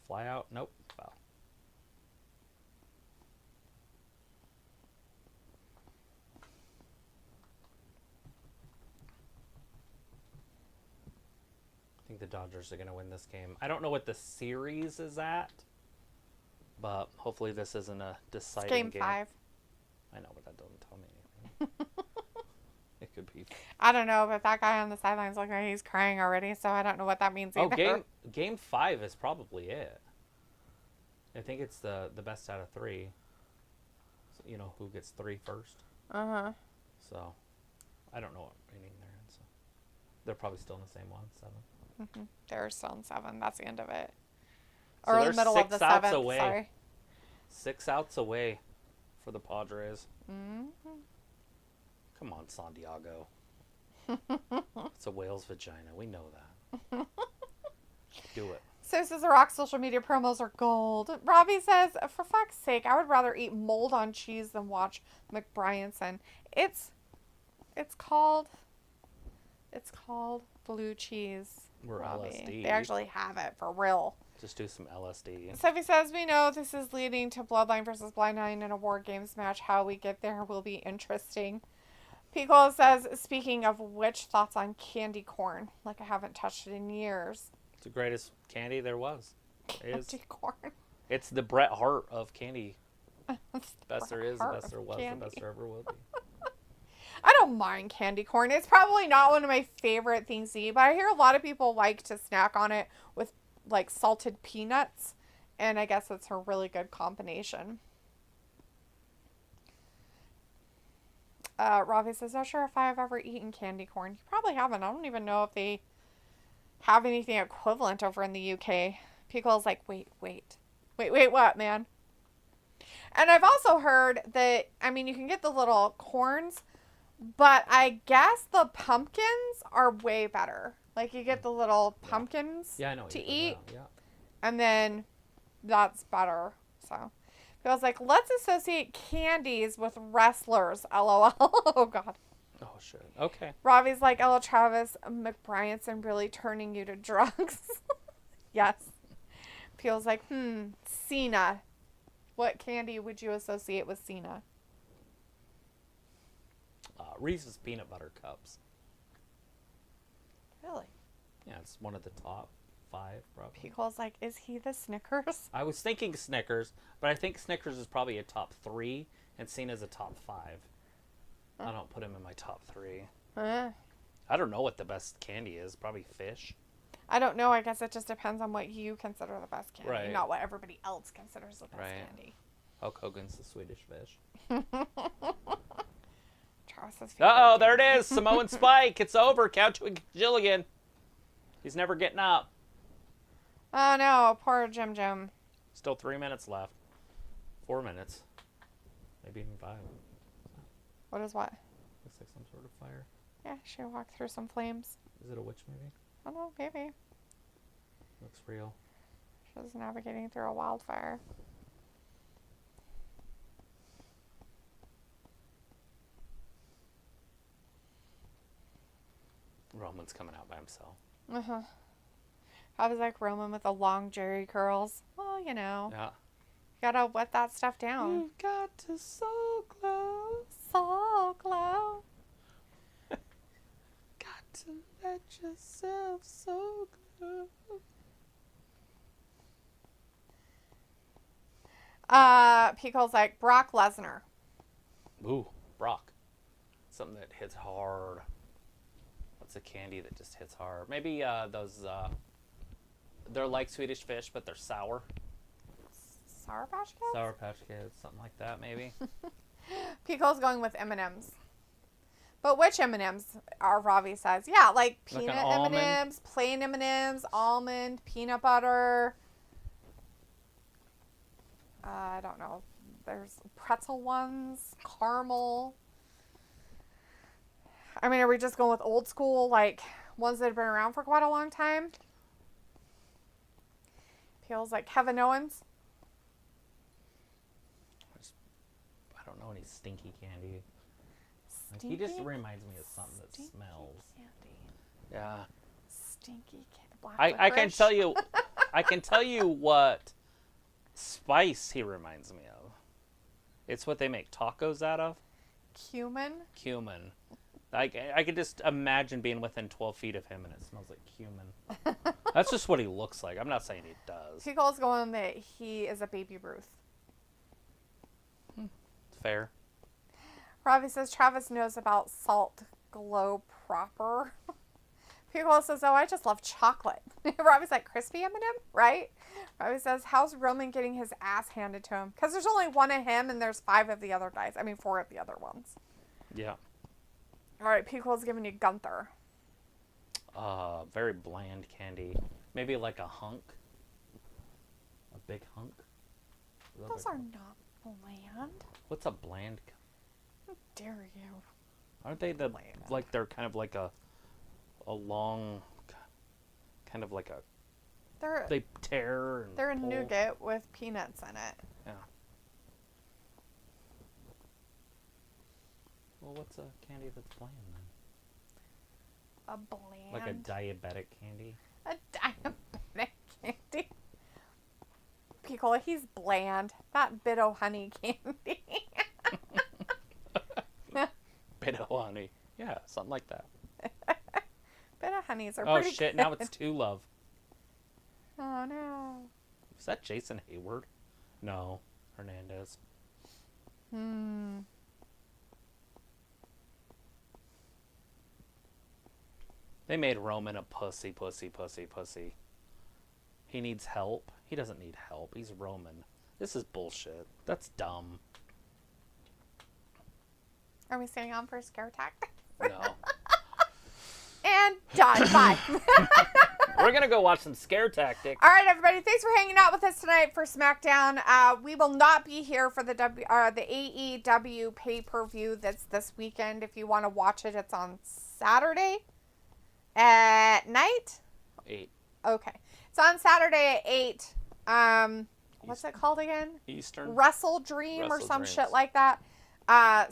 Speaker 3: Fly out? Nope. Foul. I think the Dodgers are going to win this game. I don't know what the series is at, but hopefully this isn't a deciding game.
Speaker 1: It's game 5.
Speaker 3: I know, but that doesn't tell me anything. It could be.
Speaker 1: I don't know, but that guy on the sidelines looks like he's crying already, so I don't know what that means either.
Speaker 3: Oh, game 5 is probably it. I think it's the best out of 3. So, you know, who gets 3 first.
Speaker 1: Uh-huh.
Speaker 3: So, I don't know what inning they're in. So, they're probably still in the same one, 7.
Speaker 1: Mm-hmm. They're still in 7. That's the end of it.
Speaker 3: So
Speaker 1: Or
Speaker 3: they're
Speaker 1: the middle of
Speaker 3: 6
Speaker 1: the
Speaker 3: outs
Speaker 1: 7th.
Speaker 3: away.
Speaker 1: Sorry.
Speaker 3: 6 outs away for the Padres.
Speaker 1: Mm-hmm.
Speaker 3: Come on, Santiago. It's a whale's vagina. We know that. Do it.
Speaker 1: So says The Rock's social media promos are gold. Robbie says, for fuck's sake, I would rather eat mold on cheese than watch McBryanson. It's called blue cheese.
Speaker 3: Or
Speaker 1: Robbie.
Speaker 3: LSD.
Speaker 1: They actually have it for real.
Speaker 3: Just do some LSD.
Speaker 1: Sophie says, we know this is leading to Bloodline versus Bloodline in a War Games match. How we get there will be interesting. Pico says, speaking of which, thoughts on candy corn? Like I haven't touched it in years.
Speaker 3: It's the greatest candy there was.
Speaker 1: Candy corn.
Speaker 3: It's the Bret Hart of candy.
Speaker 1: Bret
Speaker 3: Best there is, the
Speaker 1: Hart
Speaker 3: best there
Speaker 1: of
Speaker 3: was,
Speaker 1: candy.
Speaker 3: the best there ever will be.
Speaker 1: I don't mind candy corn. It's probably not one of my favorite things to eat, but I hear a lot of people like to snack on it with like salted peanuts, and I guess it's a really good combination. Ravi says, not sure if I've ever eaten candy corn. You probably haven't. I don't even know if they have anything equivalent over in the UK. Pickle's like, wait, what, man? And I've also heard that, I mean, you can get the little corns, but I guess the pumpkins are way better. Like, you get the little pumpkins
Speaker 3: I know
Speaker 1: to eat,
Speaker 3: yeah.
Speaker 1: and then that's better. So, feels like, let's associate candies with wrestlers, LOL. Oh, God.
Speaker 3: Oh, shit. Okay.
Speaker 1: Ravi's like, Ella Travis McBryanson really turning you to drugs. Yes. Peel's like, Cena. What candy would you associate with Cena?
Speaker 3: Reese's Peanut Butter Cups.
Speaker 1: Really?
Speaker 3: Yeah, it's one of the top 5, probably.
Speaker 1: Pico's like, is he the Snickers?
Speaker 3: I was thinking Snickers, but I think Snickers is probably a top 3, and Cena's a top 5. I don't put him in my top 3. I don't know what the best candy is. Probably fish.
Speaker 1: I don't know. I guess it just depends on what you consider the best candy,
Speaker 3: Right.
Speaker 1: not what everybody else considers the best candy.
Speaker 3: Hulk Hogan's the Swedish fish.
Speaker 1: Travis's
Speaker 3: Uh-oh,
Speaker 1: favorite
Speaker 3: there it
Speaker 1: candy.
Speaker 3: is. Samoan Spike. It's over. Count to a Gilligan. He's never getting up.
Speaker 1: Oh, no. Poor Jim Jim.
Speaker 3: Still 3 minutes left. 4 minutes. Maybe even 5.
Speaker 1: What is what?
Speaker 3: Looks like some sort of fire.
Speaker 1: Yeah, she walked through some flames.
Speaker 3: Is it a witch maybe?
Speaker 1: I don't know. Maybe.
Speaker 3: Looks real.
Speaker 1: She was navigating through a wildfire.
Speaker 3: Roman's coming out by himself.
Speaker 1: Uh-huh. I was like Roman with the long jerry curls. Well, you know.
Speaker 3: Yeah.
Speaker 1: Gotta wet that stuff down.
Speaker 3: You've got to so glow.
Speaker 1: So glow.
Speaker 3: Got to let yourself so glow.
Speaker 1: Pico's like, Brock Lesnar.
Speaker 3: Ooh, Brock. Something that hits hard. What's a candy that just hits hard? Maybe those, they're like Swedish fish, but they're sour.
Speaker 1: Sour Patch Kids?
Speaker 3: Sour Patch Kids, something like that, maybe.
Speaker 1: Pico's going with M&M's. But which M&M's are Ravi says? Yeah, like peanut
Speaker 3: an almond?
Speaker 1: M&M's, plain M&M's, almond, peanut butter. I don't know. There's pretzel ones, caramel. I mean, are we just going with old school, like ones that have been around for quite a long time? Feels like Kevin Owens.
Speaker 3: I don't know any stinky candy. Like,
Speaker 1: Stinky?
Speaker 3: he just reminds me of something that
Speaker 1: Stinky
Speaker 3: smells.
Speaker 1: candy.
Speaker 3: Yeah.
Speaker 1: Stinky candy. Black
Speaker 3: I can
Speaker 1: licorice.
Speaker 3: tell you I can tell you what spice he reminds me of. It's what they make tacos out of.
Speaker 1: Cumin.
Speaker 3: Cumin. I could just imagine being within 12 feet of him and it smells like cumin. That's just what he looks like. I'm not saying he does.
Speaker 1: Pico's going that he is a baby Ruth.
Speaker 3: Fair.
Speaker 1: Ravi says Travis knows about Salt Glow proper. Pico says, oh, I just love chocolate. Ravi's like, crispy M&M, right? Ravi says, how's Roman getting his ass handed to him? Because there's only one of him and there's 5 of the other guys. I mean, 4 of the other ones.
Speaker 3: Yeah.
Speaker 1: All right, Pico's giving you Gunther.
Speaker 3: Very bland candy. Maybe like a hunk. A big hunk.
Speaker 1: Those are not bland.
Speaker 3: What's a bland?
Speaker 1: How dare you?
Speaker 3: Aren't they the
Speaker 1: Bland.
Speaker 3: like they're kind of like a long, kind of like a They tear and
Speaker 1: They're a
Speaker 3: pull.
Speaker 1: nougat with peanuts in it.
Speaker 3: Yeah. Well, what's a candy that's bland then?
Speaker 1: A bland.
Speaker 3: Like a diabetic candy?
Speaker 1: A diabetic candy. Picola, he's bland. That bit of honey candy.
Speaker 3: Bit of honey. Yeah, something like that.
Speaker 1: Bit of honeys are
Speaker 3: Oh,
Speaker 1: pretty
Speaker 3: shit.
Speaker 1: good.
Speaker 3: Now it's Two Love.
Speaker 1: Oh, no.
Speaker 3: Is that Jason Hayward? No. Hernandez. They made Roman a pussy. He needs help. He doesn't need help. He's Roman. This is bullshit. That's dumb.
Speaker 1: Are we staying on for a scare tactic?
Speaker 3: No.
Speaker 1: And done. Bye.
Speaker 3: We're going to go watch some Scare Tactics.
Speaker 1: All right, everybody. Thanks for hanging out with us tonight for SmackDown. We will not be here for the AEW pay-per-view that's this weekend. If you want to watch it, it's on Saturday at night.
Speaker 3: 8.
Speaker 1: Okay. It's on Saturday at 8. What's it called again?
Speaker 3: Eastern.
Speaker 1: Wrestle Dream or
Speaker 3: Wrestle
Speaker 1: some
Speaker 3: Dreams.
Speaker 1: shit like that.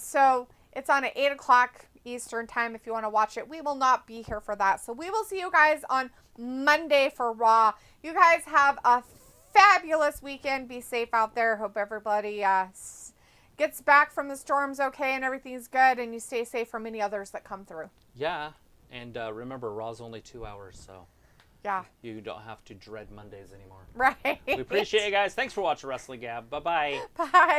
Speaker 1: So it's on at 8 o'clock Eastern time if you want to watch it. We will not be here for that. So we will see you guys on Monday for Raw. You guys have a fabulous weekend. Be safe out there. Hope everybody gets back from the storms okay and everything's good, and you stay safe from any others that come through.
Speaker 3: Yeah. And remember, Raw's only 2 hours, so
Speaker 1: Yeah.
Speaker 3: you don't have to dread Mondays anymore.
Speaker 1: Right.
Speaker 3: We appreciate you guys. Thanks for watching Wrestling Gab. Bye-bye.
Speaker 1: Bye.